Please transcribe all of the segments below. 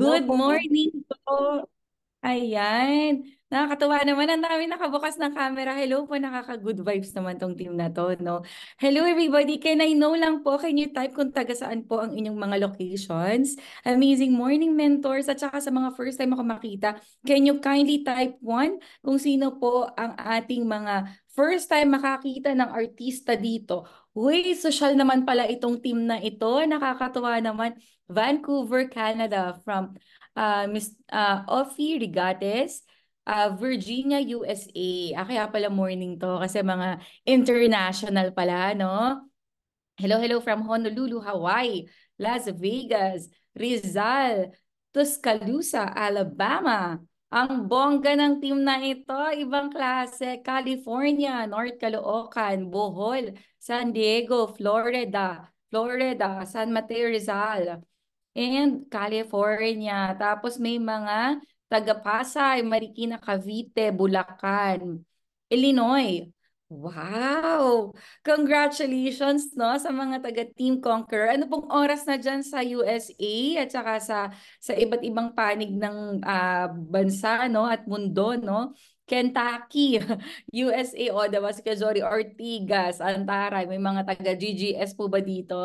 Hello Good po. morning po. Ayan. Nakakatuwa naman. Ang dami nakabukas ng camera. Hello po. Nakaka-good vibes naman tong team na to, no? Hello everybody. Can I know lang po, can you type kung taga saan po ang inyong mga locations? Amazing morning mentors. At saka sa mga first time ako makita, can you kindly type one kung sino po ang ating mga first time makakita ng artista dito? Uy, social naman pala itong team na ito. Nakakatuwa naman. Vancouver, Canada from Miss Offie Rigates, Virginia, USA. Kaya pala morning to kasi mga international pala, no? Hello, hello from Honolulu, Hawaii, Las Vegas, Rizal, Tuscaloosa, Alabama. Ang bongga ng team na ito, ibang klase, California, North Caloocan, Bohol, San Diego, Florida, San Mateo, Rizal and California. Tapos may mga taga-Pasay, Marikina, Cavite, Bulacan, Illinois. Wow! Congratulations no sa mga taga Team Conquer. Ano pong oras na dyan sa USA at saka sa iba't ibang panig ng bansa no at mundo no? Kentucky, USA, o diba? Si Kajori Ortigas, Antaray, may mga taga GGS po ba dito?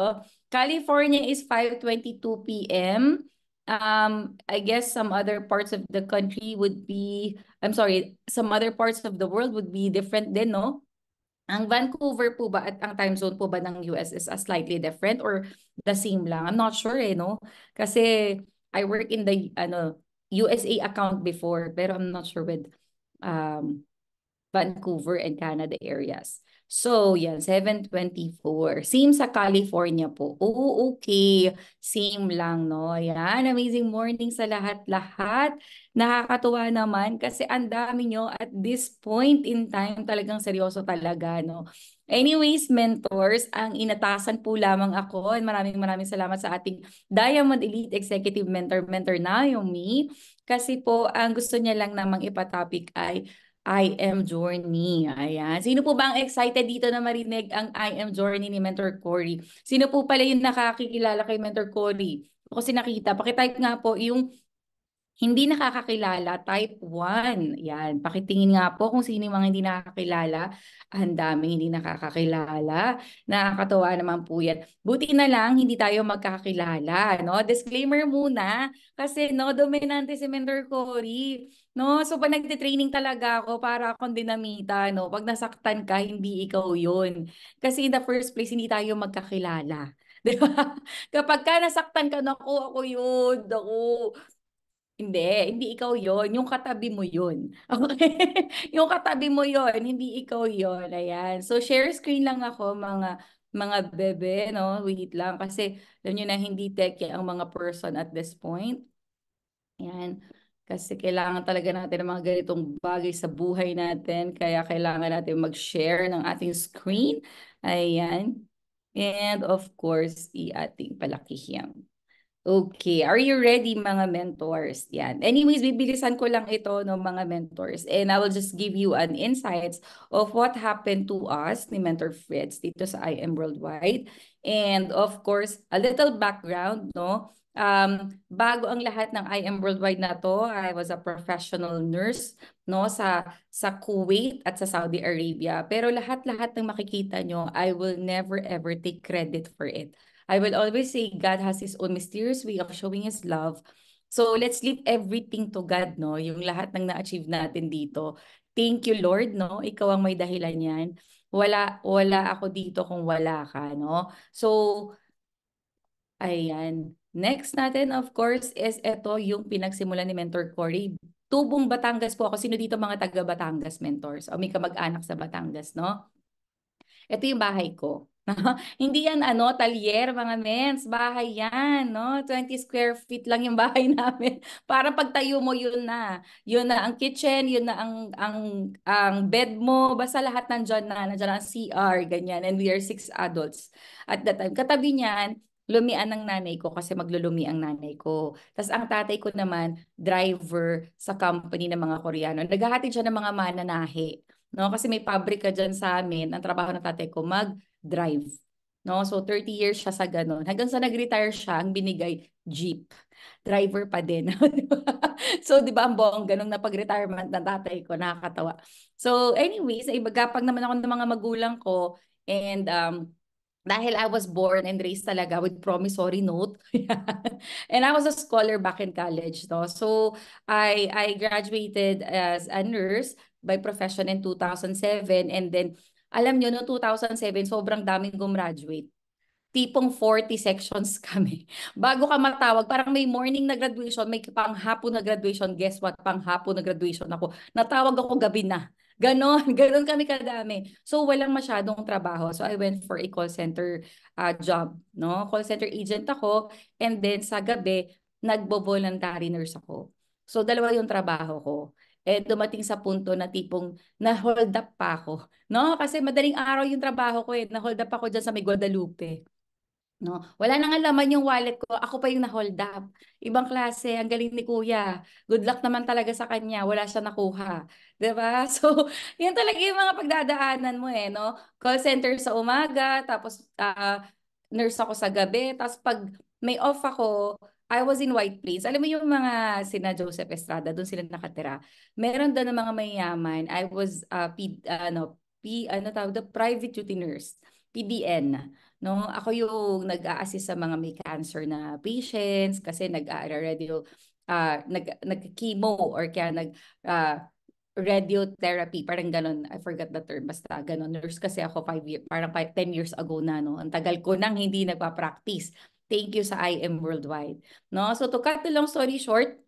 California is 5:22 p.m. I guess some other parts of the country would be, I'm sorry, some other parts of the world would be different din, no? Ang Vancouver po ba at ang time zone po ba ng US is slightly different or the same lang? I'm not sure no? Kasi I work in the USA account before pero I'm not sure with um Vancouver and Canada areas. So, yan, 7:24. Same sa California po. Oo, okay. Same lang, no? Yan, amazing morning sa lahat-lahat. Nakakatuwa naman kasi ang dami nyo at this point in time talagang seryoso talaga, no? Anyways, mentors, ang inatasan po lamang ako. And maraming salamat sa ating Diamond Elite Executive Mentor Naomi. Kasi po, ang gusto niya lang namang ipatopic ay I am Journey. Ayan. Sino po ba ang excited dito na marinig ang I am Journey ni Mentor Cory? Sino po pala yung nakakikilala kay Mentor Cory? Kasi nakita, pakitype nga po yung hindi nakakakilala, type 1. Yan, pakitingin nga po kung sino yung mga hindi nakakakilala. Ang daming hindi nakakakilala. Nakakatuwa naman po yan. Buti na lang, hindi tayo magkakilala. No? Disclaimer muna, kasi no, dominante si Mentor Cory. No? So pag nagte-training talaga ako para akong dinamita, no? Pag nasaktan ka, hindi ikaw yun. Kasi in the first place, hindi tayo magkakilala. Di ba? Kapag ka nasaktan ka, naku, ako yun, ako. Hindi ikaw yon, yung katabi mo yun. Okay? Yung katabi mo yon, hindi ikaw yon. Ayan. So share screen lang ako mga bebe, no? Wait lang kasi alam niyo na hindi tech ang mga person at this point. Ayan. Kasi kailangan talaga natin ng mga ganitong bagay sa buhay natin. Kaya kailangan natin mag-share ng ating screen. Ayan. And of course, i-ating palakihan. Okay, are you ready mga mentors? Yan. Anyways, bibilisan ko lang ito no mga mentors and I will just give you an insights of what happened to us ni Mentor Fritz dito sa I Am Worldwide. And of course, a little background, no? Bago ang lahat ng I Am Worldwide na to, I was a professional nurse no sa Kuwait at sa Saudi Arabia. Pero lahat-lahat ng makikita nyo, I will never ever take credit for it. I will always say God has His own mysterious way of showing His love. So let's leave everything to God, no? Yung lahat ng na-achieve natin dito. Thank you, Lord, no? Ikaw ang may dahilan yan. Wala ako dito kung wala ka, no? So, ayan. Next natin, of course, is ito yung pinagsimulan ni Mentor Cory. Tubong Batangas po ako. Sino dito mga taga Batangas, mentors? O may kamag-anak sa Batangas, no? Ito yung bahay ko. Hindi yan talyer mga mens, bahay yan, no? 20 square feet lang yung bahay namin. Para pagtayo mo yun na. Yun na ang kitchen, yun na ang bed mo, basta lahat nandiyan ang CR, ganyan. And we are 6 adults at that time. Katabi niyan, lumian ng nanay ko kasi maglulumi ang nanay ko. Tapos ang tatay ko naman, driver sa company ng mga Koreano. Naghahatid siya ng mga mananahe. No, kasi may pabrika dyan sa amin. Ang trabaho ng tatay ko, mag-drive. No? So 30 years siya sa ganun. Hanggang sa nag-retire siya, ang binigay, jeep. Driver pa din. So, di ba, ang buong ganun na pag-retirement ng tatay ko, nakakatawa. So, anyways, ibagapag naman ako ng mga magulang ko, and dahil I was born and raised talaga with promissory note. And I was a scholar back in college, no? So I graduated as a nurse by profession in 2007, and then alam nyo no 2007 sobrang daming gumraduate. Tipong 40 sections kami. Bago ka matawag, parang may morning na graduation, may panghapon na graduation. Guess what? Panghapon na graduation ako. Natawag ako gabi na. Ganon, ganon kami kadami. So walang masyadong trabaho. So I went for a call center job, no? Call center agent ako, and then sa gabi nagbo-voluntary nurse ako. So dalawa yung trabaho ko. Eh dumating sa punto na tipong na-hold up pa ako, no? Kasi madaling araw yung trabaho ko eh. Na-hold up ako diyan sa may Guadalupe. No, wala nang laman yung wallet ko. Ako pa yung na-hold up. Ibang klase, ang galing ni Kuya. Good luck naman talaga sa kanya. Wala siya nakuha. 'Di ba? So, yan talaga yung mga pagdadaanan mo eh, no? Call center sa umaga, tapos nurse ako sa gabi, tapos pag may off ako, I was in White Plains. Alam mo yung mga sina Joseph Estrada, doon sila nakatira. Meron doon ng mga mayayaman. I was ano tawag doon? Private duty nurse, PDN. No, ako yung nag-a-assist sa mga may cancer na patients kasi nag-radio nag-chemo or kaya radiotherapy, parang ganun. I forgot the term, basta ganun. Nurse kasi ako 5 years, parang 10 years ago na, no? Ang tagal ko nang hindi nagpa-practice. Thank you sa IM Worldwide. No? So to cut the long story short,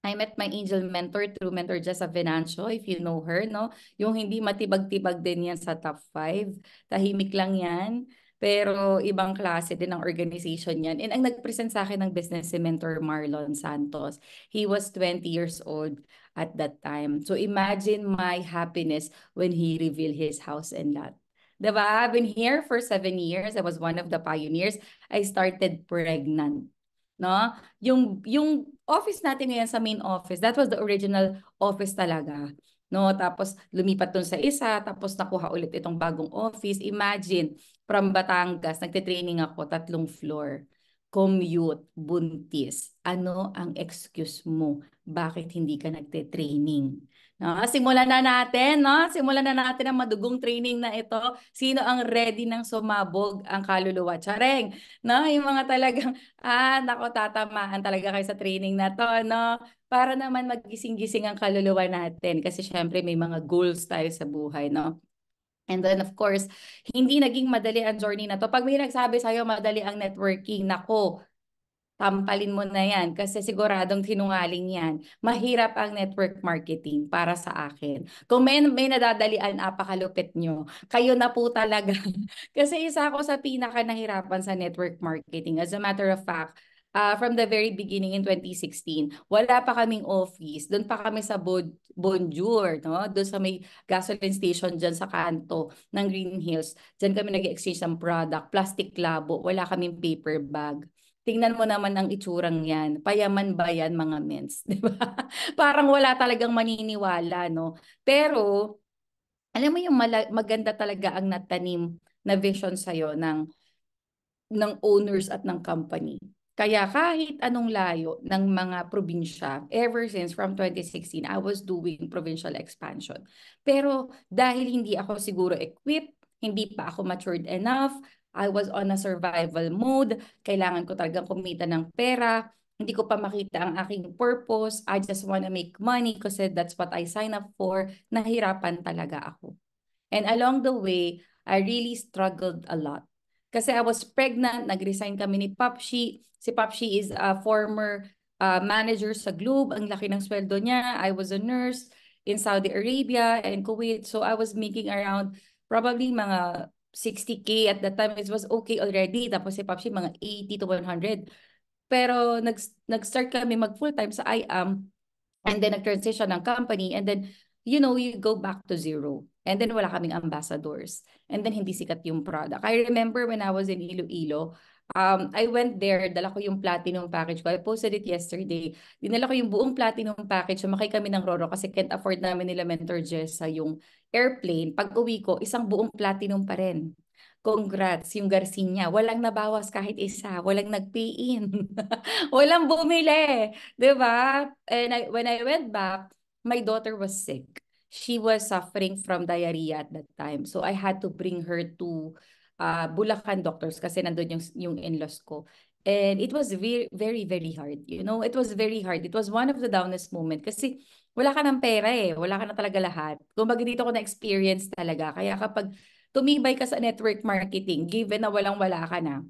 I met my angel mentor through Mentor Jessa Venancio, if you know her, no? Yung hindi matibag-tibag din yan sa top 5. Tahimik lang yan. Pero ibang klase din ng organization yan. And ang nag-present sa akin ng business si Mentor Marlon Santos. He was 20 years old at that time. So imagine my happiness when he revealed his house and lot. Diba? I've been here for 7 years. I was one of the pioneers. I started pregnant. No? Yung office natin ngayon sa main office, that was the original office talaga. No, tapos lumipat dun sa isa, tapos nakuha ulit itong bagong office. Imagine, from Batangas, nagte-training ako, 3 floor. Commute, buntis. Ano ang excuse mo? Bakit hindi ka nagte-training? No, simulan na natin, no? Simulan na natin ang madugong training na ito. Sino ang ready ng sumabog ang kaluluwa? Tsareng, no? Yung mga talagang nako, tatamaan talaga kayo sa training na to, no? Para naman magising-gising ang kaluluwa natin kasi syempre may mga goals tayo sa buhay, no? And then of course, hindi naging madali ang journey na to. Pag may nagsabi sa'yo madali ang networking, nako, tampalin mo na yan kasi siguradong sinungaling yan. Mahirap ang network marketing para sa akin. Kung may nadadalian, apakalupit nyo. Kayo na po talaga. Kasi isa ako sa pinaka nahirapan sa network marketing. As a matter of fact, from the very beginning in 2016, wala pa kaming office. Doon pa kami sa Bonjour, no? Doon sa may gasoline station dyan sa kanto ng Green Hills. Dyan kami nag-exchange ng product, plastic labo, wala kaming paper bag. Tingnan mo naman ang itsurang yan. Payaman ba yan, mga mens? Di ba? Parang wala talagang maniniwala, no? Pero, alam mo yung maganda talaga ang natanim na vision sa'yo ng owners at ng company. Kaya kahit anong layo ng mga probinsya, ever since from 2016, I was doing provincial expansion. Pero dahil hindi ako siguro equipped, hindi pa ako matured enough, I was on a survival mode, kailangan ko talagang kumita ng pera, hindi ko pa makita ang aking purpose, I just wanna make money kasi that's what I sign up for, nahirapan talaga ako. And along the way, I really struggled a lot. Kasi I was pregnant, nag-resign kami ni Papshi. Si Papshi is a former manager sa Globe. Ang laki ng sweldo niya. I was a nurse in Saudi Arabia and Kuwait. So I was making around probably mga 60K at that time. It was okay already. Tapos si Papshi mga 80 to 100. Pero nag-start kami mag full-time sa IAM and then nag-transition ng company and then you go back to zero. And then wala kaming ambassadors. And then hindi sikat yung product. I remember when I was in Iloilo, I went there, dala ko yung platinum package ko. I posted it yesterday. Dinala ko yung buong platinum package. Sumakay kami ng Roro kasi can't afford namin nila Mentor Jessa yung airplane. Pag uwi ko, isang buong platinum pa rin. Congrats, yung Garcinia. Walang nabawas kahit isa. Walang nag-pay-in. Walang bumili. 'Di ba? And when I went back, my daughter was sick. She was suffering from diarrhea at that time. So I had to bring her to Bulacan doctors kasi nandun yung in-laws ko. And it was very, very, very hard. You know, it was very hard. It was one of the downest moment kasi wala ka ng pera eh. Wala ka na talaga lahat. Kumbaga dito ko na-experience talaga. Kaya kapag tumibay ka sa network marketing, given na walang-wala ka na,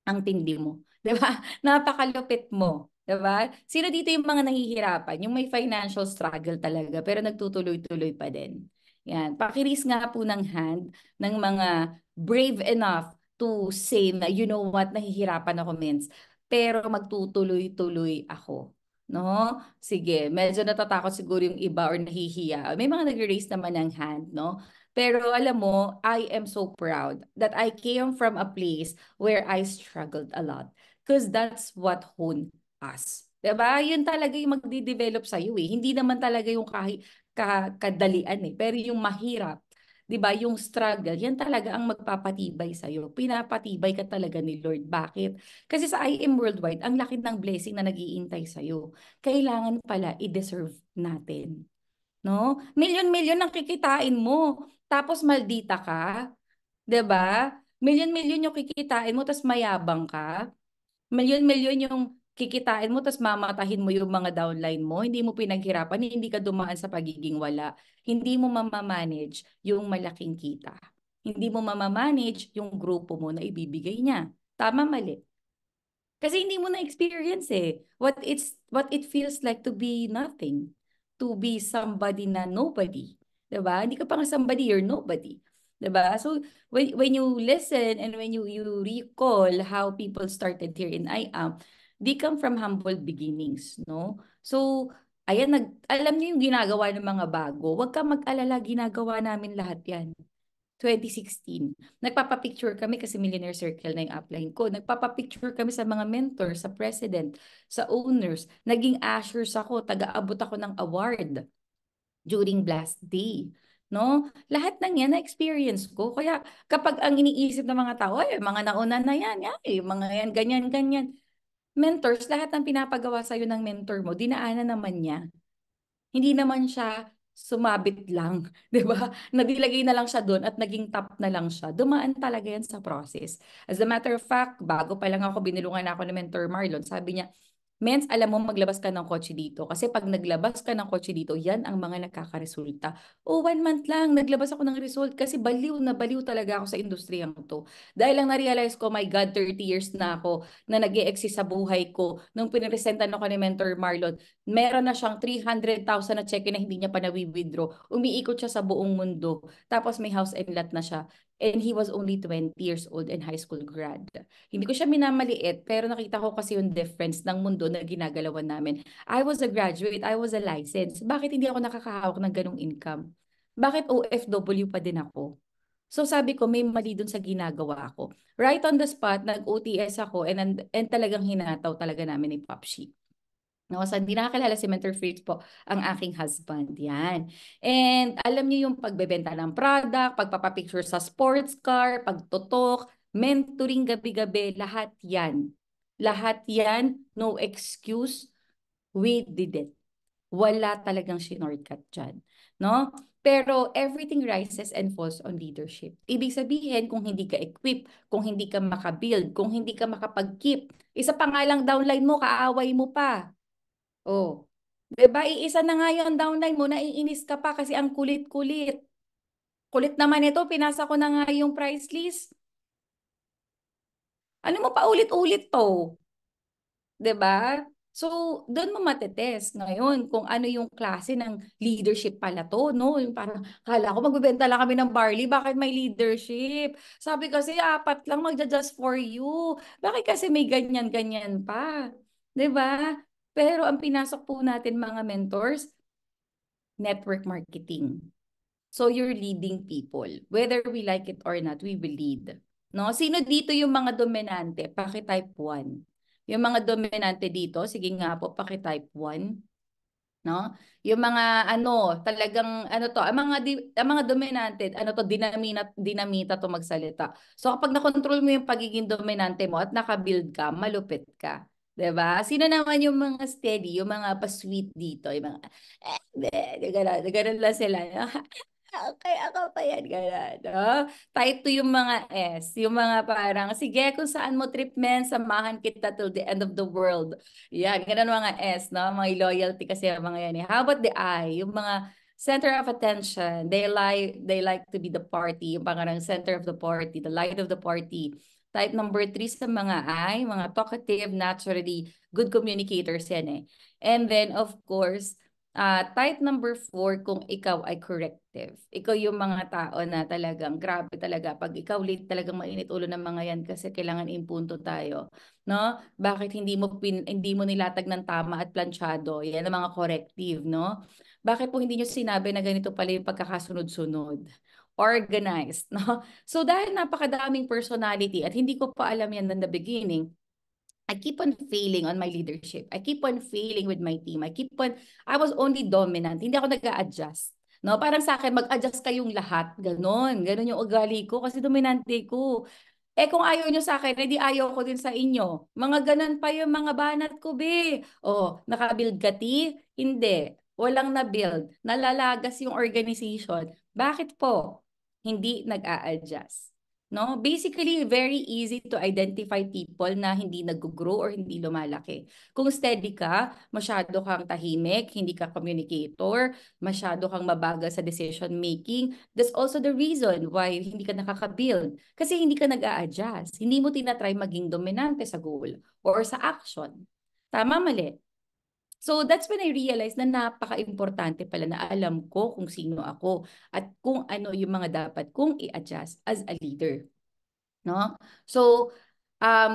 ang tindi mo. 'Di ba? Napakalupit mo. 'Di ba? Sino dito yung mga nahihirapan? Yung may financial struggle talaga, pero nagtutuloy-tuloy pa din. Yan. Pakiris nga po ng hand ng mga brave enough to say na, you know what, nahihirapan ako, mens. Pero magtutuloy-tuloy ako. No? Sige, medyo natatakot siguro yung iba or nahihiya. May mga nag-raise naman ng hand, no? Pero alam mo, I am so proud that I came from a place where I struggled a lot. Because that's what honed us. Diba? Yun talaga yung magdi-develop sa'yo eh. Hindi naman talaga yung kadalian eh. Pero yung mahirap, 'di ba? Yung struggle, yan talaga ang magpapatibay sa iyo. Pinapatibay ka talaga ni Lord. Bakit? Kasi sa I Am Worldwide, ang laki ng blessing na nag-iintay sa iyo. Kailangan pala i-deserve natin. No? Milyon-milyon ang kikitain mo. Tapos maldita ka, 'di ba? Milyon-milyon yung kikitain mo tapos mayabang ka. Milyon-milyon yung kikitain mo tapos mamatahin mo yung mga downline mo. Hindi mo pinaghirapan, hindi ka dumaan sa pagiging wala. Hindi mo mamamanage yung malaking kita. Hindi mo mamamanage yung grupo mo na ibibigay niya. Tama, mali. Kasi hindi mo na-experience eh. What it feels like to be nothing. To be somebody na nobody. 'Di ba? Hindi ka pa nga somebody, you're nobody. 'Di ba? So when you listen and when you recall how people started here in IAM, they come from humble beginnings, no? So ayan, alam niyo yung ginagawa ng mga bago. Huwag kang mag-alala, ginagawa namin lahat 'yan. 2016. Nagpapapicture kami kasi Millionaire Circle na yung upline ko. Nagpapapicture kami sa mga mentor, sa president, sa owners. Naging ushers ako, taga-abot ako ng award during Blast Day. No? Lahat ng yan na-experience ko. Kaya kapag ang iniisip ng mga tao, ay, mga nauna na yan, ay, mga yan, ganyan, ganyan. Mentors, lahat ng pinapagawa sa'yo ng mentor mo, dinaanan naman niya. Hindi naman siya sumabit lang, 'di ba? Nagilagay na lang siya doon at naging top na lang siya. Dumaan talaga yan sa process. As a matter of fact, bago pa lang ako, binulungan ako ni Mentor Marlon, sabi niya, Mens, alam mo, maglabas ka ng kotse dito. Kasi pag naglabas ka ng kotse dito, yan ang mga nagkakaresulta. O, 1 month lang, naglabas ako ng result kasi baliw na baliw talaga ako sa industriyang to. Dahil lang na-realize ko, my God, 30 years na ako na nag-e-exist sa buhay ko. Nung pinipresentan ako ni Mentor Marlon, meron na siyang 300,000 na cheque na hindi niya pa nawi-withdraw. Umiikot siya sa buong mundo. Tapos may house and lot na siya. And he was only 20 years old and high school grad. Hindi ko siya minamaliit, pero nakita ko kasi yung difference ng mundo na ginagalawan namin. I was a graduate, I was a licensed. Bakit hindi ako nakakahawak ng ganong income? Bakit OFW pa din ako? So sabi ko, may mali dun sa ginagawa ko. Right on the spot, nag-OTS ako and talagang hinataw talaga namin ni Popshi. No, sa hindi nakakilala si Mentor Fritz po, ang aking husband. Yan. And alam niyo yung pagbebenta ng product, pagpapapicture sa sports car, pagtutok, mentoring gabi-gabi, lahat yan. Lahat yan, no excuse, we did it. Wala talagang shinortcut dyan. No? Pero everything rises and falls on leadership. Ibig sabihin, kung hindi ka equip, kung hindi ka makabuild, kung hindi ka makapag-keep, isa pa nga lang downline mo, kaaway mo pa. Oh. 'Di ba? Iisa na nga yung downline mo, naiinis ka pa kasi ang kulit-kulit. Kulit naman ito, pinasa ko na nga yung price list. Ano mo pa ulit-ulit to? 'Di ba? So, doon mo matetest ngayon kung ano yung klase ng leadership pala to, no? Yung parang, kala ko magbebenta lang kami ng barley, bakit may leadership? Sabi kasi, 4 lang magja-just for you. Bakit kasi may ganyan-ganyan pa? 'Di ba? Pero ang pinasok po natin mga mentors, network marketing. So you're leading people. Whether we like it or not, we will lead. No? Sino dito yung mga dominante? Paki-type 1. Yung mga dominante dito, sige nga po, paki-type 1. no? Yung mga ano, talagang ano to, ang mga dominante, ano to, dinamita to magsalita. So kapag nakontrol mo yung pagiging dominante mo at nakabuild ka, malupit ka. 'Di ba? Sino naman yung mga steady, yung mga pa-sweet dito, yung mga ganun lang sila. Okay, ako pa yan, gano'n, no? Type 2 yung mga S, yung mga parang, sige, kung saan mo trip, men, samahan kita till the end of the world. Yan, ganun mga S, no? Mga loyalty kasi yung mga yan. How about the I? Yung mga center of attention. They like to be the party, yung parang center of the party, the light of the party. Type number 3 sa mga I, mga talkative, naturally, good communicators yan eh. And then, of course, type number 4, kung ikaw ay corrective. Ikaw yung mga tao na talagang grabe talaga. Pag ikaw late, talagang mainit ulo ng mga yan kasi kailangan impunto tayo. No? Bakit hindi mo nilatag ng tama at planchado? Yan ang mga corrective, no? Bakit po hindi nyo sinabi na ganito pala yung pagkakasunod-sunod? Organized, no? So dahil napakadaming personality at hindi ko pa alam yan in the beginning, I keep on failing on my leadership. I keep on failing with my team. I was only dominant. Hindi ako nag-a-adjust. No, parang sa akin, mag-adjust kayong lahat. Ganon. Ganon yung ugali ko kasi dominante ko. Eh kung ayaw nyo sa akin, edi ayaw ko din sa inyo. Mga ganon pa yung mga banat ko, be. Oh, nakabuild ka, ti? Hindi. Walang na-build. Nalalagas yung organization. Bakit po? Hindi nag-a-adjust. No? Basically, very easy to identify people na hindi nag-grow or hindi lumalaki. Kung steady ka, masyado kang tahimik, hindi ka communicator, masyado kang mabagal sa decision making, that's also the reason why hindi ka nakaka-build. Kasi hindi ka nag-a-adjust. Hindi mo tinatry maging dominante sa goal or sa action. Tama, mali. So that's when I realized na napaka-importante pala na alam ko kung sino ako at kung ano yung mga dapat kong i-adjust as a leader. No? So,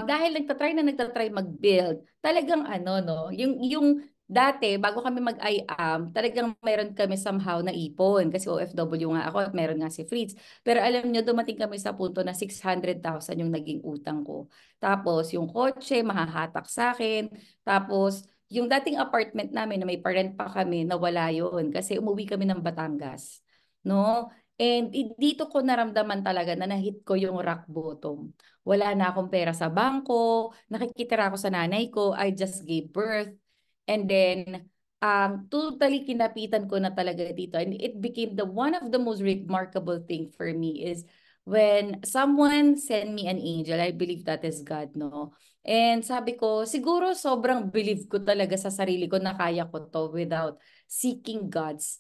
dahil nagtatry mag-build, talagang ano, no, yung dati, bago kami mag-IAM, talagang meron kami somehow na ipon kasi OFW nga ako at meron nga si Fritz. Pero alam nyo, dumating kami sa punto na 600,000 yung naging utang ko. Tapos, yung kotse, mahahatak sa akin. Tapos, yung dating apartment namin na may parent pa kami, nawala yun kasi umuwi kami ng Batangas. No? And dito ko naramdaman talaga na nahit ko yung rock bottom. Wala na akong pera sa bangko, nakikitira ako sa nanay ko, I just gave birth. And then, totally kinapitan ko na talaga dito. And it became the one of the most remarkable thing for me is when someone send me an angel, I believe that is God, no? And sabi ko, siguro sobrang believe ko talaga sa sarili ko na kaya ko to without seeking God's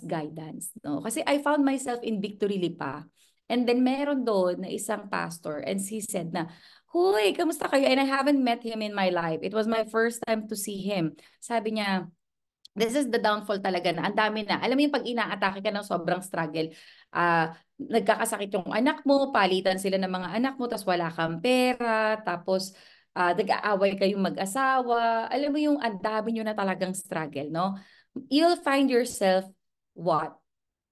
guidance, no? Kasi I found myself in Victory Lipa. And then meron doon na isang pastor and he said na, "Huy, kamusta kayo?" And I haven't met him in my life. It was my first time to see him. Sabi niya, this is the downfall talaga na ang dami na. Alam mo yung pag inaatake ka ng sobrang struggle, nagkakasakit yung anak mo, palitan sila ng mga anak mo, tapos wala kang pera, tapos nag-aaway kayong mag-asawa. Alam mo yung ang dami nyo na talagang struggle, no? You'll find yourself, what?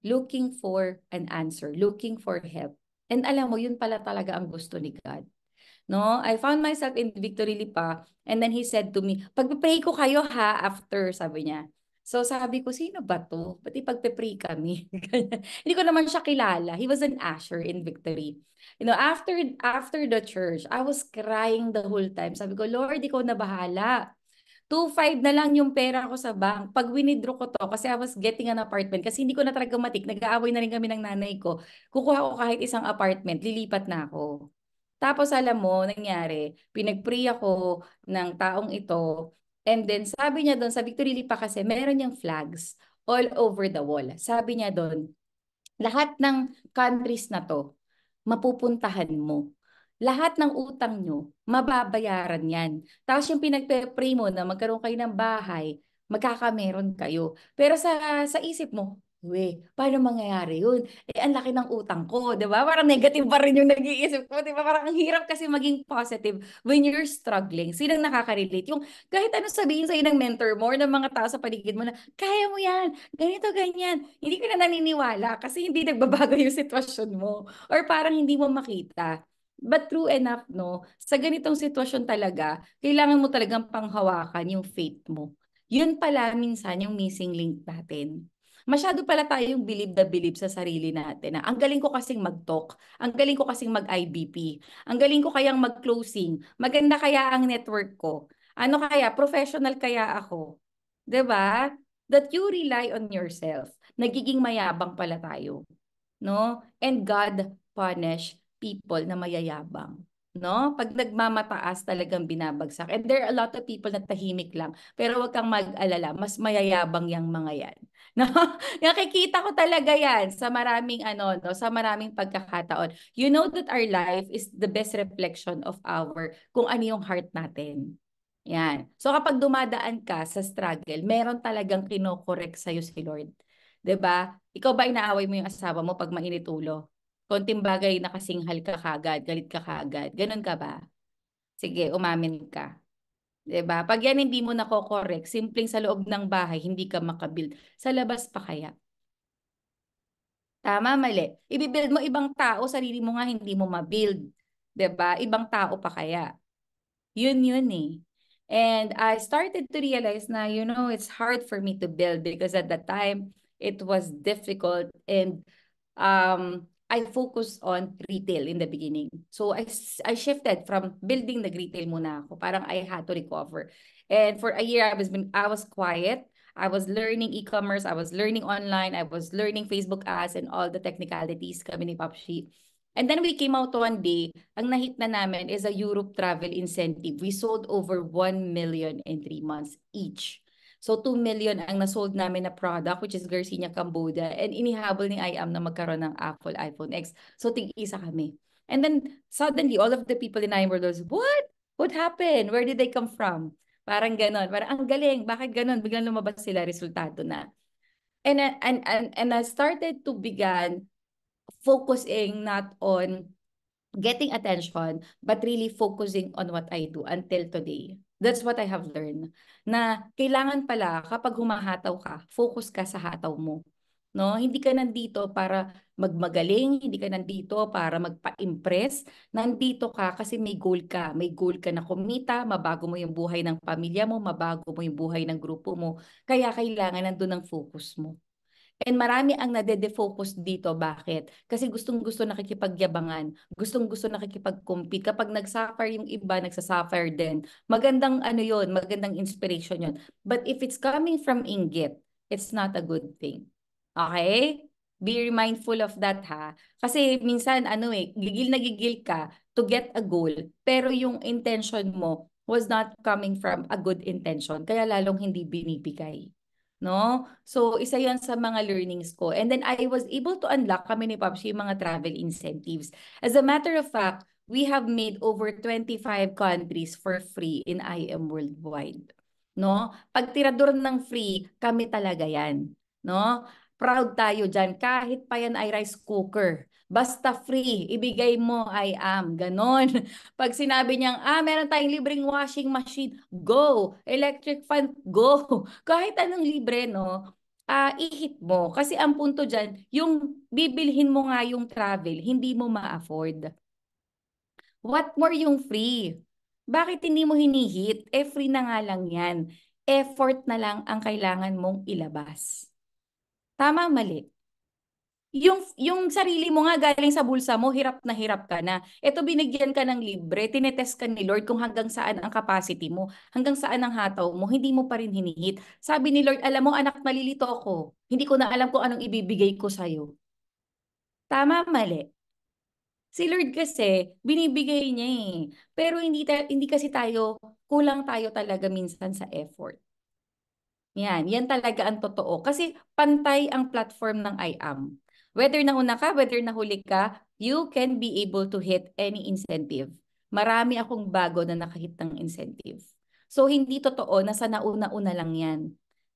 Looking for an answer, looking for help. And alam mo, yun pala talaga ang gusto ni God. No, I found myself in Victory Lipa and then he said to me, "Pagpe-pray ko kayo ha after," sabi niya. So sabi ko, sino ba to? Ba't ipagpe-pray kami? Hindi ko naman siya kilala. He was an usher in Victory. You know, after the church, I was crying the whole time. Sabi ko, Lord, ikaw na bahala. 2,500 na lang yung pera ko sa bank. Pag winidraw ko to, kasi I was getting an apartment, kasi hindi ko na talaga matik, nag-aaway na rin kami ng nanay ko. Kukuha ko kahit isang apartment, lilipat na ako. Tapos alam mo, nangyari, pinag-pray ako ng taong ito, and then sabi niya doon, sa Victory Lipa kasi, meron niyang flags all over the wall. Sabi niya doon, lahat ng countries na to, mapupuntahan mo. Lahat ng utang nyo, mababayaran yan. Tapos yung pinagpe-pray mo na magkaroon kayo ng bahay, magkakameron kayo. Pero sa isip mo, we, paano mangyayari yun? Eh, ang laki ng utang ko, di ba? Parang negative pa rin yung nag-iisip ko, di ba? Parang ang hirap kasi maging positive when you're struggling. Sinang nakaka-relate? Yung kahit ano sabihin sa'yo ng mentor mo or ng mga tao sa paligid mo na, kaya mo yan, ganito, ganyan. Hindi ka na naniniwala kasi hindi nagbabago yung sitwasyon mo or parang hindi mo makita. But true enough, no, sa ganitong sitwasyon talaga, kailangan mo talagang panghawakan yung faith mo. Yun pala minsan yung missing link natin. Masyado pala tayong believe na believe sa sarili natin na ang galing ko kasing mag-talk, ang galing ko kasing mag-IBP, ang galing ko kayang mag-closing, maganda kaya ang network ko, ano kaya, professional kaya ako. 'Di ba? That you rely on yourself. Nagiging mayabang pala tayo, no? And God punish people na mayayabang. No? Pag nagmamataas talagang binabagsak. And there are a lot of people na tahimik lang. Pero wag kang mag-alala, mas mayayabang yang mga yan. No? Nakikita ko talaga yan sa maraming ano, no, sa maraming pagkakataon. You know that our life is the best reflection of our kung ano yung heart natin. Yan. So kapag dumadaan ka sa struggle, meron talagang kinokorek sa'yo si Lord. 'Di ba? Ikaw ba inaaway mo yung asawa mo pag mainit ulo? Konting bagay nakasinghal ka kagad, galit ka kagad. Ganun ka ba? Sige, umamin ka. 'Di ba? Pag yan hindi mo nako-correct, simpleng sa loob ng bahay, hindi ka makabuild. Sa labas pa kaya? Tama, mali. Ibibuild mo ibang tao, sarili mo nga hindi mo mabuild. 'Di ba? Ibang tao pa kaya? Yun eh. And I started to realize na, it's hard for me to build because at that time, it was difficult and I focused on retail in the beginning. So I shifted from building the retail muna ako. Parang I had to recover. And for a year, I was quiet. I was learning e-commerce. I was learning online. I was learning Facebook ads and all the technicalities kami ni Popshi. And then we came out one day, ang nahit na namin is a Europe travel incentive. We sold over 1 million in 3 months each. So 2 million ang nasold namin na product, which is Garcinia Cambodia, and inihabol ni IAM na magkaroon ng Apple iPhone X. So tig-isa kami. And then suddenly, all of the people in IAM were like, what? What happened? Where did they come from? Parang ganon. Parang ang galing. Bakit ganon? Biglang lumabas sila, resultado na. And I started to begin focusing not on getting attention, but really focusing on what I do until today. That's what I have learned. Na kailangan pala kapag humahataw ka, focus ka sa hataw mo. No, hindi ka nandito para magmagaling, hindi ka nandito para magpa-impress. Nandito ka kasi may goal ka. May goal ka na kumita, mabago mo yung buhay ng pamilya mo, mabago mo yung buhay ng grupo mo. Kaya kailangan nandun ang focus mo. And marami ang nade-defocus dito. Bakit? Kasi gustong-gusto nakikipagyabangan. Gustong-gusto nakikipag-compete. Kapag nag-suffer yung iba, nagsasuffer din. Magandang ano yon, magandang inspiration yon. But if it's coming from inggit, it's not a good thing. Okay? Be mindful of that ha. Kasi minsan ano gigil na gigil ka to get a goal, pero yung intention mo was not coming from a good intention, kaya lalong hindi binibigay. No? So, isa yan sa mga learnings ko. And then I was able to unlock kami ni Pops yung mga travel incentives. As a matter of fact, we have made over 25 countries for free in IM Worldwide. No? Pag tirador ng free, kami talaga yan. No? Proud tayo dyan. Kahit pa yan ay rice cooker. Basta free, ibigay mo, I am. Ganon. Pag sinabi niyang, meron tayong libreng washing machine, go. Electric fan, go. Kahit anong libre, no? I-hit mo. Kasi ang punto dyan, yung bibilhin mo nga yung travel, hindi mo ma-afford. What more yung free? Bakit hindi mo hinihit? Free na nga lang yan. Effort na lang ang kailangan mong ilabas. Tama, mali. Yung sarili mo nga galing sa bulsa mo, hirap na hirap ka na. Ito binigyan ka ng libre, tinetest ka ni Lord kung hanggang saan ang capacity mo, hanggang saan ang hataw mo, hindi mo pa rin hinihit. Sabi ni Lord, alam mo anak, malilito ako. Hindi ko na alam kung anong ibibigay ko sa'yo. Tama, mali. Si Lord kasi, binibigay niya eh. Pero hindi kasi tayo, kulang tayo talaga minsan sa effort. Yan talaga ang totoo. Kasi pantay ang platform ng I am. Whether nauna ka, whether nahuli ka, you can be able to hit any incentive. Marami akong bago na nakahit ng incentive. So hindi totoo na sa nauna-una lang yan.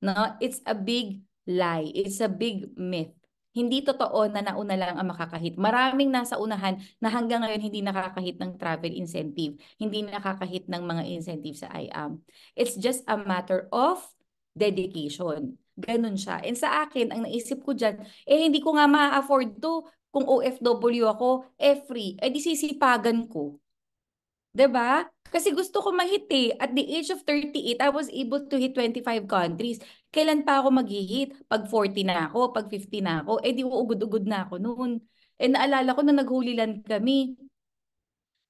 No? It's a big lie. It's a big myth. Hindi totoo na nauna lang ang makakahit. Maraming nasa unahan na hanggang ngayon hindi nakakahit ng travel incentive. Hindi nakakahit ng mga incentive sa I am. It's just a matter of dedication. Ganun siya. And sa akin, ang naisip ko dyan, hindi ko nga ma-afford to. Kung OFW ako, free. Di sisipagan ko. 'Di ba? Kasi gusto ko ma-hit eh. At the age of 38, I was able to hit 25 countries. Kailan pa ako mag-hit? Pag 40 na ako, pag 50 na ako, eh di uugod-ugod na ako noon. Eh naalala ko na nag-Holy Land kami.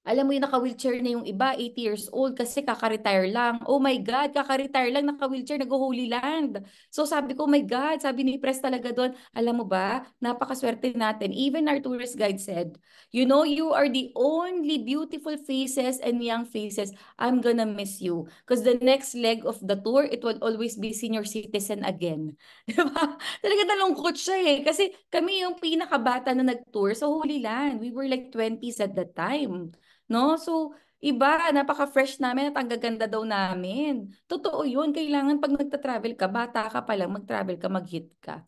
Alam mo yung naka-wheelchair na yung iba, 80 years old kasi kaka-retire lang. Oh my God, kaka-retire lang, naka-wheelchair, nag-Holy Land. So sabi ko, oh my God, sabi ni Press talaga doon, alam mo ba, napakaswerte natin. Even our tourist guide said, you know, you are the only beautiful faces and young faces. I'm gonna miss you. Because the next leg of the tour, it will always be senior citizen again. Diba? Talaga nalungkot siya eh. Kasi kami yung pinakabata na nag-tour sa Holy Land. We were like 20s at that time. No? So, iba, napaka-fresh namin at ang gaganda daw namin. Totoo yun. Kailangan pag nagta-travel ka, bata ka pa lang, mag-travel ka, mag-hit ka.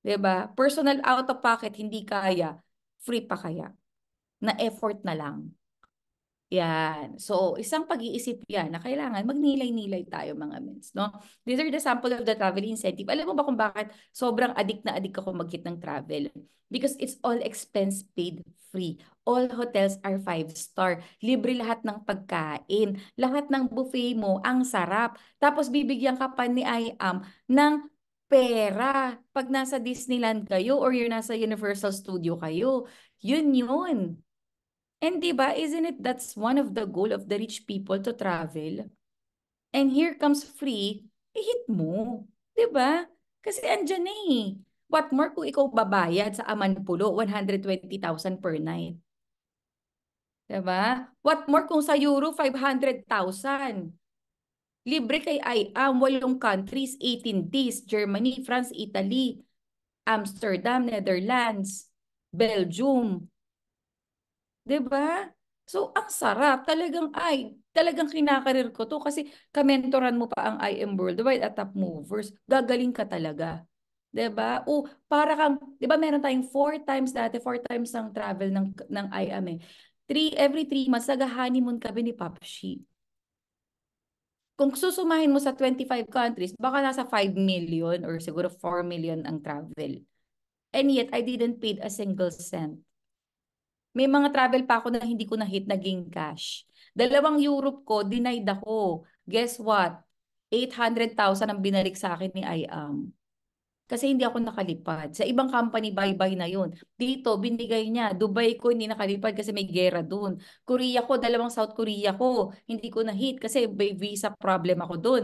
'Di ba? Personal out of pocket, hindi kaya. Free pa kaya? Na effort na lang. Yan. So, isang pag-iisip yan na kailangan magnilay-nilay tayo mga mens, no? These are the sample of the travel incentive. Alam mo ba kung bakit sobrang adik na adik ako mag-hit ng travel? Because it's all expense paid free. All hotels are 5-star. Libre lahat ng pagkain. Lahat ng buffet mo, ang sarap. Tapos bibigyan ka pa ni IAM ng pera pag nasa Disneyland kayo or you're nasa Universal Studio kayo. Yun yun. And 'di ba, isn't it that's one of the goal of the rich people to travel? And here comes free, ihit mo. 'Di ba? Kasi andyan na eh. What more kung ikaw babayad sa Amanpulo, 120,000 per night. 'Di ba? What more kung sa Euro, 500,000. Libre kay IAM, 8 countries, 18 days, Germany, France, Italy, Amsterdam, Netherlands, Belgium. 'Di ba? So, ang sarap. Talagang kinakarir ko to kasi kamentoran mo pa ang IM Worldwide at Top Movers. Gagaling ka talaga. 'Di ba? O, para kang, 'di ba meron tayong 4 times dati, 4 times ang travel ng IM eh. Every 3 months, nag-honeymoon kami ni Papshi. Kung susumahin mo sa 25 countries, baka nasa 5 million or siguro 4 million ang travel. And yet, I didn't pay a single cent. May mga travel pa ako na hindi ko na-hit naging cash. 2 Europe ko, denied ako. Guess what? 800,000 ang binalik sa akin ni IAM. Kasi hindi ako nakalipad. Sa ibang company, bye-bye na yun. Dito, binigay niya. Dubai ko, hindi nakalipad kasi may gera dun. Korea ko, 2 South Korea ko. Hindi ko na-hit kasi may visa problem ako dun.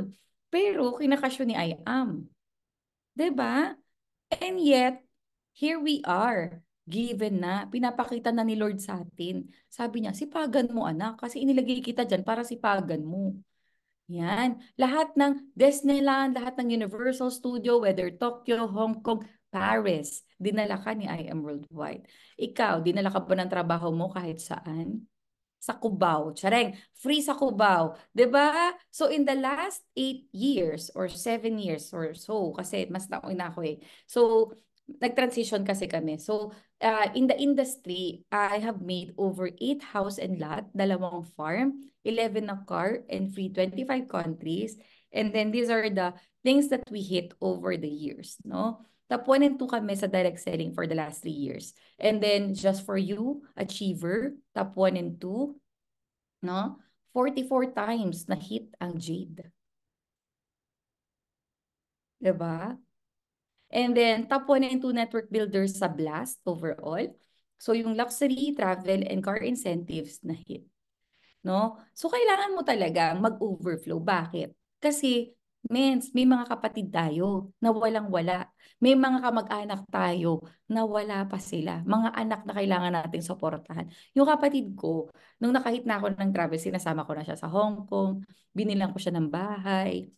Pero, kinakasyo ni IAM. 'Di ba? And yet, here we are. Given na, pinapakita na ni Lord sa atin. Sabi niya, sipagan mo anak, kasi inilagay kita dyan para sipagan mo. Yan. Lahat ng Disneyland, lahat ng Universal Studio, whether Tokyo, Hong Kong, Paris, dinala ka ni I Am Worldwide. Ikaw, dinala ka ba ng trabaho mo kahit saan? Sa Cubao. Tsareng, free sa Cubao. 'Di ba? So in the last 8 years or 7 years or so, kasi mas nauna ako eh. So, nag-transition kasi kami. So, in the industry, I have made over 8 house and lot, 2 farm, 11 na car, and free 25 countries. And then these are the things that we hit over the years, no? Top 1 and 2 kami sa direct selling for the last 3 years. And then just for you, Achiever, top 1 and 2, no? 44 times na hit ang Jade. 'Di ba? And then top 1 and 2 network builders sa Blast overall. So yung luxury, travel, and car incentives na hit. No? So kailangan mo talaga mag-overflow. Bakit? Kasi may mga kapatid tayo na walang-wala. May mga kamag-anak tayo na wala pa sila. Mga anak na kailangan nating suportahan. Yung kapatid ko, nung nakahit na ako ng travel, sinasama ko na siya sa Hong Kong, binilang ko siya ng bahay,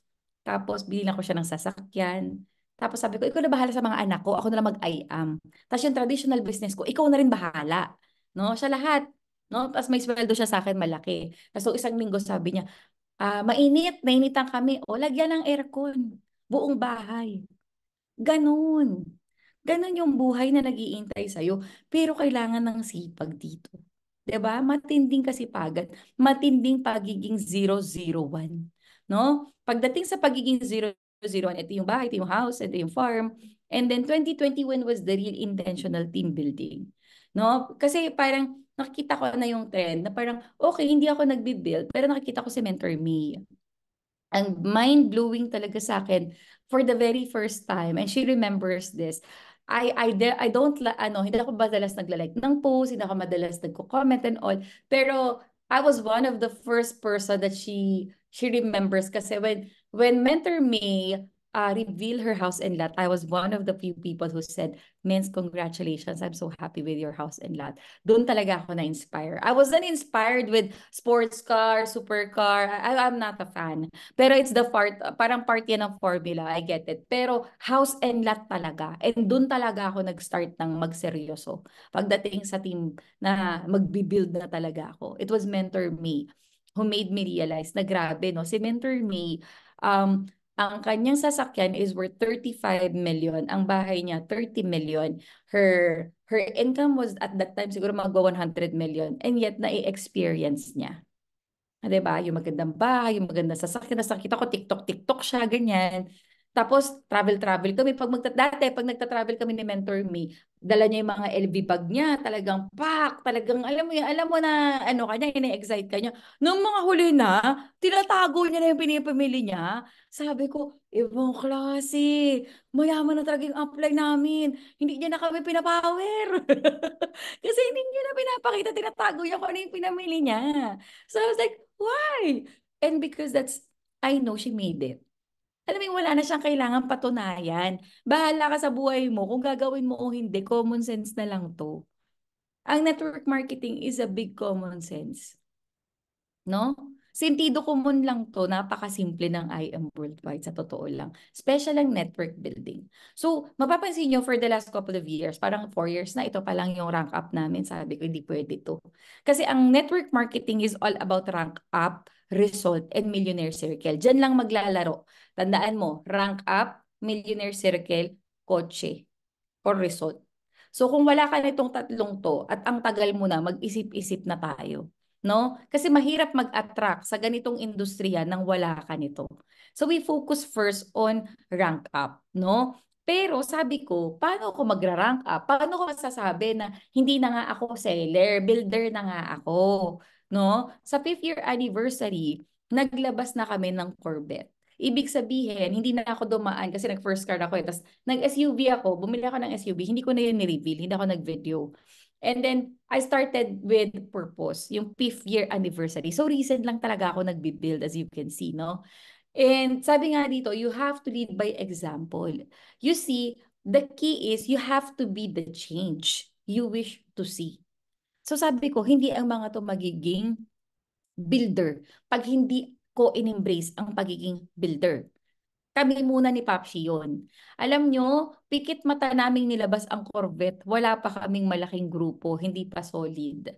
tapos binilang ko siya ng sasakyan. Tapos sabi ko, ikaw na bahala sa mga anak ko, ako na lang mag-IAM. Tapos yung traditional business ko, ikaw na rin bahala. No? Sa lahat. No? Tapos may sweldo siya sa akin malaki. Tapos so, isang linggo sabi niya, nainitan kami. O, lagyan ng aircon. Buong bahay. Ganun. Ganun yung buhay na nag-iintay sa'yo. Pero kailangan ng sipag dito. 'Di ba? Matinding kasipagan. Matinding pagiging 001. No? Pagdating sa pagiging 001, ito yung bahay, ito yung house, ito yung farm. And then 2021 was the real intentional team building. No? Kasi parang nakikita ko na yung trend na parang, okay, hindi ako nagbi-build, pero nakikita ko si Mentor Me. Ang mind-blowing talaga sa akin for the very first time, and she remembers this. I don't hindi ako madalas nagla-like ng post, hindi ako madalas nagko-comment and all, pero I was one of the first person that she remembers kasi when Mentor May reveal her house and lot, I was one of the few people who said, Mens, congratulations, I'm so happy with your house and lot. Doon talaga ako na-inspire. I wasn't inspired with sports car, supercar. I'm not a fan. Pero it's the parang part yan ng formula, I get it. Pero house and lot talaga. And doon talaga ako nag-start ng magseryoso. Pagdating sa team na magbi-build na talaga ako. It was Mentor Me who made me realize na grabe, no? Si Mentor Me, ang kanyang sasakyan is worth 35 million. Ang bahay niya, 30 million. Her income was at that time siguro magwa 100 million. And yet, na-experience niya. 'Di ba? Yung magandang bahay, yung magandang sasakyan. Tapos nakita ko TikTok siya, ganyan. Tapos travel kami. Pag nagta-travel kami ni Mentor Me, dala niya yung mga LV bag niya, talagang pack, talagang alam mo na ano kanya, ina-excite ka niya. Nung mga huli na, tinatago niya na yung pinipamili niya. Sabi ko, ibang klase. Mayaman na talaga yung upline namin. Hindi niya na kami pinapower. Kasi hindi niya na pinapakita, tinatago niya kung ano yung pinamili niya. So I was like, why? And because I know she made it. Alam mo, wala na siyang kailangan patunayan. Bahala ka sa buhay mo. Kung gagawin mo o hindi, common sense na lang to. Ang network marketing is a big common sense. No? Sentido common lang to, napakasimple ng I am worldwide sa totoo lang. Special ang network building. So, mapapansin nyo for the last couple of years, parang 4 years na, ito pa lang yung rank up namin. Sabi ko, hindi pwede to. Kasi ang network marketing is all about rank up, result, and millionaire circle. Diyan lang maglalaro. Tandaan mo, rank up, millionaire circle, kotse, or result. So kung wala ka nitong tatlong to at ang tagal mo na, mag-isip-isip na tayo. No? Kasi mahirap mag-attract sa ganitong industriya nang wala ka nito. So we focus first on rank up, no? Pero sabi ko, paano ako magra-rank up? Paano ko masasabi na hindi na nga ako seller, builder na nga ako, no? Sa 5th year anniversary, naglabas na kami ng Corvette. Ibig sabihin, hindi na ako dumaan kasi nag-first car ako eh. Tapos nag-SUV ako, bumili ako ng SUV, hindi ko na yun ni-reveal, hindi ako nag-video. And then, I started with purpose, yung 5th year anniversary. So, recent lang talaga ako nagbi-build as you can see, no? And sabi nga dito, you have to lead by example. You see, the key is you have to be the change you wish to see. So, sabi ko, hindi ang mga to magiging builder pag hindi ko in-embrace ang pagiging builder. Kami muna ni Papsi yun. Alam nyo, pikit mata naming nilabas ang Corvette. Wala pa kaming malaking grupo, hindi pa solid.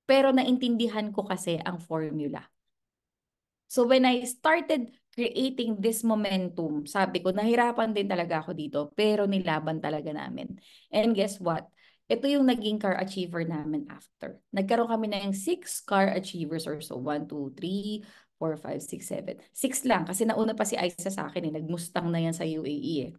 Pero naintindihan ko kasi ang formula. So when I started creating this momentum, sabi ko, nahirapan din talaga ako dito, pero nilaban talaga namin. And guess what? Ito yung naging car achiever namin after. Nagkaroon kami ng 6 car achievers or so. 1, 2, 3, 4, 5, 6, 7. 6 lang kasi nauna pa si Aiza sa akin eh. Nag-Mustang na yan sa UAE eh.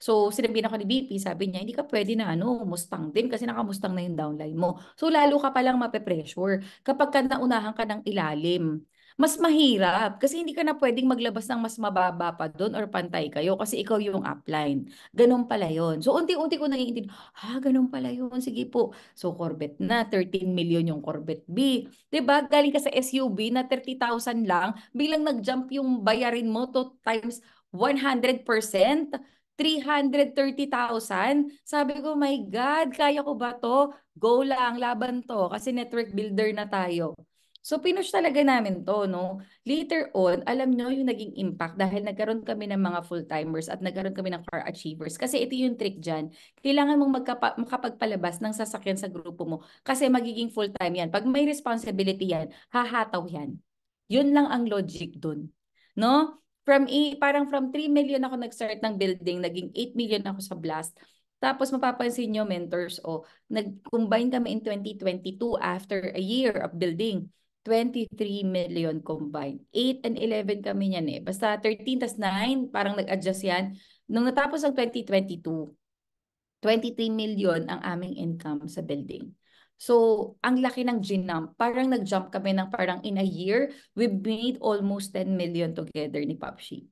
So, sinabi na ko ni BP, sabi niya, hindi ka pwede na Mustang din kasi naka-Mustang na yung downline mo. So, lalo ka palang mape-pressure kapag ka naunahan ka ng ilalim. Mas mahirap kasi hindi ka na pwedeng maglabas ng mas mababa pa doon or pantay kayo kasi ikaw yung upline. Ganun pala yun. So, unti-unti ko naiintindihan, ganun pala yun. Sige po. So, Corvette na, 13 million yung Corvette B. 'Di ba? Galing ka sa SUV na 30,000 lang, bilang nag-jump yung bayarin mo to times 100%. 330,000. Sabi ko, my God, kaya ko ba to? Go lang, laban to. Kasi network builder na tayo. So, pinush talaga namin to, no? Later on, alam nyo yung naging impact dahil nagkaroon kami ng mga full-timers at nagkaroon kami ng car achievers. Kasi ito yung trick dyan. Kailangan mong makapagpalabas ng sasakyan sa grupo mo kasi magiging full-time yan. Pag may responsibility yan, hahataw yan. Yun lang ang logic dun. No? Parang from 3 million ako nag-start ng building, naging 8 million ako sa Blast. Tapos mapapansin nyo, mentors, nag-combine kami in 2022 after a year of building. 23 million combined. 8 and 11 kami niyan eh. Basta 13 tas 9, parang nag-adjust yan. Nung natapos ang 2022, 23 million ang aming income sa building. So, ang laki ng ginamp. Parang nag-jump kami ng parang in a year, we made almost 10 million together ni Popshi.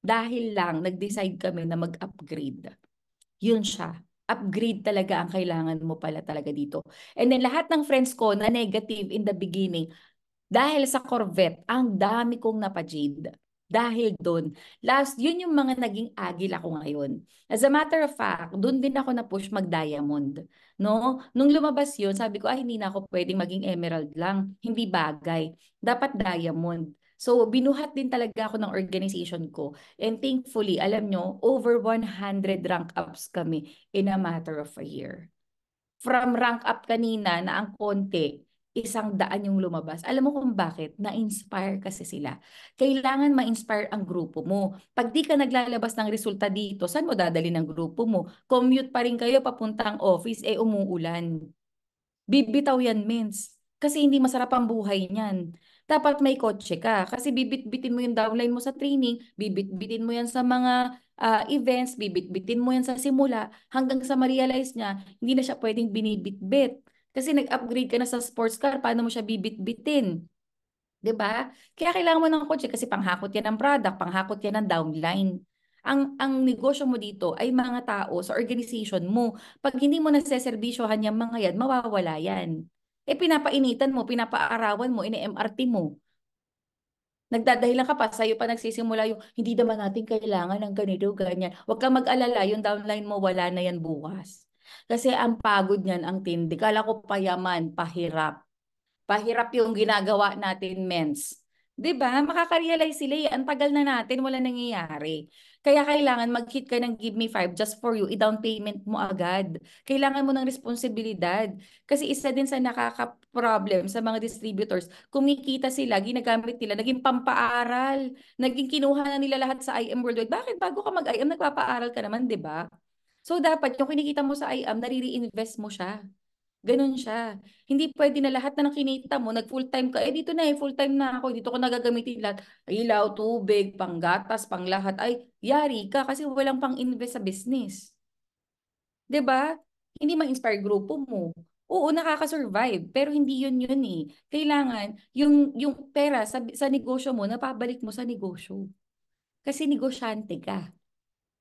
Dahil lang, nag-decide kami na mag-upgrade. Yun siya. Upgrade talaga ang kailangan mo pala talaga dito. And then lahat ng friends ko na negative in the beginning, dahil sa Corvette, ang dami kong napajade. Dahil doon. Last, yun yung mga naging agil ako ngayon. As a matter of fact, doon din ako na-push mag-diamond. No? Nung lumabas yun, sabi ko, ay hindi na ako pwedeng maging emerald lang. Hindi bagay. Dapat diamond. So, binuhat din talaga ako ng organization ko. And thankfully, alam nyo, over 100 rank ups kami in a matter of a year. From rank up kanina na ang konti, 100 yung lumabas. Alam mo kung bakit? Na-inspire kasi sila. Kailangan ma-inspire ang grupo mo. Pag di ka naglalabas ng resulta dito, saan mo dadali ng grupo mo? Commute pa rin kayo papuntang office, eh umuulan. Bibitaw yan, mens. Kasi hindi masarap ang buhay niyan. Dapat may kotse ka. Kasi bibit-bitin mo yung downline mo sa training, bibit-bitin mo yan sa mga events, bibit-bitin mo yan sa simula, hanggang sa ma-realize niya, hindi na siya pwedeng binibit-bit. Kasi nag-upgrade ka na sa sports car, paano mo siya bibit-bitin? 'Di ba? Kaya kailangan mo ng kotse kasi panghakot yan ng product, panghakot yan ng downline. Ang negosyo mo dito ay mga tao sa organization mo. Pag hindi mo naseserbisyohan yung mga yan, mawawala yan. Eh pinapainitan mo, pinapaarawan mo, ini-MRT mo. Nagdadahilan ka pa, sa'yo pa nagsisimula yung hindi naman natin kailangan ng ganito, ganyan. Huwag kang mag-alala, yung downline mo, wala na yan bukas. Kasi ang pagod niyan, ang tindi. Kala ko payaman, pahirap. Pahirap yung ginagawa natin, mens. 'Di ba? Makaka-realize sila eh. Ang tagal na natin, wala nangyayari. Kaya kailangan mag-hit ka ng Give Me Five just for you. I-down payment mo agad. Kailangan mo ng responsibilidad. Kasi isa din sa nakaka-problem sa mga distributors, kumikita sila, ginagamit nila, naging pampaaral. Naging kinuha na nila lahat sa IM Worldwide. Bakit bago ka mag-IM, nagpapaaral ka naman, 'di ba? So dapat yung kinikita mo sa IM, nare-reinvest mo siya. Ganun siya. Hindi pwede na lahat na kinita mo, nag-full-time ka, eh dito na eh, full-time na ako, dito ko nagagamitin lahat. Ilaw, tubig, panggatas, panglahat. Ay, yari ka kasi walang pang-invest sa business. 'Di ba? Hindi ma-inspire grupo mo. Oo, nakaka-survive, pero hindi yun yun eh. Kailangan, yung pera sa negosyo mo, napabalik mo sa negosyo. Kasi negosyante ka.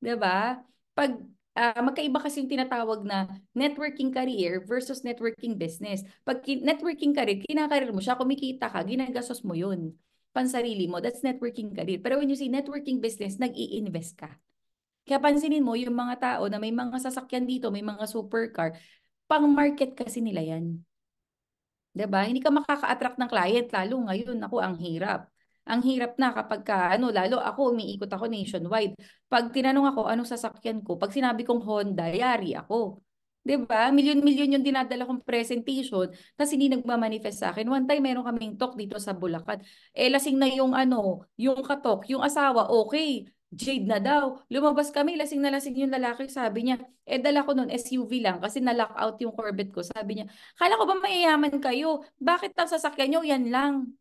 'Di ba? Pag magkaiba kasi yung tinatawag na networking career versus networking business. Pag networking career, kinakarir mo siya, kumikita ka, ginagastos mo yun. Pansarili mo, that's networking career. Pero when you say networking business, nag-i-invest ka. Kaya pansinin mo, yung mga tao na may mga sasakyan dito, may mga supercar, pang-market kasi nila yan. 'Di ba? Hindi ka makaka-attract ng client lalo ngayon. Ako ang hirap. Ang hirap na kapag ano, lalo ako umiikot ako nationwide. Pag tinanong ako anong sasakyan ko, pag sinabi kong Honda, yari ako. 'Di ba? Milyon-milyon yung dinadala kong presentation tapos hindi nagma-manifest sa akin. One time meron kaming talk dito sa Bulacan. Eh lasing na yung ano, yung katok, yung asawa, okay. Jade na daw. Lumabas kami, lasing na lasing yung lalaki. Sabi niya, eh dala ko nun SUV lang kasi na-lock out yung Corvette ko. Sabi niya, kala ko ba mayayaman kayo? Bakit ang sasakyan nyo yan lang?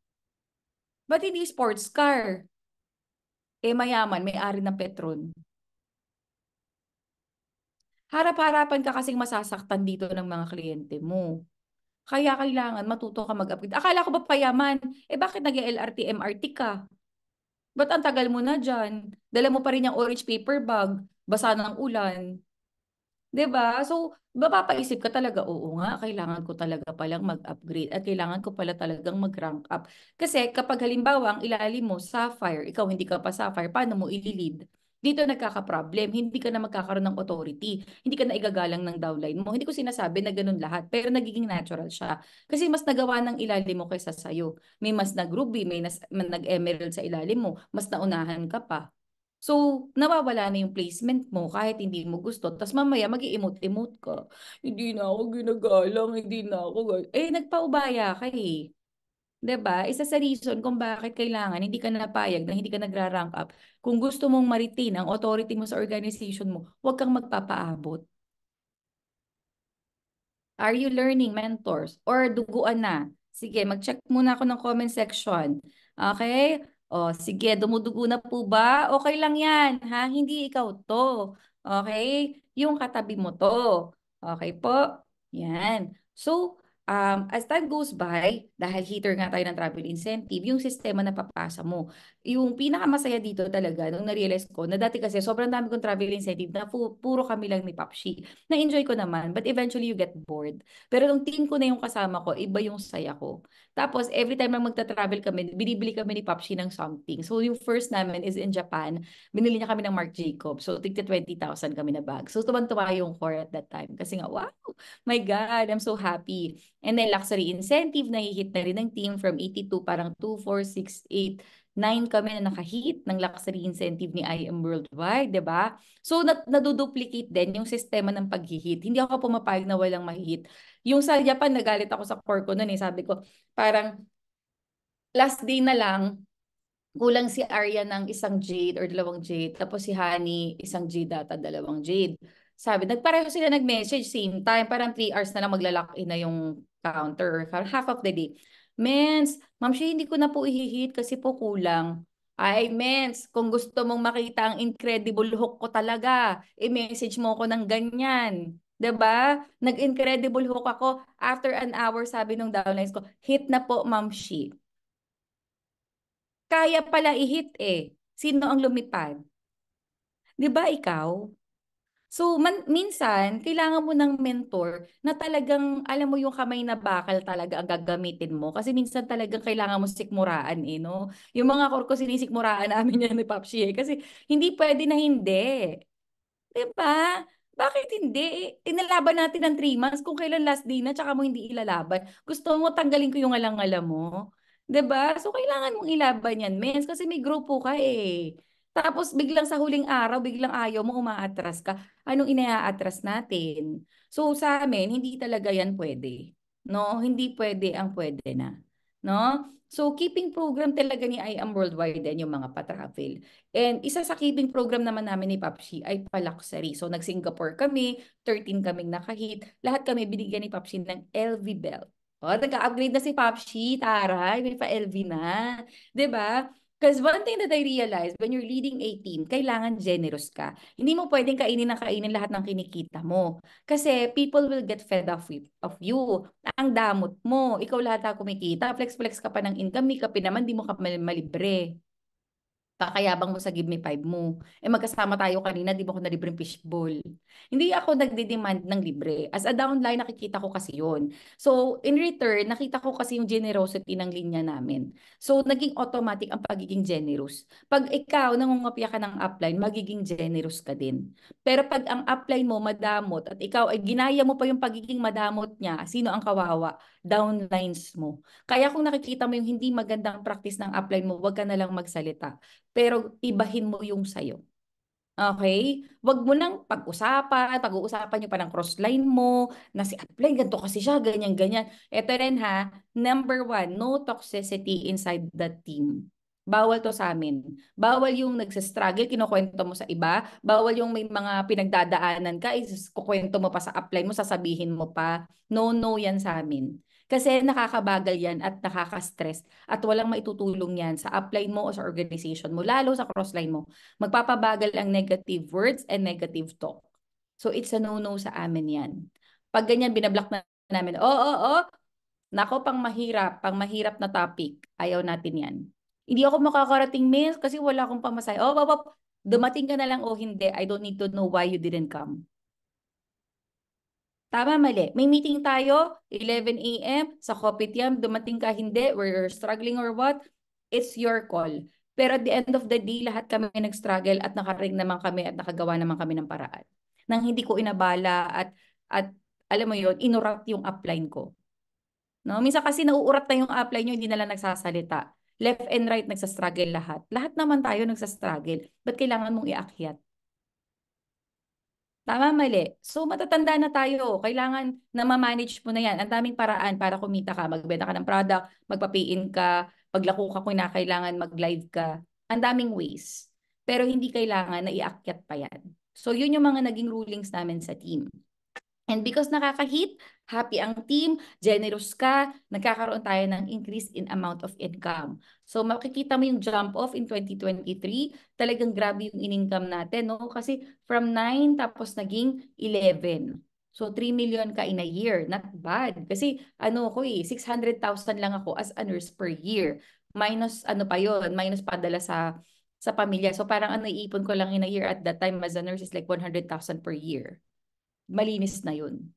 Ba't hindi sports car? Eh mayaman, may-ari ng Petron. Harap-harapan ka kasing masasaktan dito ng mga kliyente mo. Kaya kailangan matuto ka mag-upgrade. Akala ko ba payaman? Eh bakit nag-LRT, MRT ka? Ba't ang tagal mo na dyan? Dala mo pa rin yung orange paper bag, basa ng ulan. 'Di ba? So, mapapaisip ka talaga, oo nga, kailangan ko talaga palang mag-upgrade at kailangan ko pala talagang mag-rank up. Kasi kapag halimbawa ang ilalim mo, Sapphire, ikaw hindi ka pa Sapphire, paano mo ililid? Dito nagkaka-problem, hindi ka na magkakaroon ng authority, hindi ka na igagalang ng downline mo. Hindi ko sinasabi na ganun lahat, pero nagiging natural siya. Kasi mas nagawa ng ilalim mo kaysa sa'yo. May mas nag-ruby, may nag-emerald sa ilalim mo, mas naunahan ka pa. So, nawawala na yung placement mo kahit hindi mo gusto. Tapos mamaya mag-i-emote-emote ka. Hindi na ako ginagalang, hindi na ako. Eh, nagpaubaya ka eh. 'Di ba? Isa sa reason kung bakit kailangan hindi ka napayag na hindi ka nagra-rank up. Kung gusto mong ma-retain ang authority mo sa organization mo, huwag kang magpapaabot. Are you learning, mentors? Or duguan na? Sige, mag-check muna ako ng comment section. Okay? O, sige, dumudugo na po ba? Okay lang yan, ha? Hindi ikaw to. Okay? Yung katabi mo to. Okay po? Yan. So, as time goes by, dahil hitter nga tayo ng travel incentive, yung sistema na papasa mo. Yung pinakamasaya dito talaga, nung na-realize ko, na dati kasi sobrang dami kong travel incentive na puro kami lang ni Papshi. Na-enjoy ko naman, but eventually you get bored. Pero nung team ko na yung kasama ko, iba yung saya ko. Tapos, every time na magta-travel kami, binibili kami ni Papshi ng something. So, yung first namin is in Japan. Binili niya kami ng Marc Jacobs. So, tigta 20,000 kami na bag. So, tuwang-tuwa yung core at that time. Kasi nga, wow, my God, I'm so happy. And then luxury incentive, nahihit na rin ng team from 82, parang 2, 4, 6, 8, 9 kami na nakahit ng luxury incentive ni IM Worldwide, di ba? So, naduduplicate din yung sistema ng paghihit. Hindi ako pumapayag na walang mahihit. Yung sa Japan, nagalit ako sa core ko noon eh. Sabi ko, parang last day na lang, kulang si Arya ng isang jade or dalawang jade, tapos si Honey, isang jade data, dalawang jade. Sabi, nagpareho sila nag-message same time, parang 3 hours na lang magla-lock-in na yung counter, half of the day. Mens, ma'am, siya hindi ko na po ihihit kasi po kulang. Ay, mens, kung gusto mong makita ang incredible hook ko talaga, i-message mo ko ng ganyan. 'Di ba? Nag-incredible hook ako. After an hour, sabi nung downlines ko, hit na po, ma'am, she. Kaya pala i-hit eh. Sino ang lumipad? 'Di ba ikaw? So, minsan, kailangan mo ng mentor na talagang, alam mo yung kamay na bakal talaga ang gagamitin mo. Kasi minsan talagang kailangan mo sikmuraan eh, no? Yung mga korko sinisikmuraan namin yan ni Papsi eh. Kasi hindi pwede na hindi. 'Di ba? Bakit hindi? Inalaban natin ng 3 months kung kailan last day na tsaka mo hindi ilalaban. Gusto mo tanggalin ko yung alang-alam mo? 'Di ba? So kailangan mong ilaban yan, mens, kasi may grupo ka eh. Tapos biglang sa huling araw, biglang ayaw mo umaatras ka. Anong ina-atras natin? So sa amin, hindi talaga yan pwede. No, hindi pwede ang pwede na. No? So keeping program talaga ni I Am Worldwide din yung mga pa-travel. And isa sa keeping program naman namin ni Papsi ay pa-luxury. So nag-Singapore kami, 13 kaming nakahit. Lahat kami binigyan ni Papsi ng LV belt. O, nag-upgrade na si Papsi, taray, may pa-LV na. 'Di ba? Because one thing that I realized, when you're leading a team, kailangan generous ka. Hindi mo pwedeng kainin na kainin lahat ng kinikita mo. Kasi people will get fed up of you. Ang damot mo. Ikaw lahat ang kumikita. Flex-flex ka pa ng income. May kape naman, di mo ka malibre. Pakayabang mo sa give me five mo. Eh magkasama tayo kanina, di ba ako nalibreng fishbowl? Hindi ako nagde-demand ng libre. As a downline, nakikita ko kasi yon. So, in return, nakita ko kasi yung generosity ng linya namin. So, naging automatic ang pagiging generous. Pag ikaw, nangungopia ka ng upline, magiging generous ka din. Pero pag ang upline mo madamot at ikaw ay ginaya mo pa yung pagiging madamot niya, sino ang kawawa? Downlines mo. Kaya kung nakikita mo yung hindi magandang practice ng upline mo, wag ka na lang magsalita pero ibahin mo yung sayo. Okay? Wag mo nang pag-uusapan nyo pa ng crossline mo, na si upline, ganito kasi siya, ganyan-ganyan. Ito rin ha, number one, no toxicity inside the team. Bawal to sa amin. Bawal yung nagsistruggle, kinukwento mo sa iba. Bawal yung may mga pinagdadaanan ka, is kukwento mo pa sa upline mo, sasabihin mo pa. No, no yan sa amin. Kasi nakakabagal yan at nakaka-stress at walang maitutulong yan sa upline mo o sa organization mo, lalo sa crossline mo. Magpapabagal ang negative words and negative talk. So it's a no-no sa amin yan. Pag ganyan, binablock na namin, nako, pang mahirap na topic. Ayaw natin yan. Hindi ako makakarating, miss, kasi wala akong pamasahe. Dumating ka na lang o hindi. I don't need to know why you didn't come. Tama, mali. May meeting tayo, 11 a.m. sa Kopitiam, dumating ka, hindi, we're struggling or what, it's your call. Pero at the end of the day, lahat kami nag-struggle at nakaring naman kami at nakagawa naman kami ng paraan. Nang hindi ko inabala at alam mo yon, inurat yung upline ko. No? Minsan kasi nauurat na yung upline nyo, hindi na lang nagsasalita. Left and right, nagsastruggle lahat. Lahat naman tayo nagsastruggle. Ba't kailangan mong iakyat? Tama, mali. So matatanda na tayo. Kailangan na ma-manage mo na yan. Ang daming paraan para kumita ka. Magbenta ka ng product, magpa-pay-in ka, paglako ka kung kailangan mag-live ka. Ang daming ways. Pero hindi kailangan na iakyat pa yan. So yun yung mga naging rulings namin sa team. And because nakaka-hit, happy ang team, generous ka, nagkakaroon tayo ng increase in amount of income. So makikita mo yung jump off in 2023, talagang grabe yung in-income natin, no? Kasi from 9 tapos naging 11. So 3 million ka in a year, not bad. Kasi ano ko 600,000 lang ako as a nurse per year. Minus ano pa yon, minus padala sa pamilya. So parang ano iipon ko lang in a year at that time as a nurse is like 100,000 per year. Malinis na yun.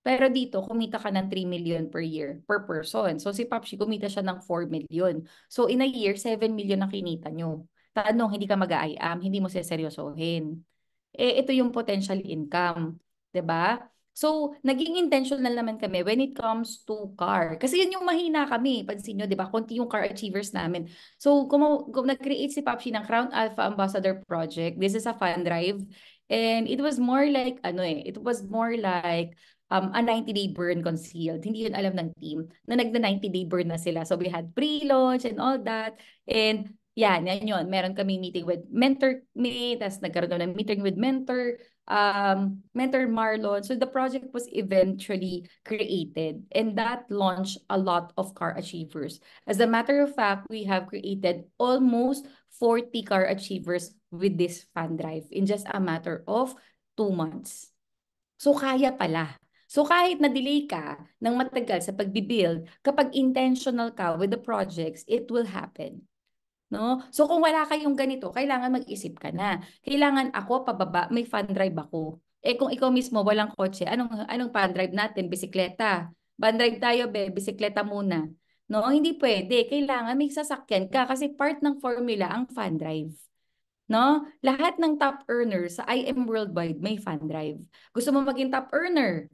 Pero dito, kumita ka ng 3 million per year, per person. So si Papsi, kumita siya ng 4 million. So in a year, 7 million ang kinita nyo. Tanong, hindi ka mag-IAM, hindi mo seseryosohin. Eh, ito yung potential income. 'Di ba? So, naging intentional naman kami when it comes to car. Kasi yun yung mahina kami. Pansin nyo, di ba? Konti yung car achievers namin. So, kung nag-create si Papsi ng Crown Alpha Ambassador Project, this is a fund drive. And it was more like, it was more like a 90-day burn concealed. Hindi yun alam ng team na nagna-90-day burn na sila. So we had pre-launch and all that. And yan yun. Meron kami meeting with Mentor Me, tapos nagkaroon ng meeting with Mentor Marlon. So the project was eventually created and that launched a lot of car achievers. As a matter of fact, we have created almost 40 car achievers with this fund drive in just a matter of 2 months. So kaya pala. So kahit na-delay ka ng matagal sa pagbibuild, kapag intentional ka with the projects, it will happen. No? So kung wala kayong ganito, kailangan mag-isip ka na. Kailangan ako pababa, may fund drive ako. Eh kung ikaw mismo walang kotse, anong fund drive natin? Bisikleta. Fund drive tayo, bisikleta muna. No, hindi pwede. Kailangan may sasakyan ka kasi part ng formula ang fund drive. No? Lahat ng top earners sa IM Worldwide may fund drive. Gusto mo maging top earner,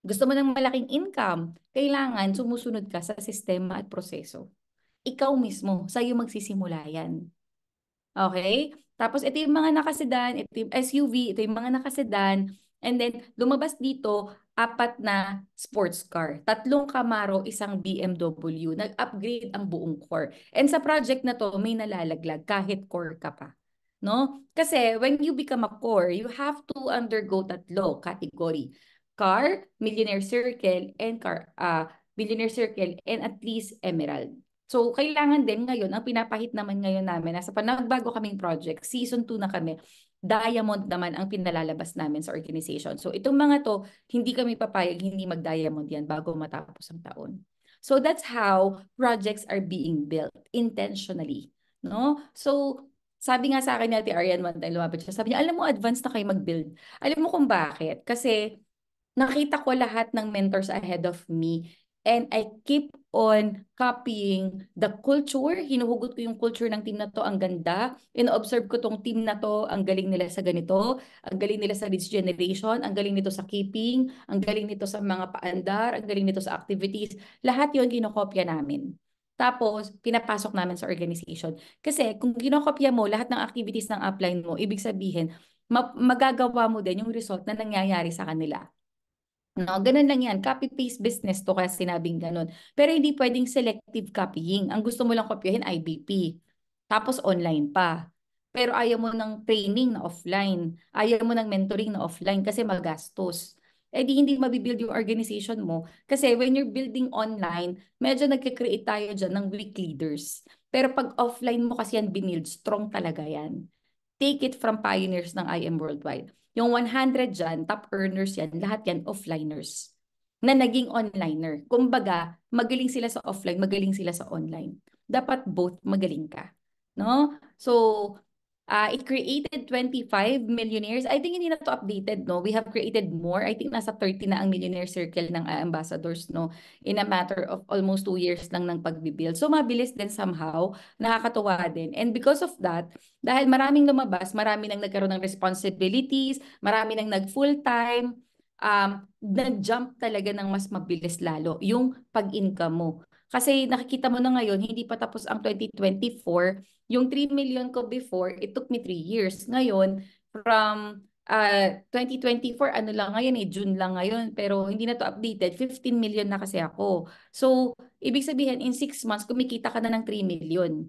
gusto mo ng malaking income, kailangan sumusunod ka sa sistema at proseso. Ikaw mismo, sa'yo magsisimula yan. Okay? Tapos ito yung mga nakasedan, ito yung SUV, ito yung mga nakasedan. And then lumabas dito, 4 na sports car. 3 Camaro, 1 BMW. Nag-upgrade ang buong core. And sa project na to, may nalalaglag kahit core ka pa. No? Kasi when you become a core, you have to undergo 3 category. Car, Millionaire Circle, and Millionaire Circle, and at least Emerald. So, kailangan din ngayon, ang pinapahit naman ngayon namin, nasa panagbago kaming project, season 2 na kami, diamond naman ang pinalalabas namin sa organization. So, itong mga to, hindi kami papayag, hindi mag-diamond yan bago matapos ang taon. So, that's how projects are being built intentionally. No? So, sabi nga sa akin ni Ate Arian one time, lumapit siya, sabi niya, alam mo, advance na kayo mag-build. Alam mo kung bakit? Kasi nakita ko lahat ng mentors ahead of me and I keep on copying the culture. Hinuhugot ko yung culture ng team na to. Ang ganda. In-observe ko tong team na to. Ang galing nila sa ganito. Ang galing nila sa leads generation. Ang galing nito sa keeping. Ang galing nito sa mga paandar. Ang galing nito sa activities. Lahat yon kinokopya namin. Tapos, pinapasok namin sa organization. Kasi kung kinokopya mo lahat ng activities ng upline mo, ibig sabihin, magagawa mo din yung result na nangyayari sa kanila. No, ganun lang yan. Copy-paste business to kaya sinabing ganun. Pero hindi pwedeng selective copying. Ang gusto mo lang kopyahin IBP. Tapos online pa. Pero ayaw mo ng training na offline. Ayaw mo ng mentoring na offline kasi magastos. Eh di hindi mabibuild yung organization mo. Kasi when you're building online, medyo nagkikreate tayo dyan ng weak leaders. Pero pag offline mo kasi yan binild, strong talaga yan. Take it from pioneers ng IM Worldwide. Yung 100 dyan, top earners yan, lahat yan offliners na naging onliner. Kumbaga, magaling sila sa offline, magaling sila sa online. Dapat both magaling ka. No? So, it created 25 millionaires. I think hindi na to updated, no? We have created more. I think nasa 30 na ang millionaire circle ng ambassadors, no? In a matter of almost 2 years lang ng pagbibuild. So, mabilis din somehow. Nakakatuwa din. And because of that, dahil maraming lumabas, marami nang nagkaroon ng responsibilities, marami nang nag-full-time, nag-jump talaga ng mas mabilis lalo yung pag-income mo. Kasi nakikita mo na ngayon, hindi pa tapos ang 2024. Yung 3 million ko before, it took me 3 years. Ngayon, from 2024, ano lang ngayon June lang ngayon. Pero hindi na to updated. 15 million na kasi ako. So, ibig sabihin, in 6 months, kumikita ka na ng 3 million.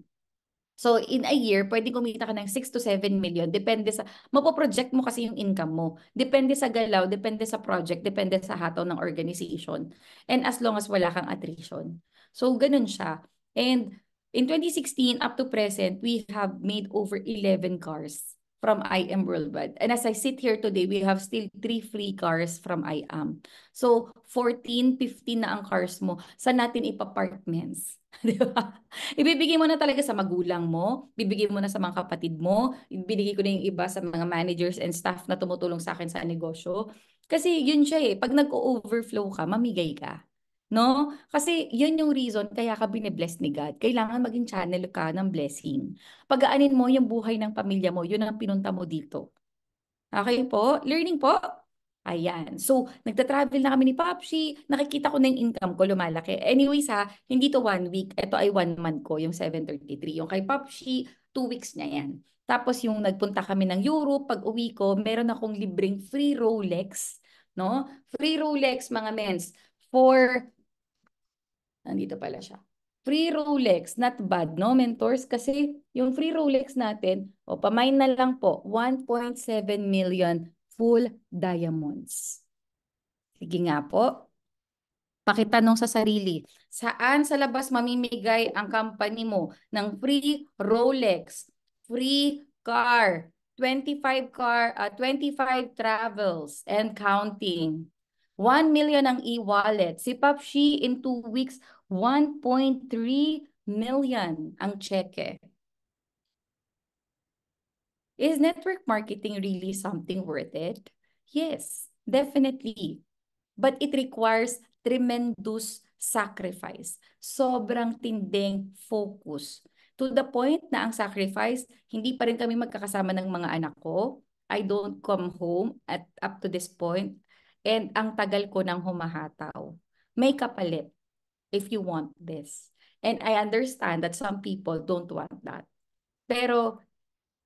So, in a year, pwede kumita ka ng 6 to 7 million. Depende sa, mapoproject mo kasi yung income mo. Depende sa galaw, depende sa project, depende sa hataw ng organization. And as long as wala kang attrition. So, ganun siya. And in 2016 up to present, we have made over 11 cars. from I Am Worldwide. And as I sit here today, we have still 3 free cars from I Am. So 14, 15 na ang cars mo. Saan natin ipaparkments? Di ba? Ibibigay mo na talaga sa magulang mo, bibigay mo na sa mga kapatid mo, ibibigay ko na yung iba sa mga managers and staff na tumutulong sa akin sa negosyo. Kasi yun siya eh, pag nag-overflow ka, mamigay ka. No? Kasi yun yung reason kaya ka bine-bless ni God. Kailangan maging channel ka ng blessing. Pagaanin mo yung buhay ng pamilya mo, yun ang pinunta mo dito. Okay po? Learning po? Ayan. So, nagta-travel na kami ni Popshi. Nakikita ko na yung income ko lumalaki. Anyways ha, hindi to 1 week. Ito ay 1 month ko, yung 733. Yung kay Popshi, 2 weeks niya yan. Tapos yung nagpunta kami ng Europe, pag uwi ko, meron akong libreng free Rolex. No? Free Rolex, mga mens. For nandito pala siya. Free Rolex, not bad, no, mentors? Kasi yung free Rolex natin, o pamain na lang po, 1.7 million full diamonds. Sige nga po, pakitanong sa sarili, saan sa labas mamimigay ang company mo ng free Rolex, free car, 25 travels and counting. 1 million ang e-wallet. Si Papshi in 2 weeks, 1.3 million ang cheque. Is network marketing really something worth it? Yes, definitely. But it requires tremendous sacrifice. Sobrang tinding focus. To the point na ang sacrifice, hindi pa rin kami magkakasama ng mga anak ko. I don't come home at up to this point. And ang tagal ko nang humahataw. May kapalit if you want this. And I understand that some people don't want that. Pero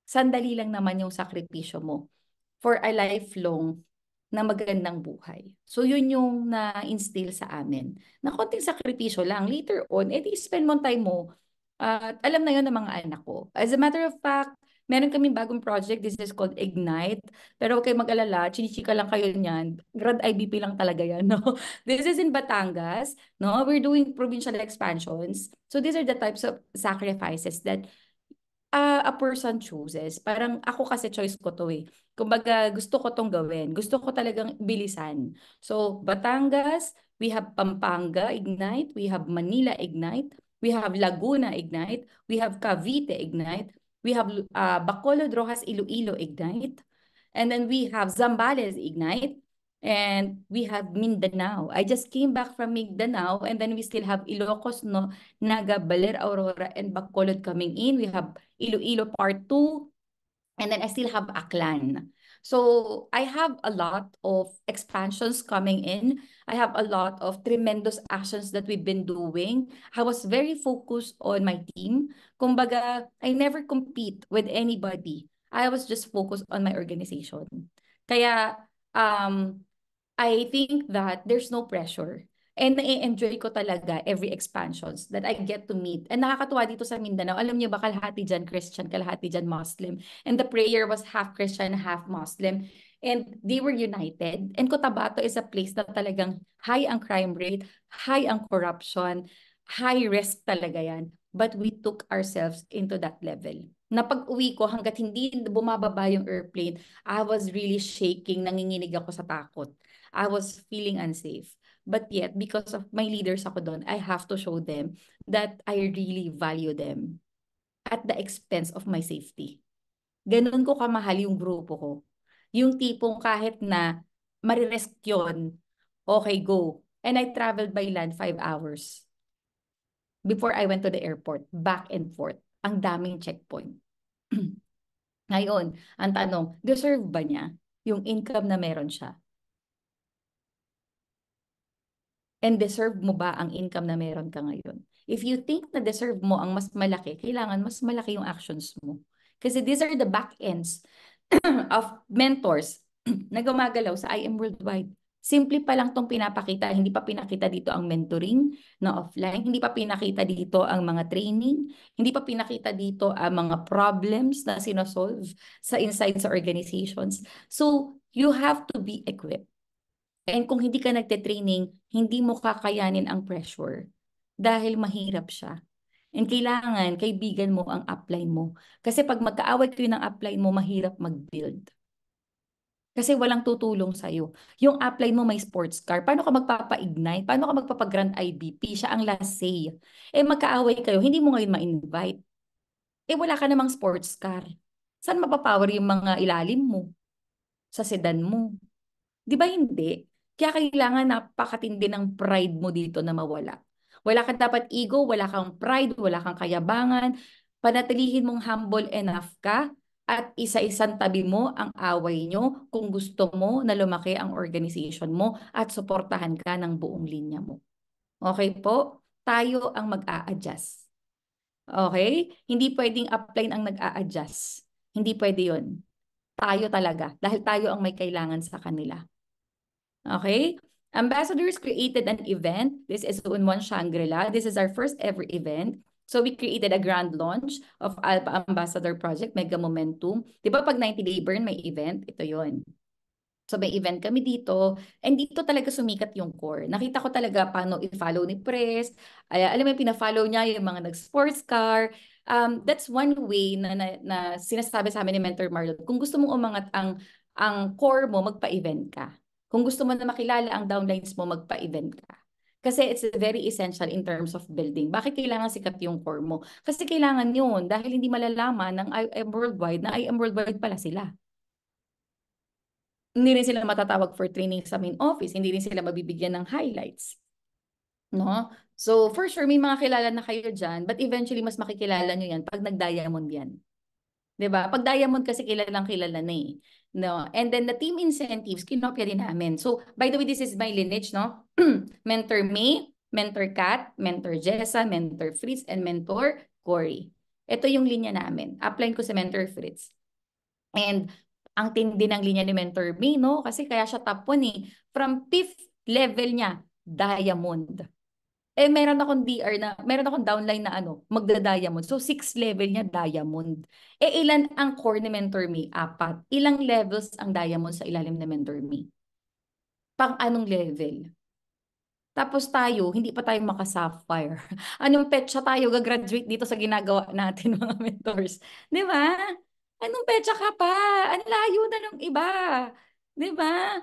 sandali lang naman yung sakripisyo mo for a lifelong na magandang buhay. So yun yung na-instill sa amin. Na konting sakripisyo lang. Later on, edi spend mo time mo. At alam na yun ng mga anak ko. As a matter of fact, meron kaming bagong project. This is called Ignite. Pero huwag kayong mag-alala, chinichika lang kayo niyan. Grad IBP lang talaga yan. No? This is in Batangas. No? We're doing provincial expansions. So these are the types of sacrifices that a person chooses. Parang ako kasi choice ko to eh. Kumbaga gusto ko tong gawin. Gusto ko talagang bilisan. So Batangas, we have Pampanga Ignite, we have Manila Ignite, we have Laguna Ignite, we have Cavite Ignite, we have Bacolod Rojas Iloilo Ignite, and then we have Zambales Ignite, and we have Mindanao. I just came back from Mindanao, and then we still have Ilocos, no, Naga, Baler, Aurora, and Bacolod coming in. We have Iloilo Part 2, and then I still have Aklan. So I have a lot of expansions coming in. I have a lot of tremendous actions that we've been doing. I was very focused on my team. Kumbaga, I never compete with anybody. I was just focused on my organization. Kaya, I think that there's no pressure. And na-enjoy ko talaga every expansions that I get to meet. And nakakatuwa dito sa Mindanao, alam niyo ba, kalahati dyan Christian, kalahati dyan Muslim. And the prayer was half Christian, half Muslim. And they were united. And Cotabato is a place na talagang high ang crime rate, high ang corruption, high risk talaga yan. But we took ourselves into that level. Na pag-uwi ko, hanggat hindi bumababa yung airplane, I was really shaking, nanginginig ako sa takot. I was feeling unsafe. But yet, because of my leaders ako doon, I have to show them that I really value them at the expense of my safety. Ganun ko kamahal yung grupo ko. Yung tipong kahit na mariresk yun, okay, go. And I traveled by land 5 hours before I went to the airport, back and forth. Ang daming checkpoint. Ngayon, ang tanong, deserve ba niya yung income na meron siya? And deserve mo ba ang income na meron ka ngayon? If you think na deserve mo ang mas malaki, kailangan mas malaki yung actions mo. Kasi these are the back ends of mentors na gumagalaw sa I Am Worldwide. Simple pa lang tong pinapakita, hindi pa pinakita dito ang mentoring na offline, hindi pa pinakita dito ang mga training, hindi pa pinakita dito ang mga problems na sinosolve sa inside sa organizations. So, you have to be equipped. And kung hindi ka nagte-training, hindi mo kakayanin ang pressure dahil mahirap siya. And kailangan kaibigan mo ang upline mo. Kasi pag magkaaway kayo ng upline mo, mahirap mag-build. Kasi walang tutulong sa'yo. Yung upline mo may sports car. Paano ka magpapa-ignite? Paano ka magpapa-grand IBP? Siya ang last say. Eh magkaaway kayo, hindi mo ngayon ma-invite. Eh wala ka namang sports car. Saan mapapower yung mga ilalim mo? Sa sedan mo? Di ba hindi? Kaya kailangan napakatindi ng pride mo dito na mawala. Wala kang dapat ego, wala kang pride, wala kang kayabangan. Panatilihin mong humble enough ka at isa-isang tabi mo ang away nyo kung gusto mo na lumaki ang organization mo at suportahan ka ng buong linya mo. Okay po? Tayo ang mag-a-adjust. Okay? Hindi pwedeng upline ang nag-a-adjust. Hindi pwede yun. Tayo talaga. Dahil tayo ang may kailangan sa kanila. Okay? Ambassadors created an event. This is Unwan Shangri-La. This is our first ever event. So we created a grand launch of Alpha Ambassador Project, Mega Momentum. Di ba pag 90-day burn, may event? Ito yon. So may event kami dito, and dito talaga sumikat yung core. Nakita ko talaga paano i-follow ni Press. Alam mo, pina-follow niya yung mga nag-sports car. That's one way na sinasabi sa amin ni Mentor Marlon. Kung gusto mong umangat ang core mo, magpa-event ka. Kung gusto mo na makilala ang downlines mo, magpa-event ka. Kasi it's very essential in terms of building. Bakit kailangan sikat yung core mo? Kasi kailangan yun dahil hindi malalaman ng IM Worldwide na IM Worldwide pala sila. Hindi rin sila matatawag for training sa main office, hindi rin sila mabibigyan ng highlights. No? So for sure, may mga kilala na kayo dyan, but eventually mas makikilala nyo yan pag nag-diamond yan. 'Di ba? Pag diamond kasi kilalang kilala na eh. No? And then the team incentives, kinopya din namin. So by the way, this is my lineage, no? Mentor May, Mentor Kat, Mentor Jessa, Mentor Fritz, and Mentor Cory. Ito yung linya namin. Upline ko sa Mentor Fritz. And ang tindi ng linya ni Mentor May, no? Kasi kaya siya top 1 eh. From 5th level niya, diamond. Eh, meron akong downline na ano, magda-diamond. So, 6th level niya, diamond. Eh, ilan ang core ni Mentor Me? 4. Ilang levels ang diamond sa ilalim ni Mentor Me? Pang anong level? Tapos tayo, hindi pa tayo maka-sapphire. Anong petsa tayo gagraduate dito sa ginagawa natin mga mentors? Di ba? Anong petsa ka pa? Ang layo na ng iba. Di ba?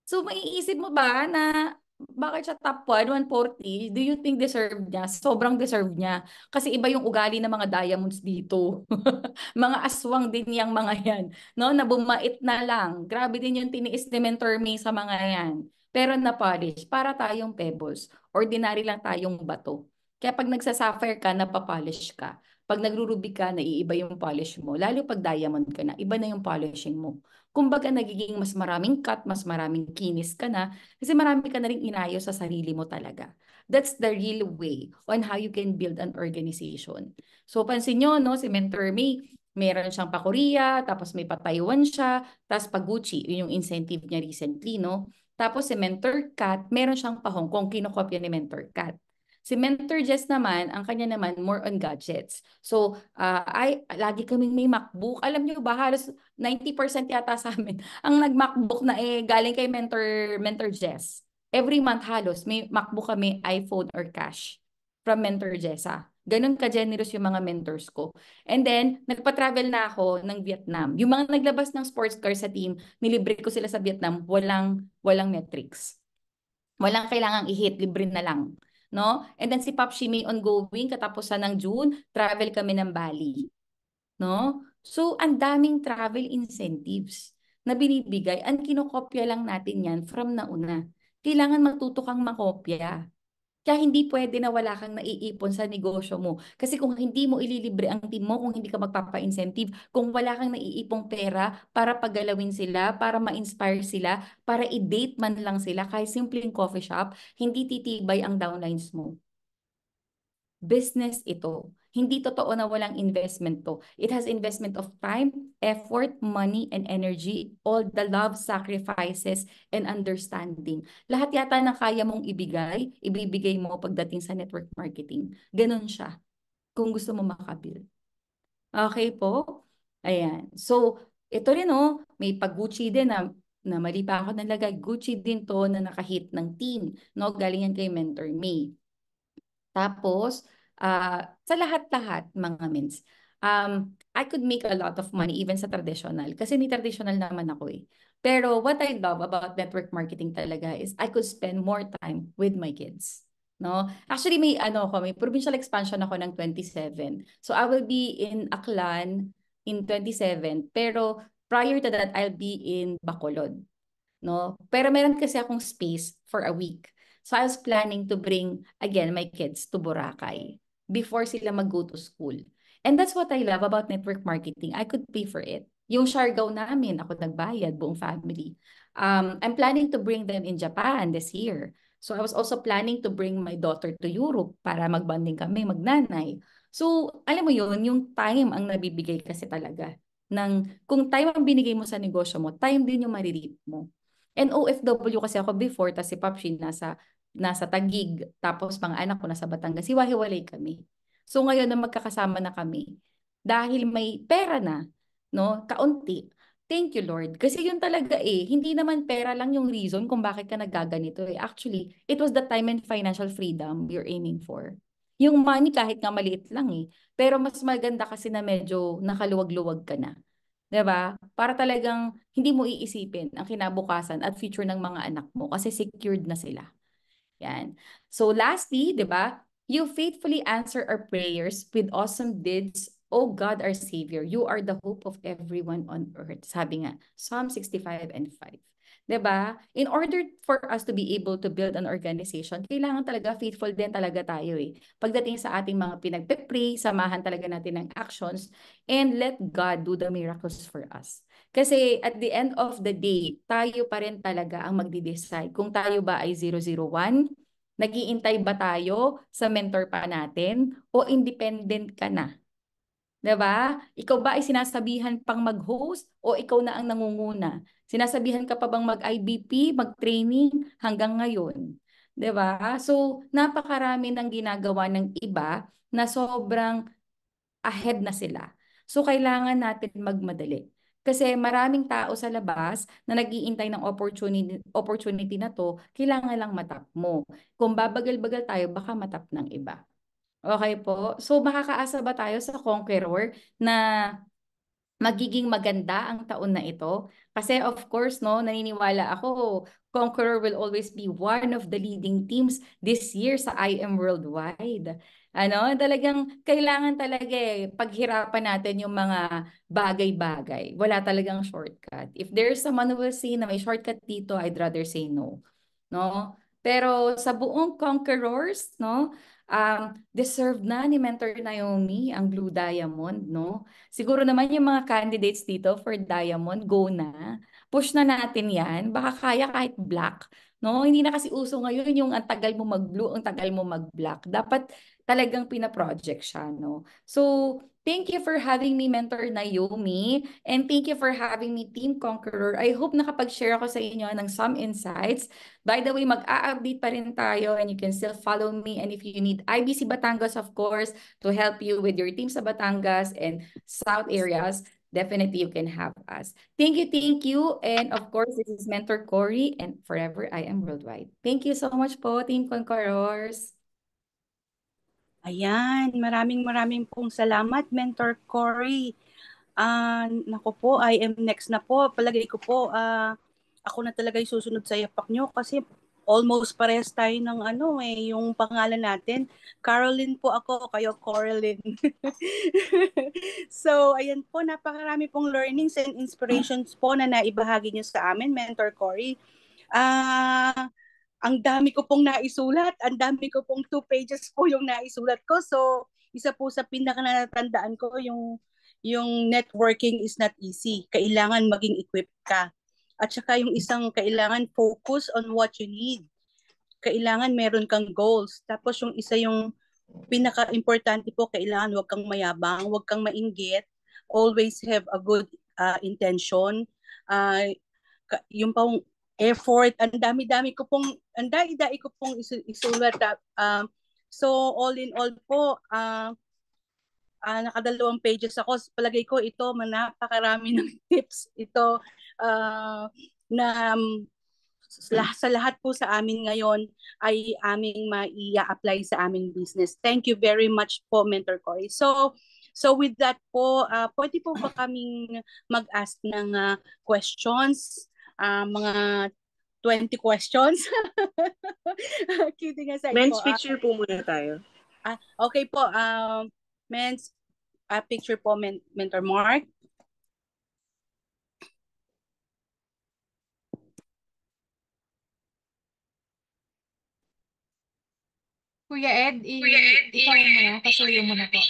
So, maiisip mo ba na bakit siya top 1, 140? Do you think deserve niya? Sobrang deserve niya. Kasi iba yung ugali ng mga diamonds dito. Mga aswang din yung mga yan. No? Na bumait na lang. Grabe din yung tiniis ni Mentor May sa mga yan. Pero na-polish. Para tayong pebbles. Ordinary lang tayong bato. Kaya pag nagsa-sapphire ka, napapolish ka. Pag nagruruby ka, naiiba yung polish mo. Lalo pag diamond ka na, iba na yung polishing mo. Kumbaga nagiging mas maraming cut, mas maraming kinis ka na kasi marami ka na rin inayos sa sarili mo talaga. That's the real way on how you can build an organization. So pansin nyo, no, si Mentor May, meron siyang pa-Korea, tapos may pa-Taiwan siya, tapos pa-Gucci, yun yung incentive niya recently, no? Tapos si Mentor Kat, meron siyang pa-Hong Kong, kinokopya ni Mentor Kat. Si Mentor Jess naman, ang kanya naman more on gadgets. So, lagi kaming may MacBook. Alam niyo ba, halos 90% yata sa amin ang nag-MacBook na galing kay Mentor Jess. Every month halos may MacBook kami, iPhone or cash from Mentor Jessa. Ganun ka-generous yung mga mentors ko. And then, nagpa-travel na ako ng Vietnam. Yung mga naglabas ng sports car sa team, nilibre ko sila sa Vietnam, walang metrics. Walang kailangang i-hit, libre na lang. No? And then si Pop Shimei ongoing, katapusan ng June, travel kami ng Bali. No? So, ang daming travel incentives na binibigay. Ang kinokopya lang natin yan from nauna. Kailangan matuto kang makopya. Kaya hindi pwede na wala kang naiipon sa negosyo mo. Kasi kung hindi mo ililibre ang team mo, kung hindi ka magpapa-incentive, kung wala kang naiipong pera para pagalawin sila, para ma-inspire sila, para i-date man lang sila, kahit simpleng coffee shop, hindi titibay ang downlines mo. Business ito. Hindi totoo na walang investment to. It has investment of time, effort, money, and energy, all the love, sacrifices, and understanding. Lahat yata na kaya mong ibigay, ibibigay mo pagdating sa network marketing. Ganon siya kung gusto mo makabuild. Okay po? Ayan. So, ito rin oh, may pag-Gucci din na mali pa ako nalagay. Gucci din to na nakahit ng team. No? Galing yan kay Mentor May. Tapos, sa lahat-lahat mga mins. I could make a lot of money even sa traditional kasi may traditional naman ako eh. Pero what I love about network marketing talaga is I could spend more time with my kids. No? Actually may provincial expansion ako ng 27. So I will be in Aklan in 27, pero prior to that I'll be in Bacolod, no? Pero meron kasi akong space for a week. So I was planning to bring again my kids to Boracay before sila mag-go to school. And that's what I love about network marketing. I could pay for it. Yung Siargao namin, ako nagbayad, buong family. I'm planning to bring them in Japan this year. So I was also planning to bring my daughter to Europe para magbanding kami, magnanay. So alam mo yun, yung time ang nabibigay kasi talaga. Kung time ang binigay mo sa negosyo mo, time din yung maririp mo. And OFW kasi ako before, tapos si Papshi nasa Taguig, tapos mga anak ko nasa Batangas, hiwa-hiwalay kami. So ngayon na magkakasama na kami, dahil may pera na, no, kaunti, thank you Lord. Kasi yun talaga eh, hindi naman pera lang yung reason kung bakit ka naggaganito eh. Actually, it was the time and financial freedom you're aiming for. Yung money kahit nga maliit lang eh. Pero mas maganda kasi na medyo nakaluwag-luwag ka na. 'Di ba? Para talagang hindi mo iisipin ang kinabukasan at future ng mga anak mo kasi secured na sila. Yan. So lastly, 'di ba? You faithfully answer our prayers with awesome deeds. O God, our Savior, you are the hope of everyone on earth. Sabi nga, Psalm 65 and 5. 'Di ba? In order for us to be able to build an organization, kailangan talaga faithful din talaga tayo eh. Pagdating sa ating mga pinagpe-pray, samahan talaga natin ng actions and let God do the miracles for us. Kasi at the end of the day, tayo pa rin talaga ang magde-decide kung tayo ba ay 001, nag-iintay ba tayo sa mentor pa natin o independent ka na. 'Di ba? Ikaw ba ay sinasabihan pang mag-host o ikaw na ang nangunguna? Sinasabihan ka pa bang mag-IBP, mag-training hanggang ngayon? 'Di ba? So, napakarami ng ginagawa ng iba na sobrang ahead na sila. So, kailangan natin magmadali. Kasi maraming tao sa labas na nag-iintay ng opportunity na to, kailangan lang matap mo. Kung babagal-bagal tayo, baka matap ng iba. Okay po. So makakaasa ba tayo sa Conqueror na magiging maganda ang taon na ito? Kasi of course, no, naniniwala ako, Conqueror will always be one of the leading teams this year sa IM Worldwide. Ano, talagang kailangan talaga eh, paghirapan natin yung mga bagay-bagay. Wala talagang shortcut. If there's someone who will say na may shortcut dito, I'd rather say no. No? Pero sa buong Conquerors, no, deserve na ni Mentor Naomi ang Blue Diamond, no? Siguro naman yung mga candidates dito for Diamond, go na. Push na natin yan. Baka kaya kahit black, no? Hindi na kasi uso ngayon yung ang tagal mo mag-blue, ang tagal mo mag-black. Dapat talagang pina-project siya, no? So, thank you for having me, Mentor Naomi, and thank you for having me, Team Conqueror. I hope nakapag-share ako sa inyo ng some insights. By the way, mag-a-update pa rin tayo and you can still follow me. And if you need IBC Batangas, of course, to help you with your team sa Batangas and South areas, definitely you can have us. Thank you, thank you. And of course, this is Mentor Cory and forever I am worldwide. Thank you so much po, Team Conquerors. Ayan, maraming maraming pong salamat, Mentor Cory. Nako po, I am next na po. Palagay ko po, ako na talaga yung susunod sa yapak nyo kasi almost parehas tayo ng yung pangalan natin. Caroline po ako, kayo Coraline. So, ayan po, napakarami pong learnings and inspirations po na naibahagi nyo sa amin, Mentor Cory. Ang dami ko pong naisulat, ang dami ko pong 2 pages po yung naisulat ko. So, isa po sa pinaka natatandaan ko yung networking is not easy. Kailangan maging equipped ka. At saka yung isang kailangan focus on what you need. Kailangan meron kang goals. Tapos yung isa yung pinaka-importante po, kailangan wag kang mayabang, wag kang mainggit. Always have a good intention. Yung pong effort, ang dami-dami ko pong isulat. So all in all po, nakadalawang pages ako. Palagay ko ito, napakarami ng tips ito na sa lahat po sa amin ngayon ay aming mai-apply sa aming business. Thank you very much po, Mentor Cory. So with that po, pwede po ba kaming mag-ask ng questions? Mga 20 questions. Kidding aside Men's po. picture po muna tayo. Okay po. Men's picture po, Mentor Mark. Kuya Ed, ikaw muna, pasuyo mo na po.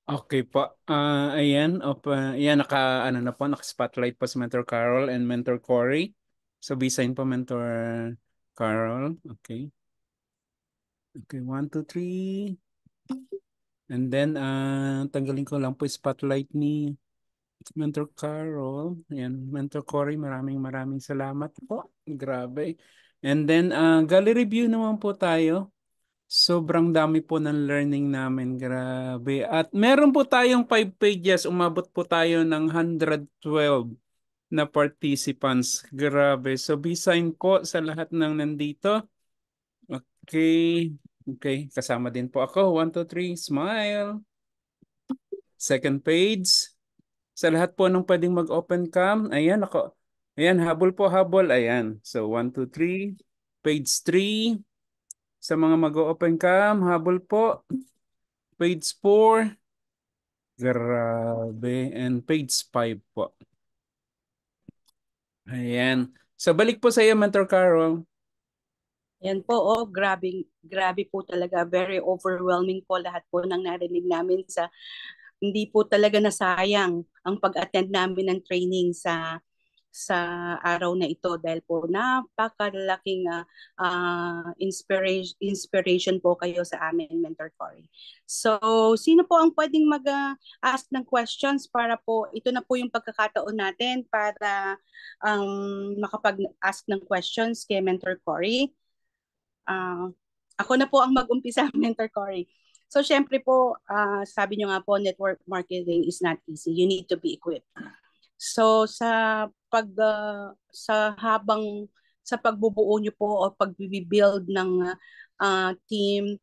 Okay po. Ayan, ayan ano na po, naka-spotlight po si Mentor Carol and Mentor Cory. So B-sign po Mentor Carol. Okay. Okay, 1, 2, 3. And then tanggalin ko lang po yung spotlight ni Mentor Carol. Ayan, Mentor Cory, maraming salamat po. Grabe. And then gallery view naman po tayo. Sobrang dami po ng learning namin. Grabe. At meron po tayong 5 pages. Umabot po tayo ng 112 na participants. Grabe. So, B-sign po sa lahat ng nandito. Okay. Okay. Kasama din po ako. 1, 2, 3. Smile. Second page. Sa lahat po nung pwedeng mag-open cam. Ayan ako. Ayan. Habol po, habol. Ayan. So, 1, 2, 3. Page 3. Sa mga mag-open cam, habol po. Page 4. Grabe. And page 5 po. Ayan. So balik po sa iyo, Mentor Carol. Yan po, grabe po talaga. Very overwhelming po lahat po ng narinig namin hindi po talaga nasayang ang pag-attend namin ng training sa araw na ito dahil po napakalaking inspiration po kayo sa amin, Mentor Cory. So, sino po ang pwedeng mag-ask ng questions para po, ito na po yung pagkakataon natin para makapag-ask ng questions kay Mentor Cory. Ako na po ang mag-umpisa, Mentor Cory. So, syempre po, sabi nyo nga po, network marketing is not easy. You need to be equipped. So sa pagbubuo niyo po o pagbi-build ng team,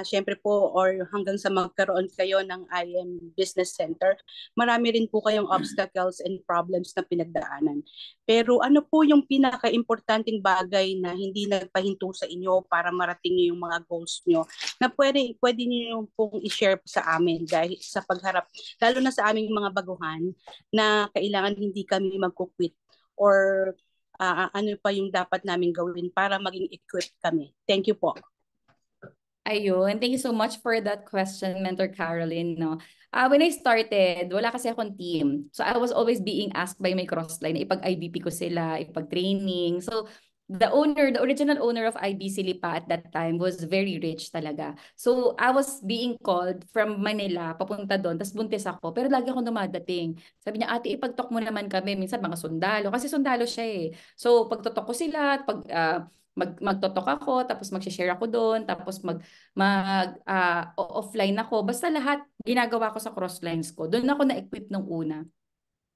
syempre po or hanggang sa magkaroon kayo ng IM Business Center, marami rin po kayong obstacles and problems na pinagdaanan. Pero ano po yung pinaka-importanting bagay na hindi nagpahinto sa inyo para marating niyo yung mga goals niyo na pwede niyo pong i-share sa amin dahil sa pagharap, lalo na sa aming mga baguhan na kailangan hindi kami magkukwit or ano pa yung dapat namin gawin para maging equipped kami. Thank you po. Ayun, thank you so much for that question, Mentor Caroline. No? When I started, wala kasi akong team. So I was always being asked by my crossline na ipag-IBP ko sila, ipag-training. So the original owner of IBC Lipa at that time was very rich talaga. So I was being called from Manila, papunta doon, tapos buntis ako. Pero lagi akong dumadating. Sabi niya, ate, ipagtok mo naman kami. Minsan mga sundalo. Kasi sundalo siya eh. So pagtotok ko sila, magtotok ako, tapos mag-share ako doon, tapos offline ako. Basta lahat ginagawa ko sa crosslines ko. Doon ako na-equip nung una.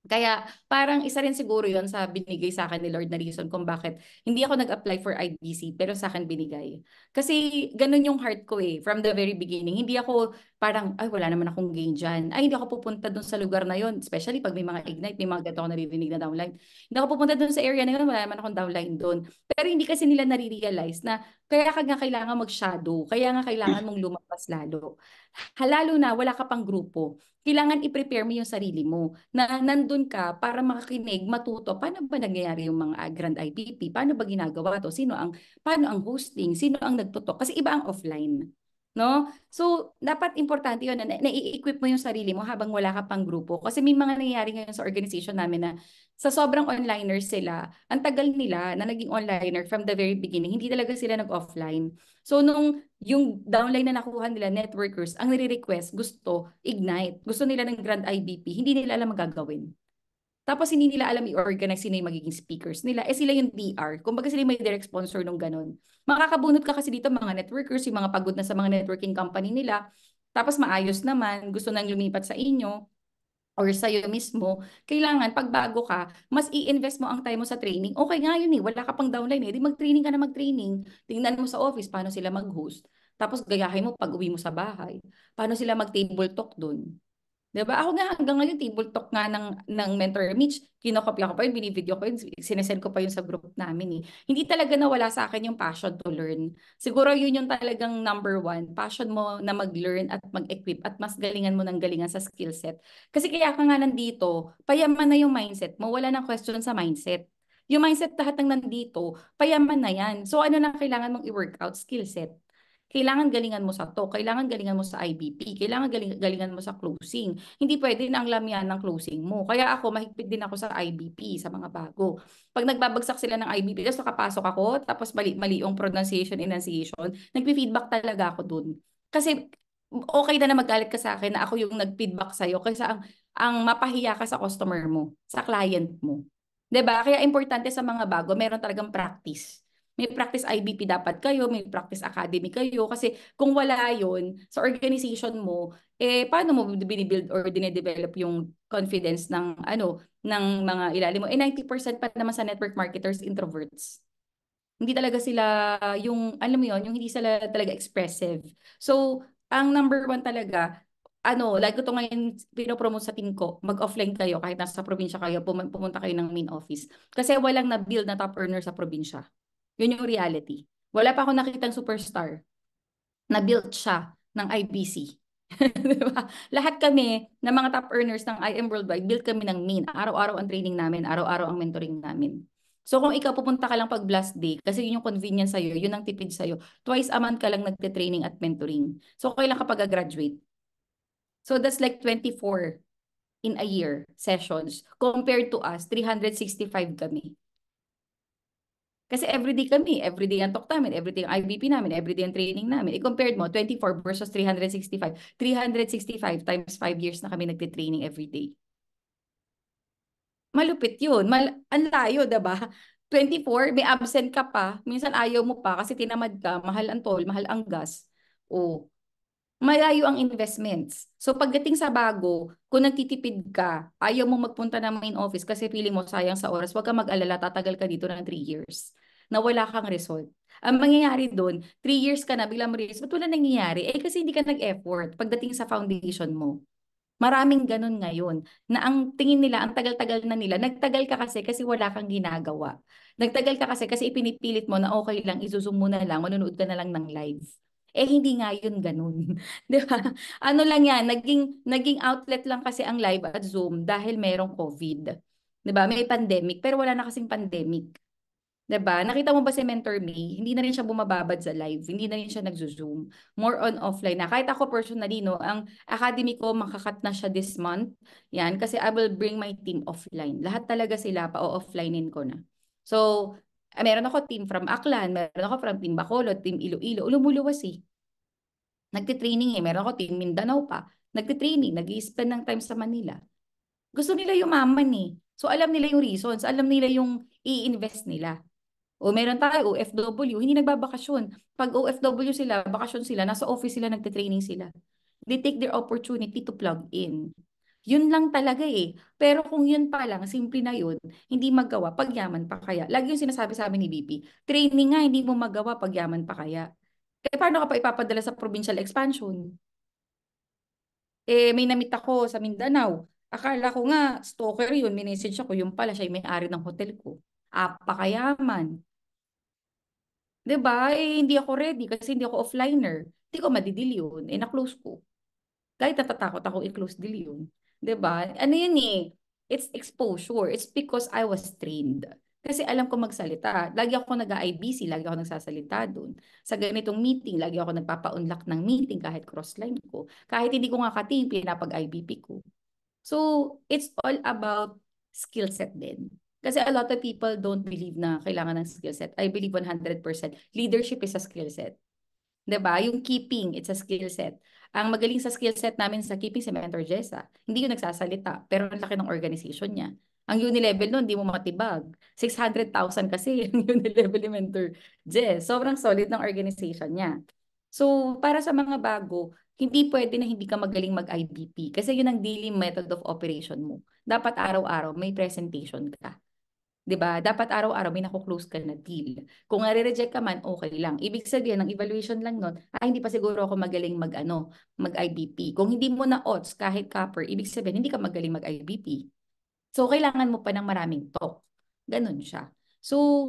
Kaya parang isa rin siguro yon sa binigay sa akin ni Lord na reason kung bakit hindi ako nag-apply for IBC pero sa akin binigay. Kasi ganun yung heart ko eh from the very beginning. Hindi ako parang ay wala naman akong gain dyan. Ay hindi ako pupunta dun sa lugar na yon, especially pag may mga Ignite, may mga ganito ako naririnig na downline. Hindi ako pupunta dun sa area na yun, wala naman akong downline dun. Pero hindi kasi nila nare-realize na kaya ka nga kailangan mag-shadow, kaya nga kailangan mong lumabas lalo. Lalo na wala ka pang grupo. Kailangan i-prepare mo yung sarili mo na nandun ka para makakinig, matuto, paano ba nangyayari yung mga Grand IPP? Paano ba ginagawa to? Paano ang hosting? Sino ang nagtutok? Kasi iba ang offline. No? So, dapat importante yun na nai-equip mo yung sarili mo habang wala ka pang grupo. Kasi may mga nangyayari ngayon sa organization namin na sa sobrang onliners sila, ang tagal nila na naging onliner from the very beginning, hindi talaga sila nag-offline. So, nung yung downline na nakuha nila, networkers, ang nire-request, gusto, Ignite. Gusto nila ng Grand IBP. Hindi nila alam magagawin. Tapos hindi nila alam i-organize sino yung magiging speakers nila. Sila yung DR. Kumbaga sila yung may direct sponsor nung ganun. Makakabunot ka kasi dito mga networkers, yung mga pagod na sa mga networking company nila. Tapos maayos naman, gusto nang lumipat sa inyo. or sa'yo mismo, kailangan pag bago ka, mas i-invest mo ang time mo sa training. Okay nga yun eh, wala ka pang downline eh. Di mag-training ka na mag-training. Tingnan mo sa office, paano sila mag-host. Tapos gayahin mo pag uwi mo sa bahay. Paano sila mag-table talk dun. Diba? Ako nga hanggang ngayon, table talk nga ng Mentor Mitch, kinokopya ko pa yun, binivideo ko yun, sinesend ko pa yun sa group namin eh. Hindi talaga nawala sa akin yung passion to learn. Siguro yun yung talagang number one, passion mo na mag-learn at mag-equip at mas galingan mo ng galingan sa skill set. Kasi kaya ka nga nandito, payaman na yung mindset mo, wala nang question sa mindset. Yung mindset lahat ng nandito, payaman na yan. So ano na kailangan mong i-workout? Skill set. Kailangan galingan mo sa to, kailangan galingan mo sa IBP, kailangan galingan mo sa closing. Hindi pwede na ang lamian ng closing mo. Kaya ako, mahigpit din ako sa IBP, sa mga bago. Pag nagbabagsak sila ng IBP, tapos nakapasok ako, tapos mali yung pronunciation, enunciation, nagpi-feedback talaga ako dun. Kasi okay na magalit ka sa akin na ako yung nag-feedback sa'yo kaysa ang mapahiya ka sa customer mo, sa client mo. 'Di ba? Kaya importante sa mga bago, meron talagang practice. May practice IBP dapat kayo, may practice academy kayo. Kasi kung wala yun sa organization mo, paano mo binibuild or dinedevelop yung confidence ng mga ilalim mo? 90% pa naman sa network marketers, introverts. Hindi talaga sila alam mo yun, yung hindi sila talaga expressive. So, ang number one talaga, like ko to ngayon pinopromote sa team ko, mag-offline kayo kahit nasa probinsya kayo, pumunta kayo ng main office. Kasi walang na-build na top earner sa probinsya. Yun yung reality. Wala pa ako nakitang superstar na built siya ng IBC. Diba? Lahat kami ng mga top earners ng IM Worldwide, built kami ng main. Araw-araw ang training namin, araw-araw ang mentoring namin. So kung ikaw pupunta ka lang pag blast day, kasi yun yung convenience sa'yo, yun ang tipid sa'yo, twice a month ka lang nagte-training at mentoring. So kailan ka pag-graduate? So that's like 24 in a year sessions. Compared to us, 365 kami. Kasi everyday kami, everyday ang talk namin, everyday ang IBP namin, everyday ang training namin. I-compared mo, 24 versus 365. 365 times 5 years na kami nagte-training everyday. Malupit yun. Ang layo, diba? 24, may absent ka pa. Minsan ayaw mo pa kasi tinamad ka, mahal ang toll, mahal ang gas. O, malayo ang investments. So pagdating sa bago, kung nagtitipid ka, ayaw mo magpunta ng main office kasi feeling mo sayang sa oras, huwag ka mag-alala, tatagal ka dito ng 3 years na wala kang result. Ang mangyayari doon, 3 years ka na, biglang ma-realize, ba't wala nangyayari? Kasi hindi ka nag-effort pagdating sa foundation mo. Maraming ganun ngayon na ang tingin nila, ang tagal-tagal na nila, nagtagal ka kasi wala kang ginagawa. Nagtagal ka kasi ipinipilit mo na okay lang, isusum mo na lang, manonood ka na lang ng live. Hindi nga yun ganun. Di ba? Ano lang yan, naging outlet lang kasi ang live at Zoom dahil merong COVID. Di ba? May pandemic, pero wala na kasing pandemic. 'Di ba? Nakita mo ba si Mentor May? Hindi na rin siya bumababad sa live. Hindi na rin siya nagzo-Zoom. More on offline na. Kahit ako personally, no, ang academy ko makakat na siya this month. Yan, kasi I will bring my team offline. Lahat talaga sila pa-offlinein ko na. So, meron ako team from Aklan, meron ako from Team Bacolod, Team Iloilo. Lumuluwas eh. Nagtitraining eh. Meron ako Team Mindanao pa. Nagtitraining, nag-i-spend ng time sa Manila. Gusto nila yumaman eh. So, alam nila yung reasons. Alam nila yung i-invest nila. O meron tayo, OFW, hindi nagbabakasyon. Pag OFW sila, bakasyon sila, nasa office sila, nagte-training sila. They take their opportunity to plug in. Yun lang talaga eh. Pero kung yun pa lang, simple na yun, hindi magawa, pagyaman pa kaya. Lagi yung sinasabi sa amin ni BP, training nga, hindi mo magawa, pagyaman pa kaya. Paano ka pa ipapadala sa provincial expansion? May namit ako sa Mindanao. Akala ko nga, stalker yun, minessage ako, yung pala siya yung may-ari ng hotel ko. Apakayaman. 'Di ba? Hindi ako ready kasi hindi ako offliner. Hindi ko madidil yun. Na-close ko. Kahit natatakot ako i-close deal yun. 'Di ba? Ano yun eh? It's exposure. It's because I was trained. Kasi alam ko magsalita. Lagi ako nag-IBC, lagi ako nagsasalita doon. Sa ganitong meeting, lagi ako nagpapa-unlock ng meeting kahit crossline ko. Kahit hindi ko nga ka-team, pinapag-IBP ko. So, it's all about skill set din. Kasi a lot of people don't believe na kailangan ng skill set. I believe 100%. Leadership is a skill set. 'Di ba? Yung keeping, it's a skill set. Ang magaling sa skill set namin sa keeping si Mentor Jessa, hindi yung nagsasalita, pero ang laki ng organization niya. Ang uni-level nun, hindi mo matibag. 600,000 kasi yung uni-level ni Mentor Jess. Sobrang solid ng organization niya. So, para sa mga bago, hindi pwede na hindi ka magaling mag-IBP kasi yun ang daily method of operation mo. Dapat araw-araw may presentation ka. 'Di ba? Dapat araw-araw may nako-close ka na deal. Kung nare-reject ka man, okay lang. Ibig sabihin, ng evaluation lang nun, hindi pa siguro ako magaling mag-IBP. Kung hindi mo na odds kahit copper, ibig sabihin, hindi ka magaling mag-IBP. So, kailangan mo pa ng maraming talk. Ganun siya. So,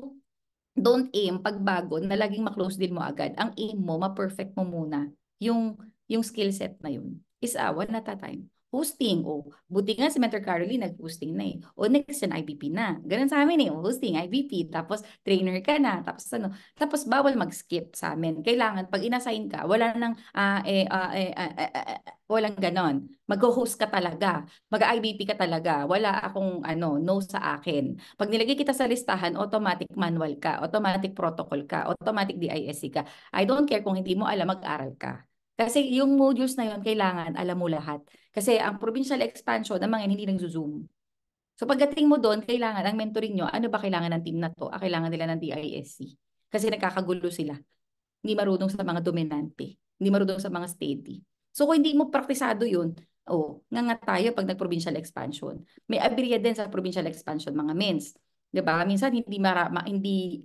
don't aim pagbago na laging ma-close deal mo agad. Ang aim mo, ma-perfect mo muna yung skill set na yun. Is one at a time. Hosting, buti nga si Mentor Caroline nag-hosting na eh. Next yan, IBP na. Ganun sa amin eh, hosting, IBP, tapos trainer ka na, tapos bawal mag-skip sa amin. Kailangan, pag inassign ka, walang ganon. Mag-host ka talaga, mag-IBP ka talaga, wala akong no sa akin. Pag nilagay kita sa listahan, automatic manual ka, automatic protocol ka, automatic DISC ka. I don't care kung hindi mo alam, mag-aral ka. Kasi yung modules na yon kailangan alam mo lahat. Kasi ang provincial expansion, ang mga hindi nag-zoom. So pagdating mo doon, kailangan ang mentoring nyo, ano ba kailangan ng team na to? Kailangan nila ng DISC. Kasi nagkakagulo sila. Hindi marunong sa mga dominante. Hindi marunong sa mga steady. So kung hindi mo praktisado yun, nga tayo pag nag-provincial expansion. May aberya din sa provincial expansion, mga mens. 'Di ba? Minsan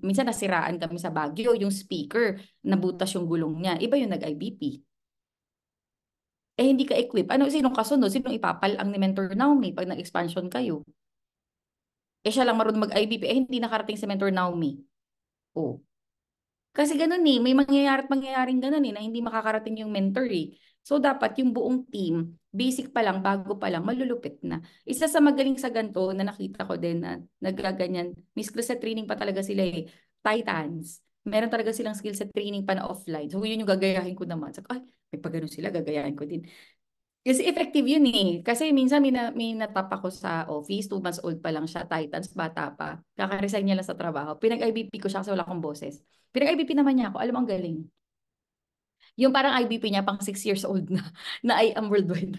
minsan nasiraan kami sa Baguio, yung speaker, nabutas yung gulong niya. Iba yung nag-IBP. Hindi ka equip. Sinong kasunod? Sinong ipapal ang ni Mentor Naomi pag nag-expansion kayo? Siya lang marunong mag-IBP. Hindi nakarating si Mentor Naomi. Kasi ganun may mangyayaring ganun na hindi makakarating yung mentor eh. So dapat yung buong team, basic pa lang, bago pa lang, malulupit na. Isa sa magaling sa ganito na nakita ko din na nagaganyan, may skill set training pa talaga sila eh. Titans. Meron talaga silang skill set training pa na offline. So yun yung gagayahin ko naman. So, may pa ganun sila, gagayahin ko din. Kasi effective yun eh. Kasi minsan may natap ako sa office, 2 months old pa lang siya, Titans, bata pa. Kaka-resign niya lang sa trabaho. Pinag-IBP ko siya kasi wala akong boses. Pinag-IBP naman niya ako, alam mo ang galing. Yung parang IBP niya, pang 6 years old na I am worldwide.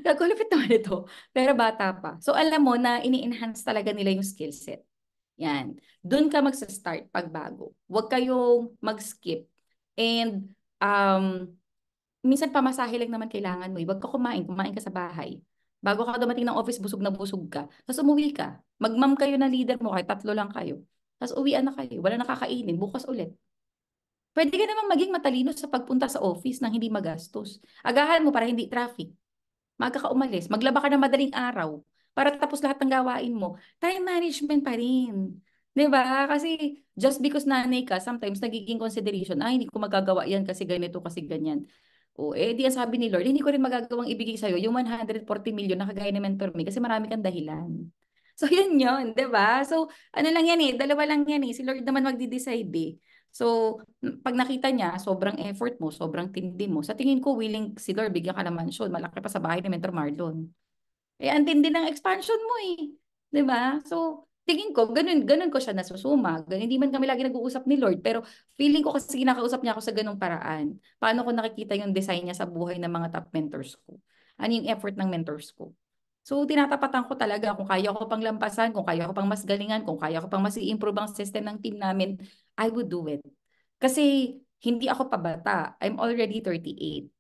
Kakulupit naman ito. Pero bata pa. So alam mo na ini-enhance talaga nila yung skill set. Yan. Doon ka magsa-start pagbago. Huwag kayong mag-skip. And minsan pamasahe lang naman kailangan mo. Huwag ka kumain ka sa bahay. Bago ka dumating ng office, busog na busog ka. Tapos umuwi ka. Mag-ma'am kayo na leader mo, kahit 3 lang kayo. Tapos uwian na kayo. Wala nakakainin. Bukas ulit. Pwede ka namang maging matalino sa pagpunta sa office nang hindi magastos. Agahan mo para hindi traffic. Maaga ka umalis. Maglaba ka ng madaling araw para tapos lahat ng gawain mo. Time management pa rin. 'Di ba? Kasi just because nanay ka, sometimes nagiging consideration, hindi ko magagawa yan kasi ganito, kasi ganyan. Di ang sabi ni Lord, hindi ko rin magagawang ibigay sa'yo yung 140 million na kagaya ni Mentor Me kasi marami kang dahilan. So, yun, 'di ba? So, ano lang yan dalawa lang yan Si Lord naman magdi-decide So, pag nakita niya, sobrang effort mo, sobrang tindi mo, sa tingin ko, willing si Lord, bigyan ka ng mansion, malaki pa sa bahay ni Mentor Marlon. Ang tindi ng expansion mo 'di ba? So, tingin ko, ganun ko siya nasusuma. Hindi man kami lagi nag-uusap ni Lord, pero feeling ko kasi kinakausap niya ako sa ganung paraan. Paano ko nakikita yung design niya sa buhay ng mga top mentors ko? Ano yung effort ng mentors ko? So, tinatapatan ko talaga kung kaya ko pang lampasan, kung kaya ko pang mas galingan, kung kaya ko pang mas i-improve ang system ng team namin, I would do it. Kasi hindi ako pabata. I'm already 38.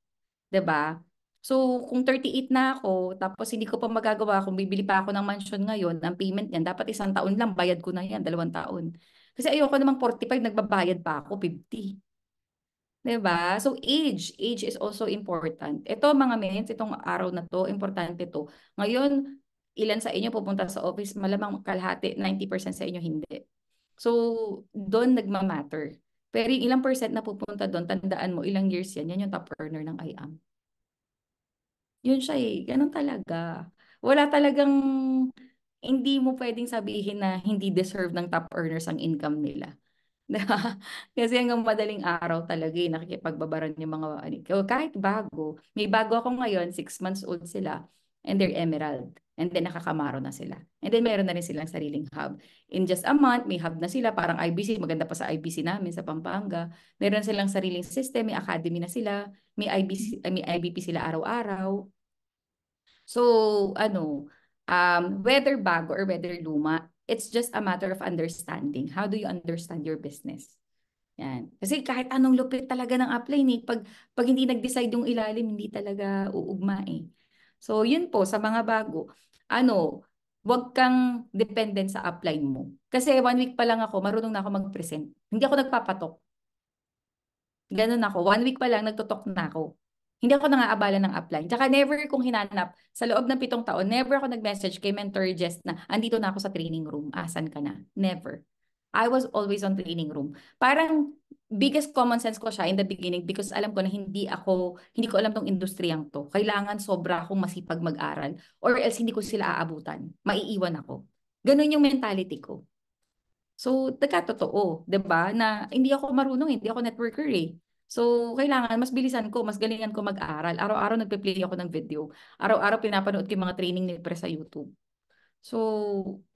'Di ba? So, kung 38 na ako, tapos hindi ko pa magagawa, kung bibili pa ako ng mansion ngayon, ang payment niyan, dapat 1 taon lang, bayad ko na yan, 2 taon. Kasi ayoko namang 45, nagbabayad pa ako, 50. 'Di ba? So, age is also important. Ito mga mens, itong araw na to, importante to. Ngayon, ilan sa inyo pupunta sa office, malamang kalahati, 90% sa inyo hindi. So, doon nagmamatter. Pero yung ilang percent na pupunta doon, tandaan mo, ilang years yan yung top earner ng IAM. Yun siya ganun talaga. Wala talagang, hindi mo pwedeng sabihin na hindi deserve ng top earners ang income nila. Kasi hanggang madaling araw talaga nakikipagbabaran yung mga, kahit bago. May bago ako ngayon, 6 months old sila, and they're emerald. And then nakakamaro na sila. And then meron na rin silang sariling hub. In just a month, may hub na sila, parang IBC, maganda pa sa IBC namin sa Pampanga. Meron silang sariling system, may academy na sila, may IBP sila araw-araw. So, whether bago or whether luma, it's just a matter of understanding. How do you understand your business? Yan. Kasi kahit anong lupit talaga ng upline eh, pag hindi nag-decide yung ilalim, hindi talaga uugma eh. So, yun po, sa mga bago, wag kang dependent sa upline mo. Kasi 1 week pa lang ako, marunong na ako mag-present. Hindi ako nagpapatok. Ganun ako. 1 week pa lang, nagtutok na ako. Hindi ako nangaabala ng upline. Tsaka never kong hinanap, sa loob ng 7 taon, never ako nag-message kay Mentor Jess na, andito na ako sa training room. Asan ka na? Never. I was always on training room. Parang biggest common sense ko siya in the beginning because alam ko na hindi ko alam tong industriyang to. Kailangan sobra akong masipag mag-aral or else hindi ko sila aabutan. Maiiwan ako. Ganun yung mentality ko. So, nagkatotoo, 'di ba? Na hindi ako marunong, hindi ako networker eh. So, kailangan mas bilisan ko, mas galingan ko mag-aral. Araw-araw nagpe-play ako ng video. Araw-araw pinapanood ko yung mga training ni Pre sa YouTube. So,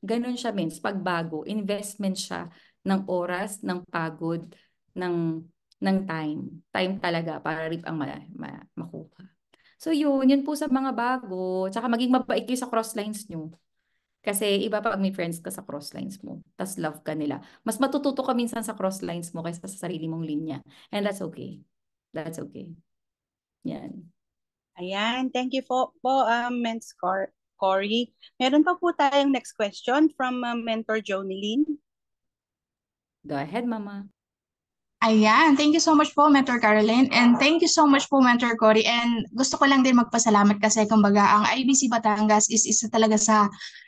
ganun siya, means pagbago, investment siya ng oras, ng pagod, ng ng time. Time talaga para rin ang makuha. So, yun po sa mga bago. Tsaka maging mabait kayo sa crosslines nyo. Kasi iba pag may friends ka sa crosslines mo, tas love ka nila. Mas matututo ka minsan sa crosslines mo kaysa sa sarili mong linya. And that's okay. That's okay. Yan. Ayan, thank you po, Mens Cory. Meron pa po tayong next question from Mentor Jonilyn. Go ahead, Mama. Ayan, thank you so much po, Mentor Caroline. And thank you so much po, Mentor Cory. And gusto ko lang din magpasalamat kasi kumbaga ang IBC Batangas is isa talaga sa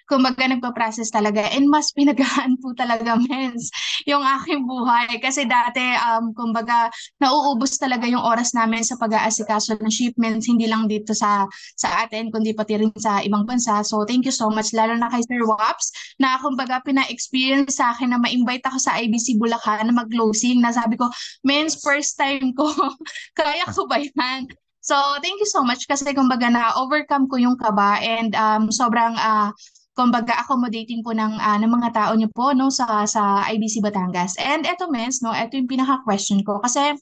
kumbaga nagpa-process talaga and mas pinagaan po talaga mens yung aking buhay kasi dati kumbaga nauubos talaga yung oras namin sa pag-aasikaso ng shipments hindi lang dito sa atin kundi pati rin sa ibang bansa. So thank you so much lalo na kay Sir Waps na kumbaga pina-experience sa akin na ma-invite ako sa IBC Bulacan na mag-closing na sabi ko, mens first time ko, kaya ko ba yan? So, thank you so much kasi kumbaga na-overcome ko yung kaba and sobrang kumbaga accommodating po ng mga tao niyo po no sa IBC Batangas. And eto mens no, eto yung pinaka-question ko kasi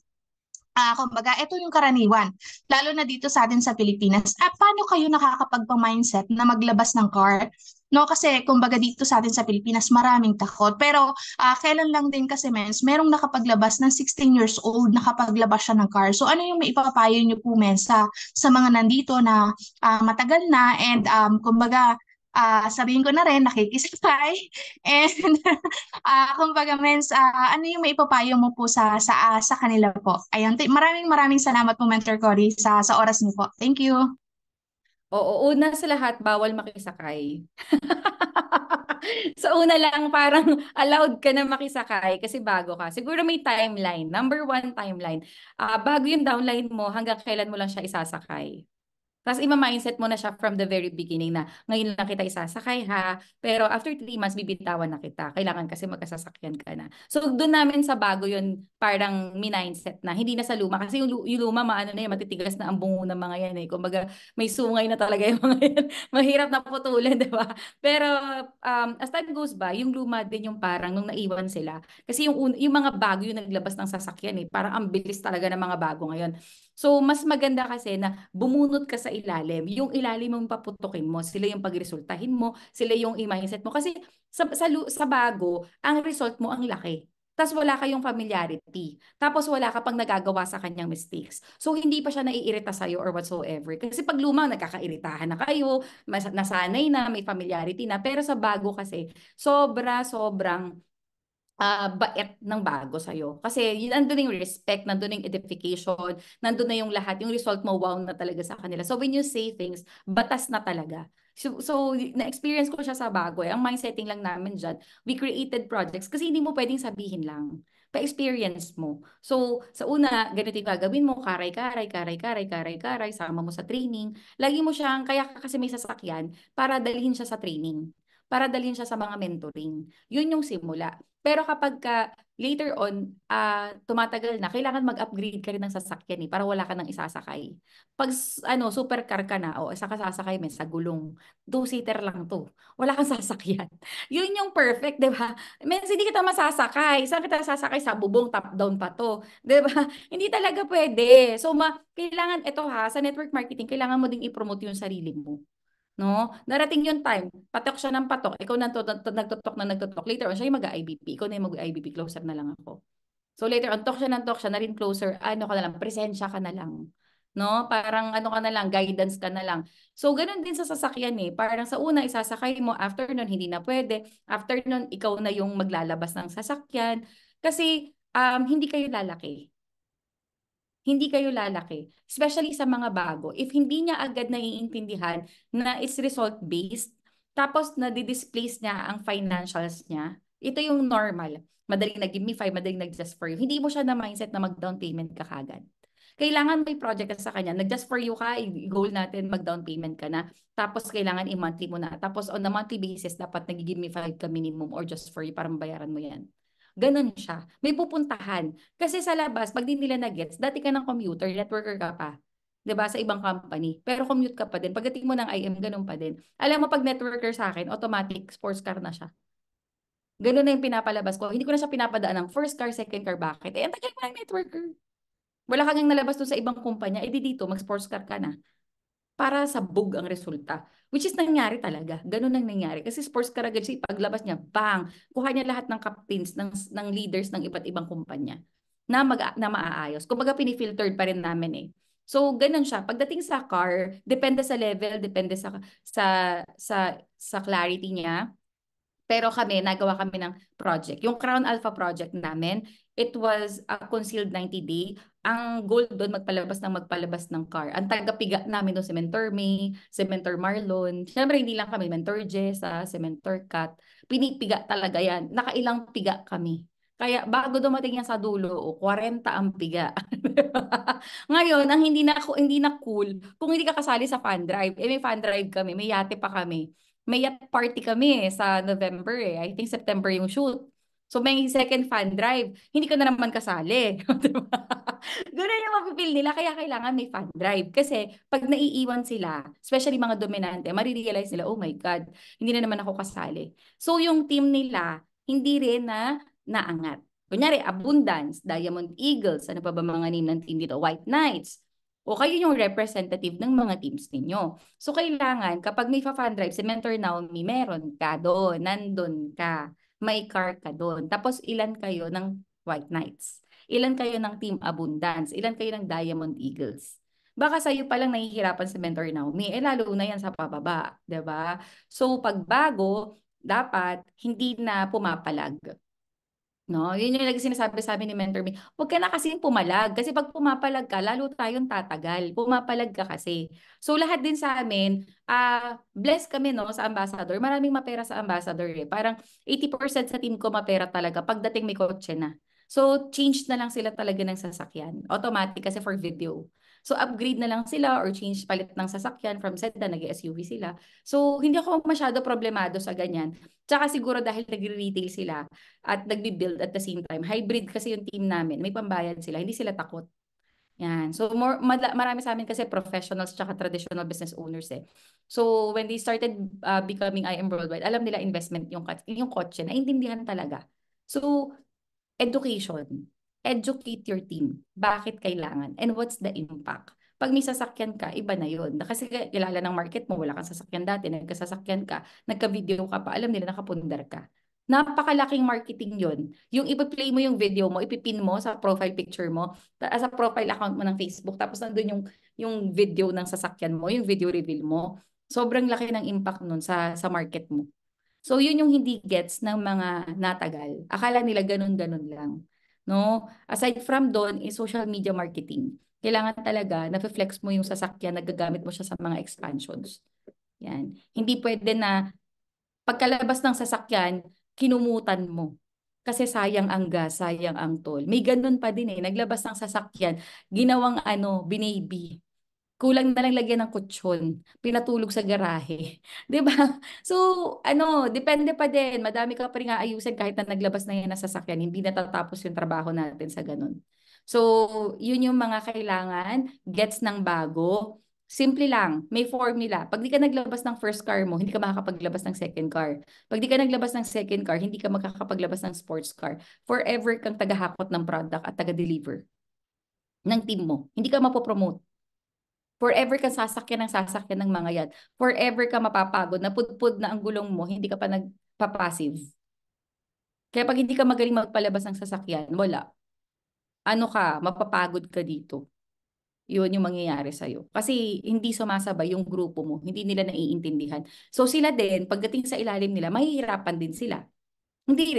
kumbaga, ito yung karaniwan, lalo na dito sa atin sa Pilipinas. Paano kayo nakakapagpa-mindset na maglabas ng car? No, kasi kumbaga dito sa atin sa Pilipinas, maraming takot. Pero kailan lang din kasi mens, merong nakapaglabas ng 16 years old, nakapaglabas siya ng car. So ano yung maipapayo niyo po mens sa mga nandito na matagal na and kumbaga, sabihin ko na rin, nakikisakay. And kumbaga, mens, ano yung maipapayo mo po sa kanila po? Ayun, maraming salamat po, Mentor Cory, sa oras niyo po. Thank you. Oo, una sa lahat, bawal makisakay. So una lang, parang allowed ka na makisakay kasi bago ka. Siguro may timeline. Number 1 timeline. Bago yung downline mo, hanggang kailan mo lang siya isasakay. Tapos ima-mindset mo na siya from the very beginning na ngayon lang kita isasakay ha, pero after 3 months bibitawan na kita. Kailangan kasi magkasasakyan ka na. So doon namin sa bago yun parang mindset na hindi na sa luma kasi yung luma maano na yan, matitigas na ang bungo ng mga yan eh. Kumbaga may sungay na talaga yung mga yan. Mahirap na putulin, di ba? Pero as time goes by, yung luma din yung parang nung naiwan sila. Kasi yung mga bago yung naglabas ng sasakyan eh. Parang ang bilis talaga ng mga bago ngayon. So, mas maganda kasi na bumunot ka sa ilalim. Yung ilalim mong paputukin mo, sila yung pagresultahin mo, sila yung i-mindset mo. Kasi sa bago, ang result mo ang laki. Tapos wala kayong familiarity. Tapos wala ka pang nagagawa sa kanyang mistakes. So, hindi pa siya naiirita sa'yo or whatsoever. Kasi pag lumang, nagkakairitahan na kayo, nasanay na, may familiarity na. Pero sa bago kasi, sobrang bait ng bago sa'yo. Kasi nandun yung respect, nandun yung edification, nandun na yung lahat, yung result mo, wow na talaga sa kanila. So when you say things, batas na talaga. So na-experience ko siya sa bago. Ang mindsetting lang namin dyan, we created projects kasi hindi mo pwedeng sabihin lang. Pa-experience mo. So, sa una, ganito yung gagawin mo, karay, sama mo sa training. Lagi mo siyang, kaya kasi may sasakyan, para dalhin siya sa training. Para dalhin siya sa mga mentoring. Yun yung simula. Pero kapag later on, tumatagal na, kailangan mag-upgrade ka rin ng sasakyan para wala ka nang isasakay. Pag supercar ka na, o isa ka sasakay sa gulong, 2-seater lang to. Wala kang sasakyan. Yun yung perfect, di ba? Hindi kita masasakay. Saan kita sasakay? Sa bubong, top down pa to. Di ba? Hindi talaga pwede. So, kailangan, ito sa network marketing, kailangan mo ding i-promote yung sarili mo. No? Darating yung time, patok siya ng patok, ikaw nagtutok. Later on, siya yung mag-IBP. Ikaw na yung mag-IBP, closer na lang ako. So later on, talk siya na rin closer, ano ka na lang, presensya ka na lang. No? Parang ano ka na lang, guidance ka na lang. So ganun din sa sasakyan eh. Parang sa una, isasakay mo, after nun, hindi na pwede. After nun, ikaw na yung maglalabas ng sasakyan. Kasi hindi kayo lalaki. Hindi kayo lalaki. Especially sa mga bago. If hindi niya agad naiintindihan na it's result-based, tapos na-displace niya ang financials niya, ito yung normal. Madaling nag-give me 5, madaling nag-just for you. Hindi mo siya na mindset na mag-down payment ka kagad. Kailangan may project ka sa kanya. Nag-just for you ka, goal natin, mag-down payment ka na. Tapos kailangan i-monthly mo na. Tapos on a monthly basis, dapat nag-give me 5 ka minimum or just for you para mabayaran mo yan. Ganon siya. May pupuntahan. Kasi sa labas, pag di nila na-gets, dati ka ng commuter, networker ka pa. 'Di ba sa ibang company. Pero commute ka pa din. Pagdating mo ng IM, ganun pa din. Alam mo, pag networker sa akin, automatic sports car na siya. Ganun na yung pinapalabas ko. Hindi ko na siya pinapadaan ng first car, second car. Bakit? Eh, ang tagal mo ng networker. Wala kang nalabas doon sa ibang kumpanya. Eh, di dito, mag-sports car ka na para sabog ang resulta. Which is nangyari talaga. Ganun ang nangyari. Kasi sports car agad siya, paglabas niya, bang! Kuha niya lahat ng captains, ng leaders ng iba't ibang kumpanya na maaayos. Kumbaga, pinifiltered pa rin namin eh. So, ganun siya. Pagdating sa car, depende sa level, depende sa clarity niya. Pero nagawa kami ng project. Yung Crown Alpha project namin, it was a concealed 90-day. Ang goal doon, magpalabas ng car. Ang tagapiga namin doon, si Mentor May, si Mentor Marlon. Siyempre, hindi lang kami, Mentor Jessa, si Mentor Kat. Pinipiga talaga yan. Nakailang piga kami. Kaya bago dumating yan sa dulo, 40 ang piga. Ngayon, ang hindi na cool, kung hindi ka kasali sa fan drive, may fan drive kami, may yate pa kami. May yacht party kami sa November eh. I think September yung shoot. So may second fan drive. Hindi ka na naman kasali. Diba? Ganun yung mapipil nila. Kaya kailangan may fan drive. Kasi pag naiiwan sila, especially mga dominante, marirealize nila, oh my God, hindi na naman ako kasali. So yung team nila, hindi rin na naangat. Kunyari, Abundance, Diamond Eagles, ano pa ba mga name ng team dito? White Knights. O kayo yung representative ng mga teams ninyo. So kailangan, kapag may fan drive, si Mentor Naomi, meron ka doon, nandun ka, may car ka doon. Tapos ilan kayo ng White Knights? Ilan kayo ng Team Abundance? Ilan kayo ng Diamond Eagles? Baka sa'yo palang nahihirapan si Mentor Naomi, lalo na yan sa pababa, 'di ba? So pag bago, dapat hindi na pumapalag. No, yun yung lagi sinasabi sa amin ni Mentor Me. Huwag ka na kasing pumalag. Kasi pag pumapalag ka, lalo tayong tatagal. Pumapalag ka kasi. So lahat din sa amin, blessed kami no, sa ambassador. Maraming mapera sa ambassador eh. Parang 80% sa team ko mapera talaga pagdating may kotse na. So change na lang sila talaga ng sasakyan. Automatic kasi for video. So upgrade na lang sila or change palit ng sasakyan from sedan, nag-SUV sila. So hindi ako masyado problemado sa ganyan. Tsaka siguro dahil nagre-retail sila, at nagbi-build at the same time. Hybrid kasi yung team namin. May pambayad sila. Hindi sila takot. Yan. So marami sa amin kasi professionals tsaka traditional business owners eh. So when they started becoming IM Worldwide, alam nila investment yung kotse. Naintindihan talaga. So education. Educate your team. Bakit kailangan? And what's the impact? Pag may sasakyan ka, iba na yun. Kasi kilala ng market mo, wala kang sasakyan dati, nagkasasakyan ka, nagka-video ka pa, alam nila nakapundar ka. Napakalaking marketing yon. Yung ipi-play mo yung video mo, ipipin mo sa profile picture mo, sa profile account mo ng Facebook, tapos nandun yung video ng sasakyan mo, yung video reveal mo. Sobrang laki ng impact nun sa market mo. So yun yung hindi gets ng mga natagal. Akala nila ganun-ganun lang. No? Aside from doon, is social media marketing. Kailangan talaga na-flex mo yung sasakyan, nagagamit mo siya sa mga expansions. Yan. Hindi pwede na pagkalabas ng sasakyan, kinumutan mo. Kasi sayang ang gas, sayang ang toll. May ganun pa din eh. Naglabas ng sasakyan, ginawang binaby. Kulang na lang lagyan ng kutsyon, pinatulog sa garahe. 'Di ba? So, depende pa din. Madami ka pa rin aayusin kahit na naglabas na yan ng sasakyan, hindi natatapos yung trabaho natin sa ganun. So, yun yung mga kailangan, gets ng bago. Simple lang, may formula. Pag di ka naglabas ng first car mo, hindi ka makakapaglabas ng second car. Pag di ka naglabas ng second car, hindi ka makakapaglabas ng sports car. Forever kang tagahakot ng product at taga-deliver ng team mo. Hindi ka mapopromote. Forever ka sasakyan ng mga yan. Forever ka mapapagod, napudpud na ang gulong mo, hindi ka pa nagpa-passive. Kaya pag hindi ka magaling magpalabas ng sasakyan, wala. mapapagod ka dito. Yun yung mangyayari sa'yo. Kasi hindi sumasabay yung grupo mo, hindi nila naiintindihan. So sila din, pagdating sa ilalim nila, mahihirapan din sila. Hindi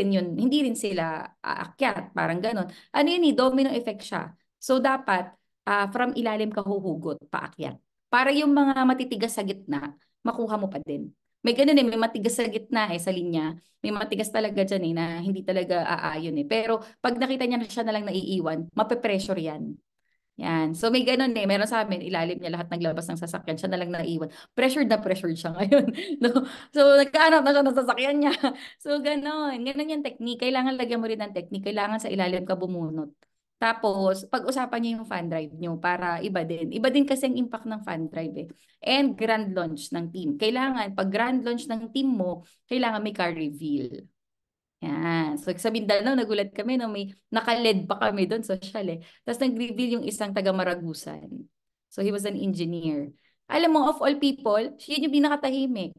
rin sila aakyat, parang ganon. Ano yun domino effect siya. So dapat, from ilalim ka huhugot, paakyat. Para yung mga matitigas sa gitna, makuha mo pa din. May ganun may matigas sa gitna sa linya. May matigas talaga dyan na hindi talaga aayon Pero pag nakita niya na siya na lang naiiwan, mape-pressure yan. Yan. So may ganun meron sa amin, ilalim niya lahat naglabas ng sasakyan, siya na lang naiwan. Pressured siya ngayon. No? So nagkahanap na siya ng sasakyan niya. So ganun. Ganun yung technique. Kailangan lagyan mo rin ng technique. Kailangan sa ilalim ka bumunot. Tapos, pag-usapan niyo yung fan drive niyo para iba din. Iba din kasi ang impact ng fan drive And grand launch ng team. Kailangan, pag grand launch ng team mo, kailangan may car reveal. Yan. So sa Mindanao, nagulat kami na may naka-LED pa kami doon, social Tapos nag-reveal yung isang taga Maragusan. So he was an engineer. Alam mo, of all people, siya yung pinakatahimik.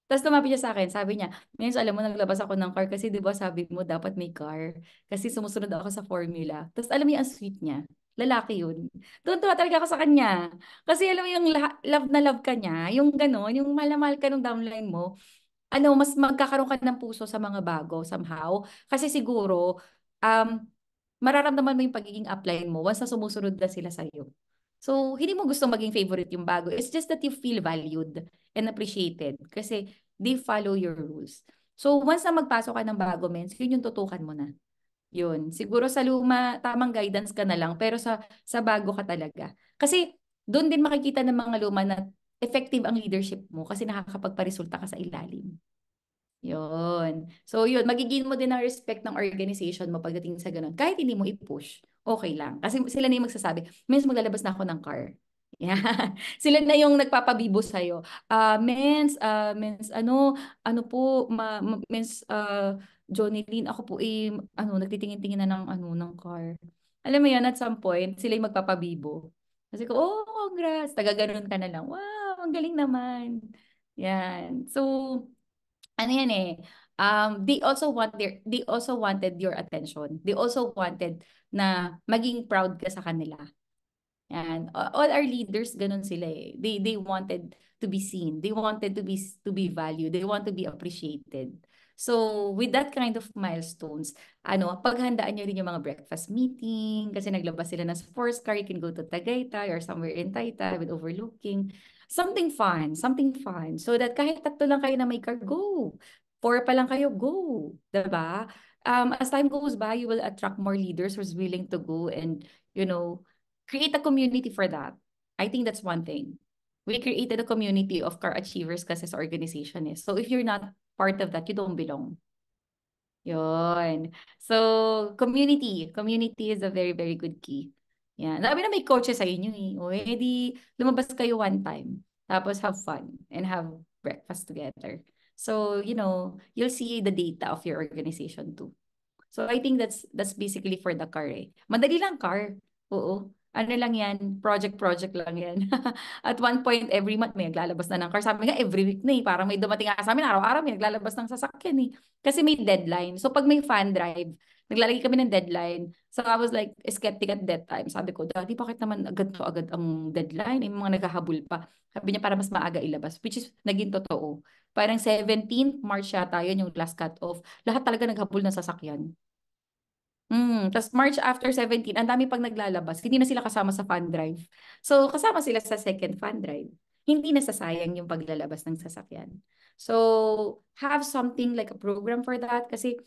Tapos lumapit siya sa akin, sabi niya, Mens, alam mo, naglabas ako ng car kasi di ba sabi mo dapat may car. Kasi sumusunod ako sa formula. Tapos alam mo yung sweet niya. Lalaki yun. Tuwa talaga ako sa kanya. Kasi alam mo yung love na love ka niya, yung gano'n, yung mahal ka nung downline mo, mas magkakaroon ka ng puso sa mga bago somehow. Kasi siguro, mararamdaman mo yung pagiging upline mo once na sumusunod na sila sa'yo. So, hindi mo gusto maging favorite yung bago. It's just that you feel valued and appreciated kasi they follow your rules. So, once na magpasok ka ng bago, Mens, yun yung tutukan mo na. Yun. Siguro sa luma, tamang guidance ka na lang, pero sa bago ka talaga. Kasi doon din makikita ng mga luma na effective ang leadership mo kasi nakakapagparesulta ka sa ilalim. Yun. So yun, magiging mo din ang respect ng organization mo pagdating sa ganun. Kahit hindi mo i-push, okay lang. Kasi sila na yung magsasabi, Mens, maglalabas na ako ng car. Yeah. Sila na yung nagpapabibo sa'yo. Mens, po, Mens, Johnny Lynn, ako po nagtitingin-tingin na ng car. Alam mo yan, at some point, sila yung magpapabibo. Kasi ko, oh, congrats. Taga-ganon ka na lang. Wow, ang galing naman. Yan. So, ano yan they also wanted your attention. They also wanted na maging proud ka sa kanila. And all our leaders ganun sila They wanted to be seen. They wanted to be valued. They want to be appreciated. So with that kind of milestones, paghandaan niyo rin yung mga breakfast meeting kasi naglabas sila ng sports car, you can go to Tagaytay or somewhere in Taytay with overlooking. Something fun so that kahit 3 lang kayo na may car, go. 4 pa lang kayo, go. Diba? As time goes by, you will attract more leaders who's willing to go and, create a community for that. I think that's one thing. We created a community of car achievers kasi sa organization So if you're not part of that, you don't belong. Yun. So, community is a very, very good key. Yan. Sabi na may coaches sa inyo O, di lumabas kayo one time. Tapos have fun and have breakfast together. So, you'll see the data of your organization too. So, I think that's basically for the car Madali lang car. Oo. Ano lang yan, project lang yan. At one point, every month may naglalabas na ng car. Sabi nga, every week na Parang may dumating nga sa amin, araw-araw may naglalabas ng sasakyan Kasi may deadline. So pag may fan drive, naglalagay kami ng deadline. So I was like, skeptic at that time. Sabi ko, Daddy, bakit naman agad ang deadline? May mga naghahabol pa. Sabi niya, para mas maaga ilabas. Which is, naging totoo. Parang 17th March yata, yun yung last cut-off. Lahat talaga naghabol ng sasakyan. Tapos March after 17, ang dami pag naglalabas, hindi na sila kasama sa fan drive. So, kasama sila sa second fan drive. Hindi nasasayang yung paglalabas ng sasakyan. So, have something like a program for that kasi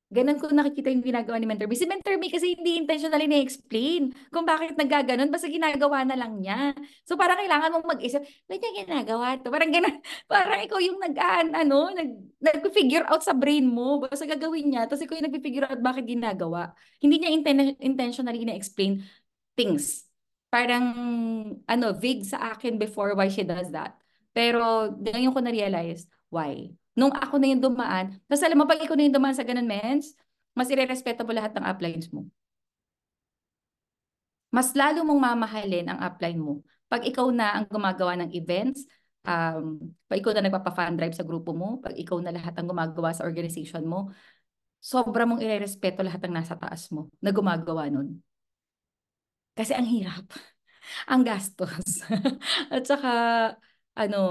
ganun ko nakikita yung ginagawa ni Mentor B. Si Mentor B kasi hindi intentionally na-explain kung bakit naggaganon, basta ginagawa na lang niya. So parang kailangan mong mag-isip, ba't niya ginagawa to? Parang ganun, parang ikaw yung nag-figure out sa brain mo, basta gagawin niya, tapos ikaw yung nag-figure out bakit ginagawa. Hindi niya intentionally na-explain things. Parang, vague sa akin before why she does that. Pero ngayon ko na-realize, why? Nung ako na yung dumaan, tapos alam mo, pag ikaw na yung dumaan sa ganun, Mens, mas irerespeto mo lahat ng uplines mo. Mas lalo mong mamahalin ang upline mo. Pag ikaw na ang gumagawa ng events, pag ikaw na nagpapa-fan drive sa grupo mo, pag ikaw na lahat ang gumagawa sa organization mo, sobra mong irerespeto lahat ng nasa taas mo na gumagawa nun. Kasi ang hirap, ang gastos. At saka, ano,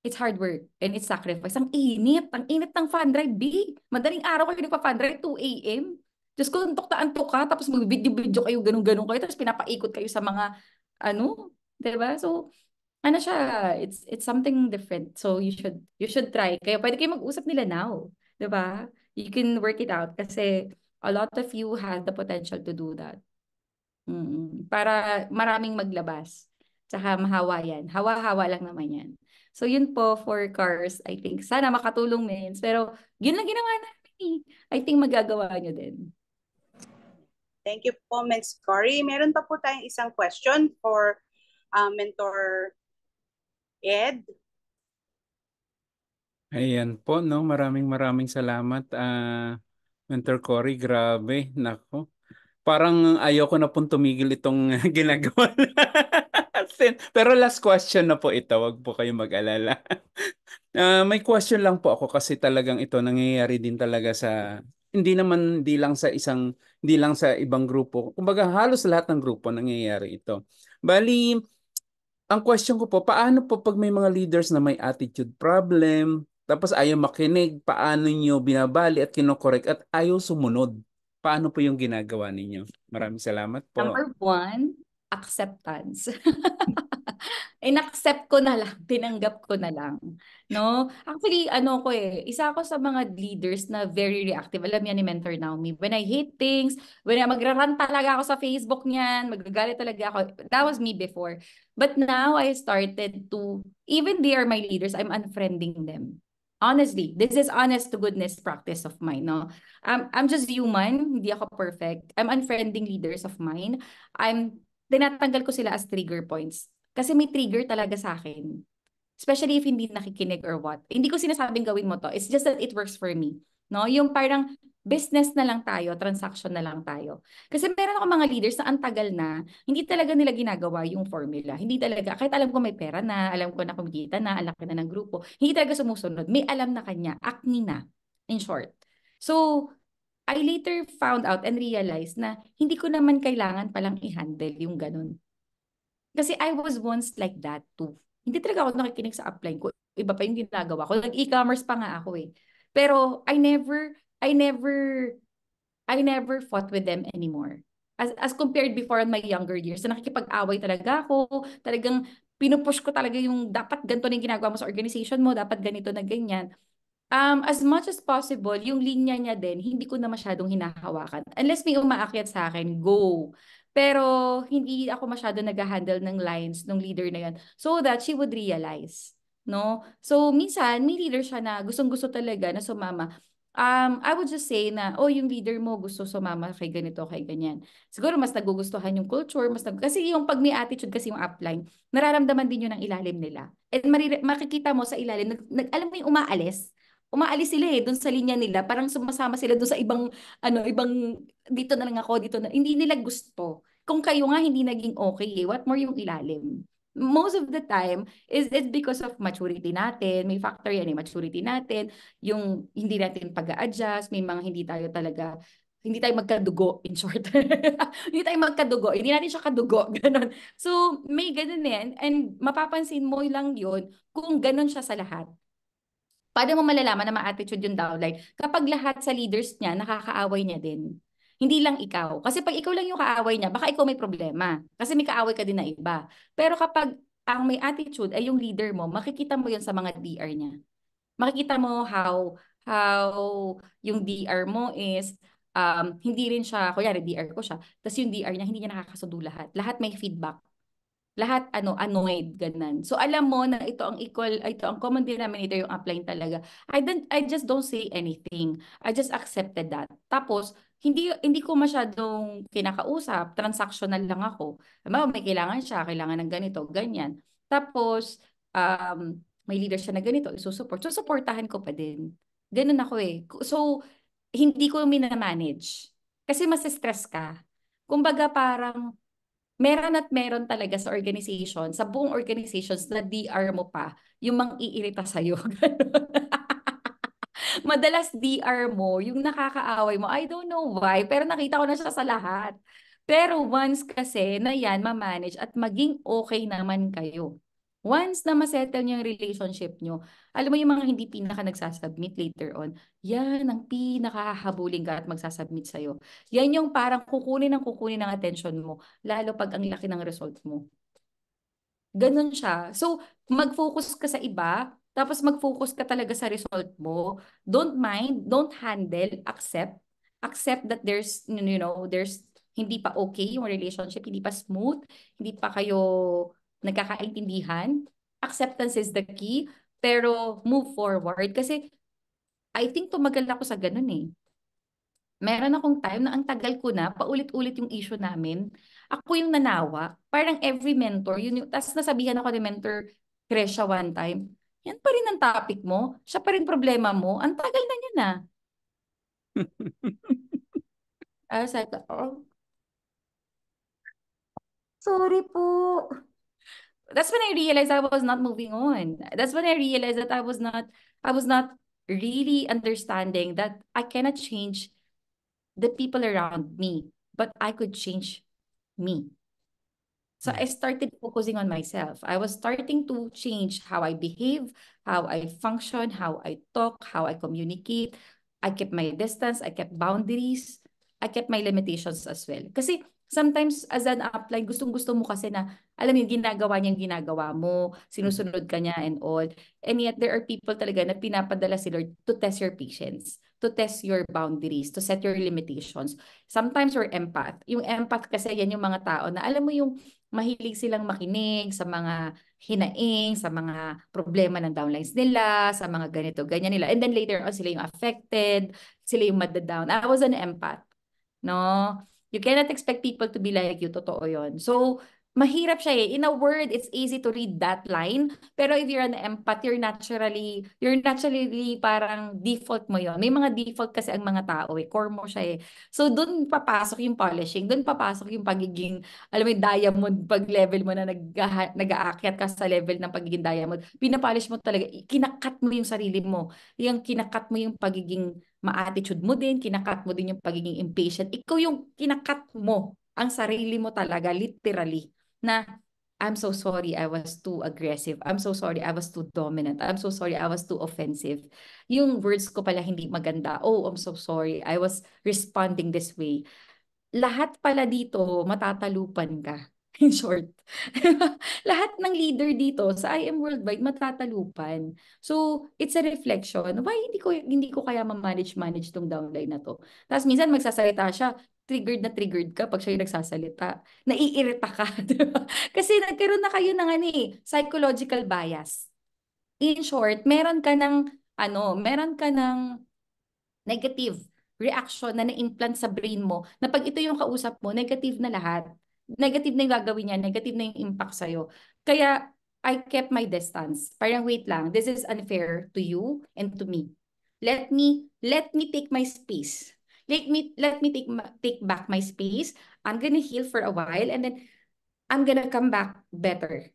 it's hard work and it's sacrifice. Ang init ng fan drive, B. Madaling araw kayo nagpa-fan drive, 2 a.m. Diyos ko, antok na antok ka, tapos mag-video-video kayo, ganun-ganun kayo, tapos pinapaikot kayo sa mga, ano, 'di ba? So, ano siya, it's something different. So you should try. Kaya pwede kayo mag-usap nila now, 'di ba? You can work it out kasi a lot of you have the potential to do that. Para maraming maglabas. Tsaka mahawa yan. Hawa-hawa lang naman yan. So yun po for cars, I think. Sana makatulong, Mins. Pero yun lang ginawa namin eh. I think magagawa nyo din. Thank you po, Ms. Cory. Meron pa po tayong isang question for Mentor Ed. Ayan po, no? Maraming salamat, Mentor Cory. Grabe, nako. Parang ayoko na pong tumigil itong ginagawa natin. Pero last question na po ito, wag po kayong mag-alala. May question lang po ako kasi talagang ito nangyayari din talaga sa hindi lang sa ibang grupo. Kumbaga halos lahat ng grupo nangyayari ito. Bali, ang question ko po, paano po pag may mga leaders na may attitude problem, tapos ayaw makinig, paano nyo binabali at kinokorek at ayaw sumunod? Paano po yung ginagawa ninyo? Maraming salamat po. Number 1, acceptance. In-accept ko na lang, tinanggap ko na lang, no? Actually, isa ako sa mga leaders na very reactive. Alam yan ni Mentor Naomi. When I hate things, when I magrarant talaga ako sa Facebook niyan, magagalit talaga ako. That was me before. But now I started to, even they are my leaders, I'm unfriending them. Honestly, this is honest to goodness practice of mine, no? I'm just human, hindi ako perfect. I'm unfriending leaders of mine. Tinatanggal ko sila as trigger points. Kasi may trigger talaga sa akin. Especially if hindi nakikinig or what. Hindi ko sinasabing gawin mo to. It's just that it works for me. No? Yung parang business na lang tayo, transaction na lang tayo. Kasi meron ako mga leaders na antagal na, hindi talaga nila ginagawa yung formula. Hindi talaga, kahit alam ko may pera na, alam ko na kumikita na, alaki na ng grupo, hindi talaga sumusunod. May alam na kanya, acne na, in short. So, I later found out and realized na hindi ko naman kailangan palang i-handle yung ganun. Kasi I was once like that too. Hindi talaga ako nakikinig sa upline ko. Iba pa yung ginagawa ko. Nag-e-commerce pa nga ako eh. Pero I never fought with them anymore. As compared before in my younger years, na nakikipag-away talaga ako. Talagang pinupush ko talaga yung dapat ganito na yung ginagawa mo sa organization mo, dapat ganito na ganyan. As much as possible, yung linya niya din, hindi ko na masyadong hinahawakan. Unless may umaakyat sa akin, go. Pero hindi ako masyado nag-handle ng lines ng leader na yan so that she would realize. No? So, minsan, may leader siya na gustong-gusto talaga na sumama. I would just say na, oh, yung leader mo gusto sumama kay ganito, kay ganyan. Siguro mas nagugustuhan yung culture, kasi yung pag may attitude kasi yung upline, nararamdaman din yun ng ilalim nila. And makikita mo sa ilalim, alam mo yung umaalis sila doon sa linya nila, parang sumasama sila doon sa ibang dito na lang ako, dito na. Hindi nila gusto. Kung kayo nga hindi naging okay, what more yung ilalim? Most of the time is because of maturity natin. May factor yan maturity natin, yung hindi natin pag-a-adjust, may mga hindi tayo magkadugo, in short. Hindi tayo magkadugo, hindi natin siya kadugo, ganun. So, may ganun yan, and mapapansin mo lang yun kung ganun siya sa lahat. Paano mo malalaman na ma-attitude yung downline? Kapag lahat sa leaders niya, nakakaaway niya din. Hindi lang ikaw. Kasi pag ikaw lang yung kaaway niya, baka ikaw may problema. Kasi may kaaway ka din na iba. Pero kapag ang may attitude ay yung leader mo, makikita mo yun sa mga DR niya. Makikita mo how yung DR mo is, hindi rin siya, kunyari DR ko siya, tapos yung DR niya, hindi niya nakakasundo lahat. Lahat may feedback. Lahat annoyed ganun. So alam mo na ito ang common denominator yung upline talaga. I just don't say anything. I just accepted that. Tapos hindi ko masyadong kinakausap, transactional lang ako. May kailangan siya, kailangan ng ganito, ganyan. Tapos may leader siya na ganito, isusupport. So supportahan ko pa din. Ganun ako eh. So hindi ko minamanage. Kasi mas stress ka. Kumbaga parang meron at meron talaga sa organization, sa buong organizations na DR mo pa, yung mang-iirita sa'yo. Madalas DR mo, yung nakakaaway mo, I don't know why, pero nakita ko na siya sa lahat. Pero once kasi na yan, ma-manage at maging okay naman kayo. Once na masettle niyo yung relationship nyo, alam mo yung mga hindi pinaka nagsasubmit later on, yan ang pinakahahabulin ka at magsasubmit sa'yo. Yan yung parang kukunin ng attention mo, lalo pag ang laki ng result mo. Ganun siya. So, mag-focus ka sa iba, tapos mag-focus ka talaga sa result mo. Don't mind, don't handle, accept. Accept that there's, there's hindi pa okay yung relationship, hindi pa smooth, hindi pa kayo nagkakaintindihan. Acceptance is the key, pero move forward. Kasi I think tumagal ako sa ganun eh. Meron akong time na ang tagal ko na, paulit-ulit yung issue namin. Ako yung nanawa. Parang every mentor, yun yung, tapos nasabihan ako ni mentor Kresha one time, yan pa rin ang topic mo, siya pa rin problema mo, ang tagal na niya na. I was like, oh, sorry po. That's when I realized I was not moving on. That's when I realized that I was not really understanding that I cannot change the people around me, but I could change me. So I started focusing on myself. I was starting to change how I behave, how I function, how I talk, how I communicate. I kept my distance, I kept boundaries, I kept my limitations as well. Kasi sometimes as an upline, gustong-gusto mo kasi na, alam mo yung ginagawa niyang ginagawa mo, sinusunod ka niya and all. And yet there are people talaga na pinapadala si Lord to test your patience, to test your boundaries, to set your limitations. Sometimes we're empath. Yung empath kasi yan yung mga tao na alam mo yung mahilig silang makinig sa mga hinaing, sa mga problema ng downlines nila, sa mga ganito, ganyan nila. And then later on, sila yung affected, sila yung madadown. I was an empath, no? You cannot expect people to be like you, totoo yon. So, mahirap siya eh. In a word, it's easy to read that line. Pero if you're an empath, you're naturally parang default mo yon. May mga default kasi ang mga tao eh. Core mo siya eh. So, dun papasok yung polishing. Dun papasok yung pagiging alam mo yung diamond, pag level mo na nag-aakyat ka sa level ng pagiging diamond, pinapolish mo talaga, kinakat mo yung sarili mo. Yung kinakat mo yung pagiging ma-attitude mo din, kinakat mo din yung pagiging impatient. Ikaw yung kinakat mo ang sarili mo talaga, literally, na I'm so sorry I was too aggressive. I'm so sorry I was too dominant. I'm so sorry I was too offensive. Yung words ko pala hindi maganda. Oh, I'm so sorry. I was responding this way. Lahat pala dito matatalupan ka. In short. Lahat ng leader dito sa IM Worldwide matatalupan. So, it's a reflection. Why hindi ko kaya ma-manage tong downline na to? Tapos minsan magsasalita siya, triggered ka pag siya yung nagsasalita. Naiirita ka, di ba? Kasi nagkaroon na kayo ng psychological bias. In short, meron ka ng negative reaction na na-implant sa brain mo na pag ito yung kausap mo, negative na lahat. Negative na yung gagawin niya, negative na yung impact sa'yo. Kaya, I kept my distance. Parang wait lang, this is unfair to you and to me. Let me take my space. Let me take back my space. I'm gonna heal for a while and then I'm gonna come back better.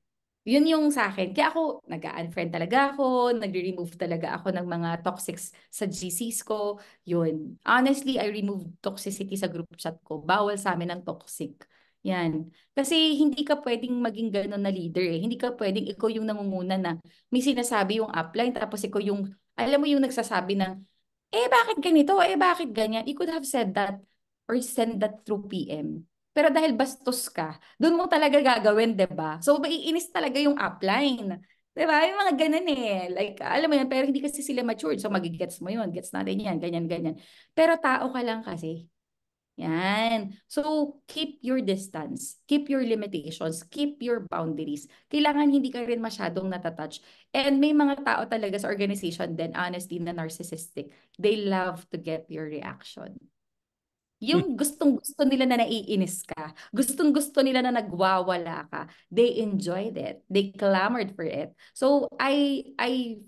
Yun yung sa akin. Kaya ako, nag-unfriend talaga ako, nag-remove talaga ako ng mga toxics sa GCs ko. Yun. Honestly, I removed toxicity sa group chat ko. Bawal sa amin ang toxic. Yan. Kasi hindi ka pwedeng maging gano'n na leader eh. Hindi ka pwedeng ikaw yung nangunguna na may sinasabi yung upline tapos ikaw yung, alam mo yung nagsasabi ng, bakit ganito? Bakit ganyan? You could have said that or send that through PM. Pero dahil bastos ka, doon mo talaga gagawin, 'di ba? So maiinis talaga yung upline. 'Di ba? Yung mga ganun eh. Like, alam mo yan, pero hindi kasi sila matured. So magigets mo yun. Gets natin yan. Ganyan, ganyan. Pero tao ka lang kasi. Yan. So, keep your distance. Keep your limitations. Keep your boundaries. Kailangan hindi ka rin masyadong natatouch. And may mga tao talaga sa organization din, honestly, na narcissistic. They love to get your reaction. Yung gustong-gusto nila na naiinis ka, gustong-gusto nila na nagwawala ka, they enjoyed it. They clamored for it. So I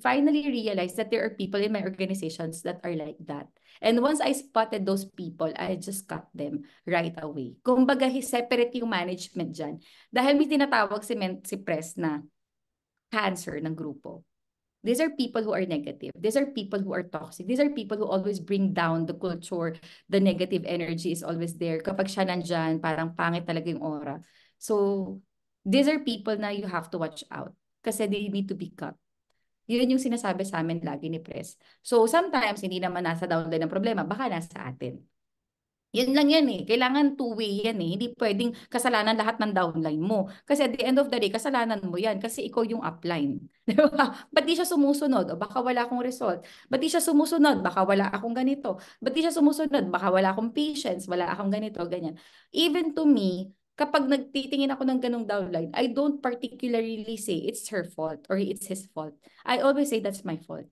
finally realized that there are people in my organizations that are like that. And once I spotted those people, I just cut them right away. Kumbaga, separate yung management dyan. Dahil may tinatawag si Press na cancer ng grupo. These are people who are negative. These are people who are toxic. These are people who always bring down the culture. The negative energy is always there. Kapag siya nandyan, parang pangit talaga yung aura. So, these are people na you have to watch out. Kasi they need to be cut. Yun yung sinasabi sa amin lagi ni Pres. So, sometimes, hindi naman nasa downline ng problema. Baka nasa atin. Yan lang yan eh. Kailangan two-way yan eh. Hindi pwedeng kasalanan lahat ng downline mo. Kasi at the end of the day, kasalanan mo yan kasi ikaw yung upline. Di ba? Ba't di siya sumusunod? O baka wala akong result. Ba't di siya sumusunod? Baka wala akong ganito. Ba't di siya sumusunod? Baka wala akong patience. Wala akong ganito, ganyan. Even to me, kapag nagtitingin ako ng ganong downline, I don't particularly say it's her fault or it's his fault. I always say that's my fault.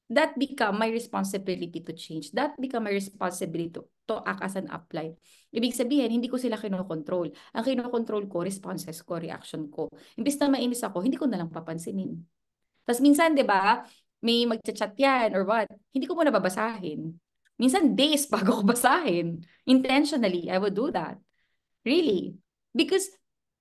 That become my responsibility to change. That become my responsibility to act as an upline. Ibig sabihin, hindi ko sila kinokontrol. Ang kinokontrol ko, responses ko, reaction ko. Imbis na mainis ako, hindi ko na lang papansinin. Tapos minsan, di ba, may magchat-chat yan or what, hindi ko muna babasahin. Minsan days bago ko basahin. Intentionally, I would do that. Really. Because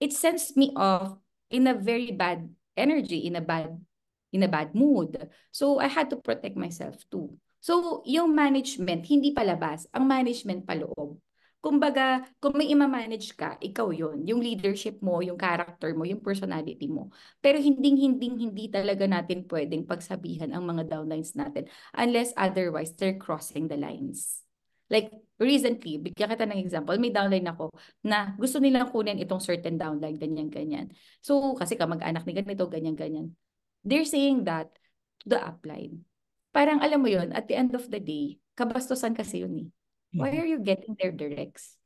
it sends me off in a very bad energy, in a bad mood. So, I had to protect myself too. So, yung management, hindi palabas. Ang management paloob. Kumbaga, kung may ima-manage ka, ikaw yon. Yung leadership mo, yung character mo, yung personality mo. Pero hindi talaga natin pwedeng pagsabihan ang mga downlines natin unless otherwise they're crossing the lines. Like, recently, bigyan kita ng example, may downline ako na gusto nilang kunin itong certain downline, ganyan-ganyan. So, kasi kamag-anak ni ganito, ganyan-ganyan. They're saying that to the upline. Parang alam mo yun, at the end of the day, kabastusan kasi yun eh. Why are you getting their directs?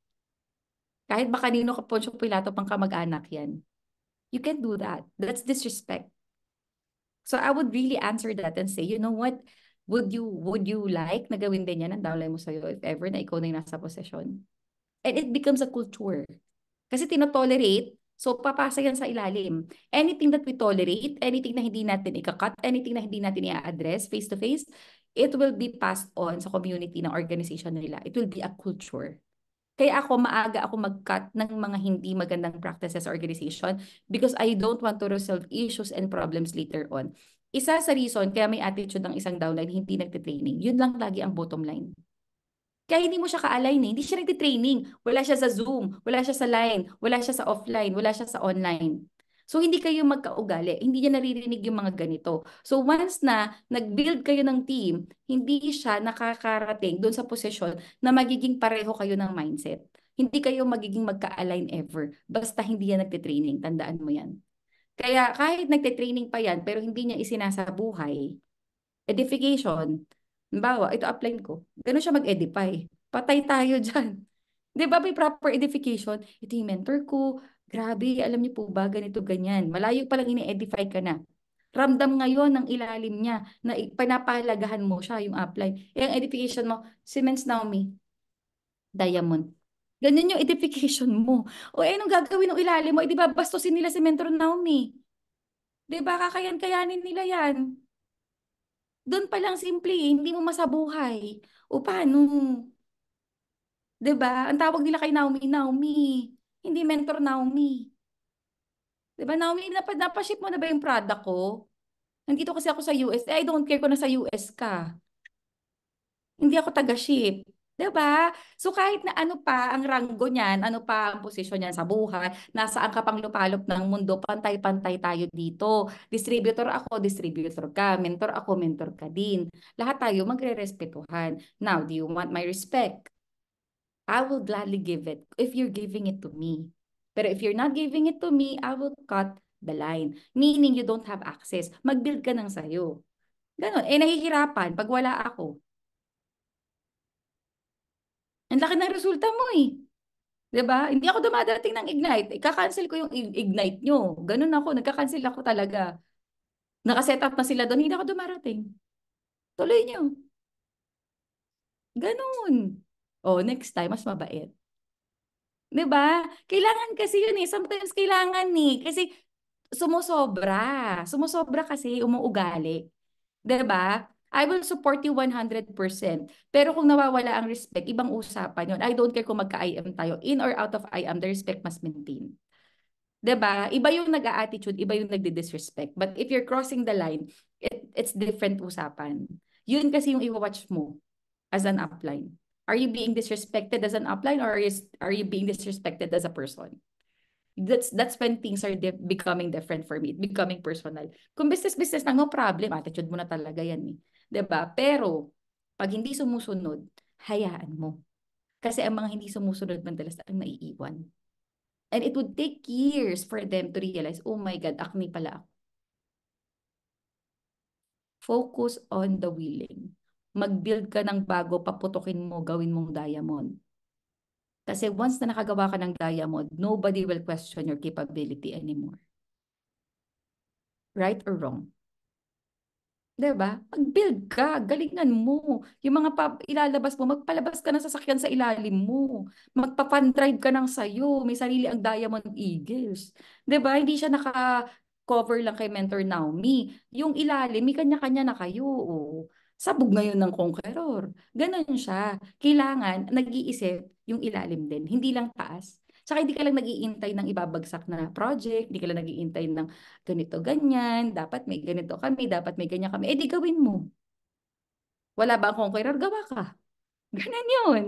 Kahit baka nino ka Poncio Pilato pang kamag-anak yan. You can't do that. That's disrespect. So I would really answer that and say, you know what? Would you like na gawin din yan ang downline mo sa'yo if ever na ikaw na yung nasa posesyon? And it becomes a culture. Kasi tinotolerate, so papasa yan sa ilalim. Anything that we tolerate, anything na hindi natin ikakat, anything na hindi natin i-address face-to-face, it will be passed on sa community ng organization nila. It will be a culture. Kaya maaga ako mag-cut ng mga hindi magandang practices sa organization because I don't want to resolve issues and problems later on. Isa sa reason kaya may attitude ng isang downline hindi nagte-training. Yun lang lagi ang bottom line. Kaya hindi mo siya ka-align eh. Hindi siya nagte-training. Wala siya sa Zoom, wala siya sa line, wala siya sa offline, wala siya sa online. So hindi kayo magkaugali. Hindi niya naririnig yung mga ganito. So once na nag-build kayo ng team, hindi siya nakakarating doon sa posisyon na magiging pareho kayo ng mindset. Hindi kayo magiging magka-align ever. Basta hindi yan nagte-training. Tandaan mo yan. Kaya kahit nagte-training pa yan, pero hindi niya isinasabuhay, edification, halimbawa, ito upline ko, gano'n siya mag-edify. Patay tayo dyan. Di ba may proper edification? Ito yung mentor ko, grabe, alam niyo po ba, ganito, ganyan. Malayo palang ini-edify ka na. Ramdam ngayon ng ilalim niya na pinapahalagahan mo siya, yung upline. Yung edification mo, Siemens Naomi, Diamond. Ganyan yung edification mo. O anong gagawin ng ilalim mo? Di ba bastusin nila si Mentor Naomi? Di ba kakayan-kayanin nila yan? Doon pa lang simple, hindi mo masabuhay. O paano? Di ba? Ang tawag nila kay Naomi, Naomi. Hindi Mentor Naomi. Di ba, Naomi, napaship mo na ba yung product ko? Nandito kasi ako sa US. I don't care kung nasa US ka. Hindi ako taga-ship. Diba? So kahit na ano pa ang ranggo niyan, ano pa ang posisyon niyan sa buhay, nasaan ka pang lupalop ng mundo, pantay-pantay tayo dito. Distributor ako, distributor ka. Mentor ako, mentor ka din. Lahat tayo magre-respetuhan. Now, do you want my respect? I will gladly give it if you're giving it to me. Pero if you're not giving it to me, I will cut the line. Meaning you don't have access. Mag-build ka ng sayo. Ganon. Nahihirapan pag wala ako. Ang laki ng resulta mo eh. Diba? Hindi ako dumadating ng Ignite. Ika-cancel ko yung Ignite nyo. Ganun ako. Nagka-cancel ako talaga. Nakaset up na sila doon. Hindi ako dumarating. Tuloy nyo. Ganun. Oh, next time, mas mabait. Diba? Kailangan kasi yun eh. Sometimes kailangan eh. Kasi sumusobra. Sumusobra kasi umuugali. Diba? I will support you 100%. Pero kung nawawala ang respect, ibang usapan yun. I don't care kung magka-IM tayo. In or out of IM, the respect must maintain. Diba? Iba yung nag-a-attitude, iba yung nagdi-disrespect. But if you're crossing the line, It's different usapan. Yun kasi yung i-watch mo as an upline. Are you being disrespected as an upline, or are you being disrespected as a person? That's when things are becoming different for me, becoming personal. Kung business lang, no problem, attitude mo na talaga yan eh. 'Di ba? Pero pag hindi sumusunod, hayaan mo. Kasi ang mga hindi sumusunod madalas ang naiiwan. And it would take years for them to realize, oh my God, acne pala ako. Focus on the willing. Mag-build ka ng bago, paputukin mo, gawin mong diamond. Kasi once na nakagawa ka ng diamond, nobody will question your capability anymore. Right or wrong? 'Di ba? Mag-build ka, galingan mo. Yung mga ilalabas mo, magpalabas ka ng sasakyan sa ilalim mo. Magpa-fun drive ka ng sayo. May sarili ang Diamond Eagles. 'Di ba? Hindi siya naka-cover lang kay Mentor Naomi. Yung ilalim, may kanya-kanya na kayo. Oh. Sabog ngayon ng Conqueror. Ganon siya. Kailangan nag-iisip yung ilalim din, hindi lang taas. Saka hindi ka lang nag-iintay ng ibabagsak na project, hindi ka lang nag-iintay ng ganito, ganyan, dapat may ganito kami, dapat may ganyan kami. Eh di gawin mo. Wala ba ang conqueror? Gawa ka. Ganun yun.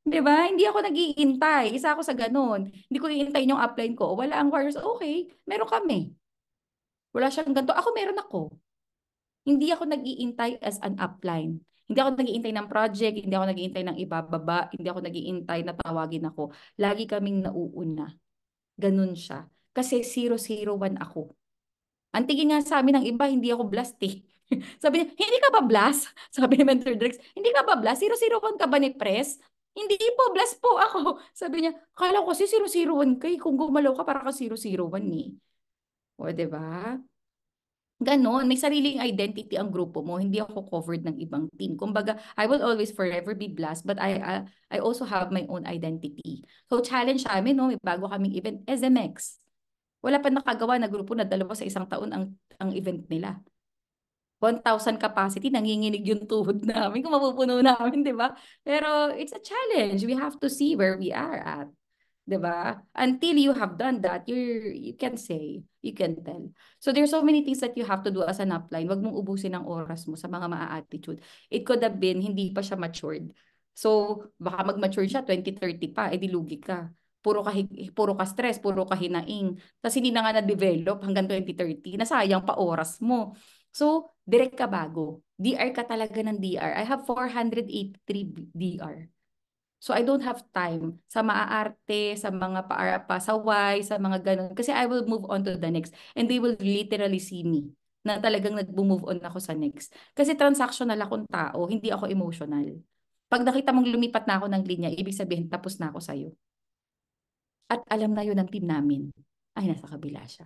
'Di ba? Hindi ako nag-iintay. Isa ako sa ganun. Hindi ko iintayin yung upline ko. Wala ang warriors. Okay, meron kami. Wala siyang ganito. Ako meron ako. Hindi ako nag-iintay as an upline. Hindi ako nag-iintay ng project, hindi ako nag-iintay ng ibababa, hindi ako nag-iintay na tawagin ako. Lagi kaming nauuna. Ganun siya. Kasi 001 ako. Ang tingin nga sa amin ng iba, hindi ako blast eh. Sabi niya, hindi ka ba blast? Sabi ni Mentor Drex, hindi ka ba blast? 001 ka ba ni Press? Hindi po, blast po ako. Sabi niya, kala ko kasi 001 ka eh. Kung gumalaw ka, para ka 001 eh. O, diba? Ganon, may sariling identity ang grupo mo. Hindi ako covered ng ibang team. Kumbaga, I will always forever be blessed, but I also have my own identity. So, challenge namin, no? May bago kaming event, SMX. Wala pa nakagawa na grupo na dalawa sa isang taon ang event nila. 1,000 capacity, nanginginig yung tuhod namin kung mapupuno namin, di ba? Pero it's a challenge. We have to see where we are at. 'Di ba? Until you have done that, you can say, you can tell. So there's so many things that you have to do as an upline. Wag mong ubusin ang oras mo sa mga maa-attitude. It could have been hindi pa siya matured. So baka mag-mature siya 2030 pa, edi lugi ka. Puro ka stress, puro ka hinaing. Tapos hindi na nga na-develop hanggang 2030. Nasayang pa oras mo. So, direct ka bago. DR ka talaga ng DR. I have 483 DR. So I don't have time sa maaarte, sa mga pasaway, sa mga ganun. Kasi I will move on to the next. And they will literally see me na talagang nag-move on ako sa next. Kasi transactional akong tao, hindi ako emotional. Pag nakita mong lumipat na ako ng linya, ibig sabihin tapos na ako sa'yo. At alam na yun ng team namin. Ay, nasa kabila siya.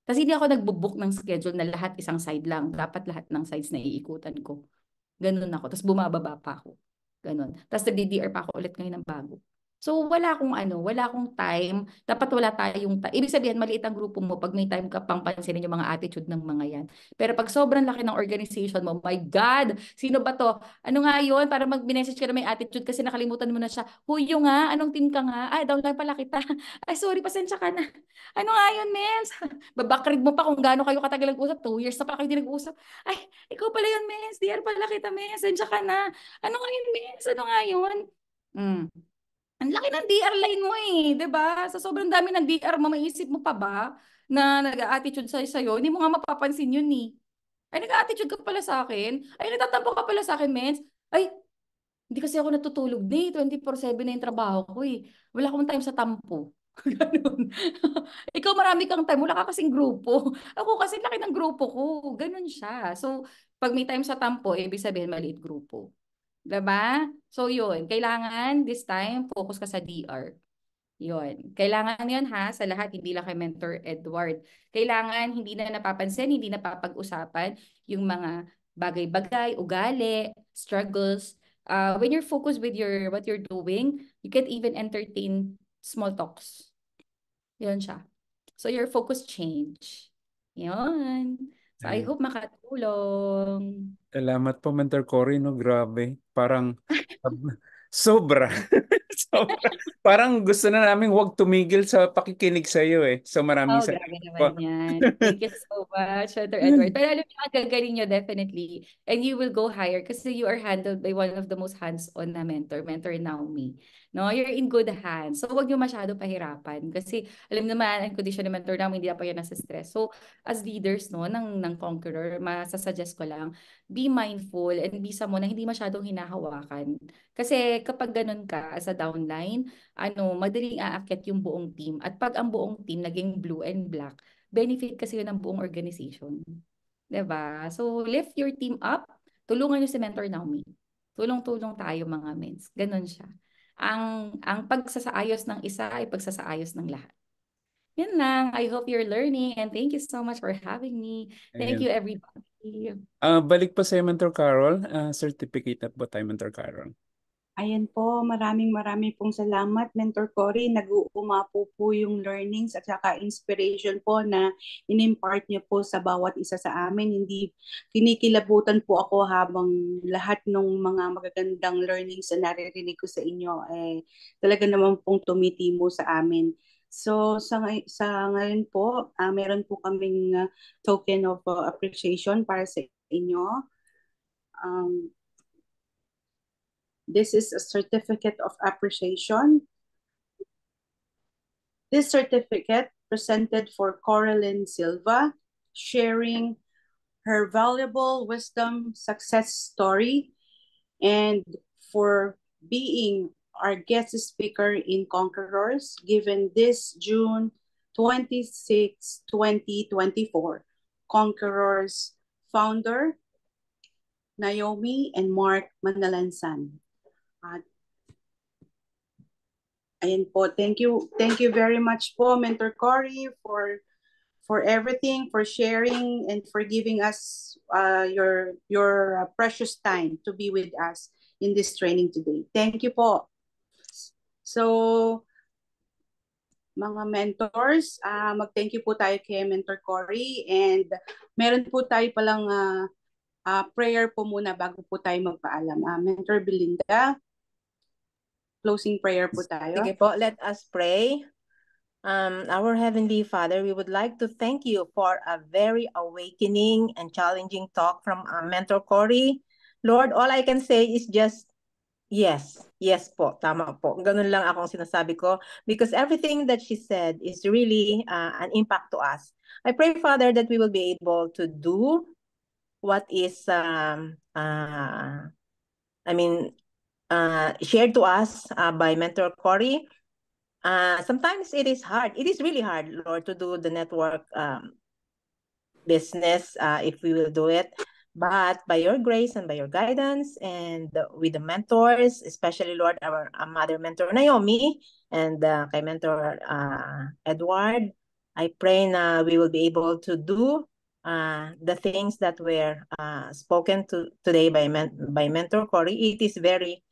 Kasi hindi ako nagbubook ng schedule na lahat isang side lang. Dapat lahat ng sides na iikutan ko. Ganun ako. Tapos bumababa pa ako. Ganon. Tapos nag-DDR pa ako ulit ngayon ng bago. So wala akong time. Dapat wala tayong time. Ibig sabihin, maliit ang grupo mo pag may time ka pang pansinin yung mga attitude ng mga yan. Pero pag sobrang laki ng organization mo, my God, sino ba to? Ano nga yun? Para mag-message ka na may attitude kasi nakalimutan mo na siya. Huyo nga, anong team ka nga? Ay, down lang pala kita. Ay, sorry, pasensya ka na. Ano nga yun, mens? Babakrid mo pa kung gaano kayo katagal nag-usap. 2 years na pa kayo din nag-usap. Ay, ikaw pala yun, mens. DR pala kita, mens. Pasensya ka na. Ano nga yun, mens? Ano nga yun? Ang laki ng DR line mo eh, 'di ba? Sa sobrang dami ng DR mo, maiisip mo pa ba na nag-attitude sa'yo? Hindi mo nga mapapansin yun eh. Ay, nag-attitude ka pala sa akin? Ay, nagtatampo ka pala sa akin, mens? Ay, hindi kasi ako natutulog na eh. 24/7 na yung trabaho ko eh. Wala akong time sa tampo. Ganun. Ikaw marami kang time. Wala ka kasing grupo. Ako kasi laki ng grupo ko. Ganun siya. So, pag may time sa tampo, ibig sabihin maliit grupo. Diba? So, yun. Kailangan this time, focus ka sa DR. Yun. Kailangan yun ha, sa lahat, hindi lang kay Mentor Edward. Kailangan hindi na napapansin, hindi napapag-usapan yung mga bagay-bagay, ugali, struggles. When you're focused with what you're doing, you can even entertain small talks. Yun siya. So, your focus change. Yun. So, I hope makatulong. Salamat po, Mentor Cory, no? Grabe. Parang Sobra. Sobra. Parang gusto na namin huwag tumigil sa pakikinig sa iyo eh. So maraming Oh, grabe salamat po. naman yan. Thank you so much, Sir Edward. Pero alam niyo, ang gagaling niyo definitely. And you will go higher kasi you are handled by one of the most hands-on na mentor, Mentor Naomi. No, you're in good hands. So, wag niyo masyado pahirapan. Kasi, alam naman, ang condition ni Mentor Naomi, hindi na pa yan nasa stress. So, as leaders, no, ng Conqueror, masasuggest ko lang, be mindful and be someone na hindi masyadong hinahawakan. Kasi, kapag ganun ka, as a downline, madaling aakyat yung buong team. At pag ang buong team naging blue and black, benefit kasi yun ng buong organization. 'Di ba? So, lift your team up. Tulungan niyo si Mentor Naomi. Tulong-tulong tayo mga mens. Ganon siya. Ang pagsasaayos ng isa ay pagsasaayos ng lahat. Yan lang. I hope you're learning and thank you so much for having me. Thank Ayun. you everybody. Balik pa sa Mentor Carol. Certificate na po tayo, Mentor Carol. Ayan po, maraming pong salamat, Mentor Cory. Nag-uumapo po yung learnings at saka inspiration po na in-impart niyo po sa bawat isa sa amin. Hindi kinikilabutan po ako habang lahat ng mga magagandang learnings na naririnig ko sa inyo talaga naman pong tumitimo sa amin. So sa ngayon po, meron po kaming token of appreciation para sa inyo. This is a certificate of appreciation. This certificate presented for Coraline Silva, sharing her valuable wisdom success story and for being our guest speaker in Conquerors, given this June 26, 2024. Conquerors founder, Naomi and Mark Manalansan. Ayan po, thank you very much po, Mentor Cory, for everything, for sharing, and for giving us your precious time to be with us in this training today. Thank you po. So, mga mentors, mag-thank you po tayo kay Mentor Cory, and meron po tayo palang prayer po muna bago po tayo magpaalam. Mentor Belinda, closing prayer po tayo. Sige po, let us pray. Our Heavenly Father, we would like to thank you for a very awakening and challenging talk from Mentor Cory. Lord, all I can say is just yes. Yes po, tama po. Ganun lang akong sinasabi ko because everything that she said is really an impact to us. I pray, Father, that we will be able to do what is shared to us by Mentor Cory. Sometimes it is hard. It is really hard, Lord, to do the network business if we will do it. But by your grace and by your guidance and with the mentors, especially, Lord, our mother mentor Naomi and kay Mentor Edward, I pray na we will be able to do the things that were spoken to today by Mentor Cory. It is very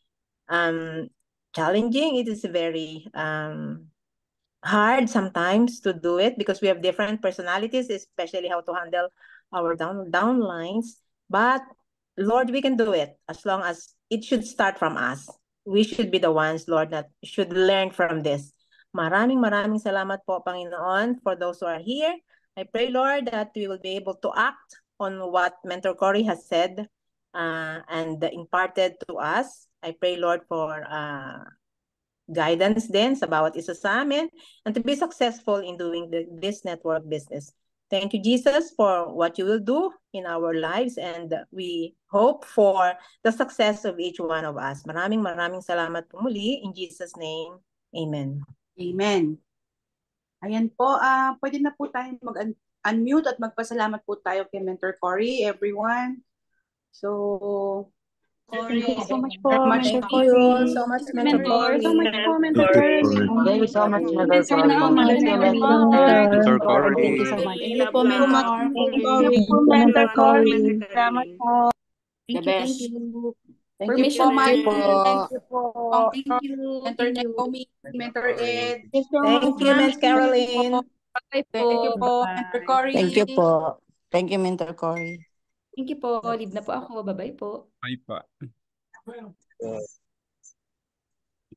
challenging. It is very hard sometimes to do it because we have different personalities, especially how to handle our downlines. But Lord, we can do it as long as it should start from us. We should be the ones, Lord, that should learn from this. Maraming salamat po, Panginoon, for those who are here. I pray, Lord, that we will be able to act on what Mentor Cory has said and imparted to us. I pray, Lord, for guidance din sa bawat isa sa amin and to be successful in doing this network business. Thank you, Jesus, for what you will do in our lives and we hope for the success of each one of us. Maraming salamat po muli. In Jesus' name, amen. Amen. Ayan po, pwede na po tayo mag-unmute at magpasalamat po tayo kay Mentor Cory, everyone. So, Thank you so much po, Thank you so much, Mentor Cory. Thank you so much, Mentor Cory. Thank you, Mentor Cory. Thank you so much. Thank you po, Mentor. Thank you po, Mentor Cory. Salamat po. Thank you. Thank you po, Permission Ma'am. po. Thank you po. Thank you. Mentor Naomi, Mentor Ed. Thank you, Ms. Caroline. Bye po. Thank you po, Mentor Cory. Thank you po. Thank you, Mentor Cory. Thank you po. Leave na po ako. Bye-bye po. Bye pa.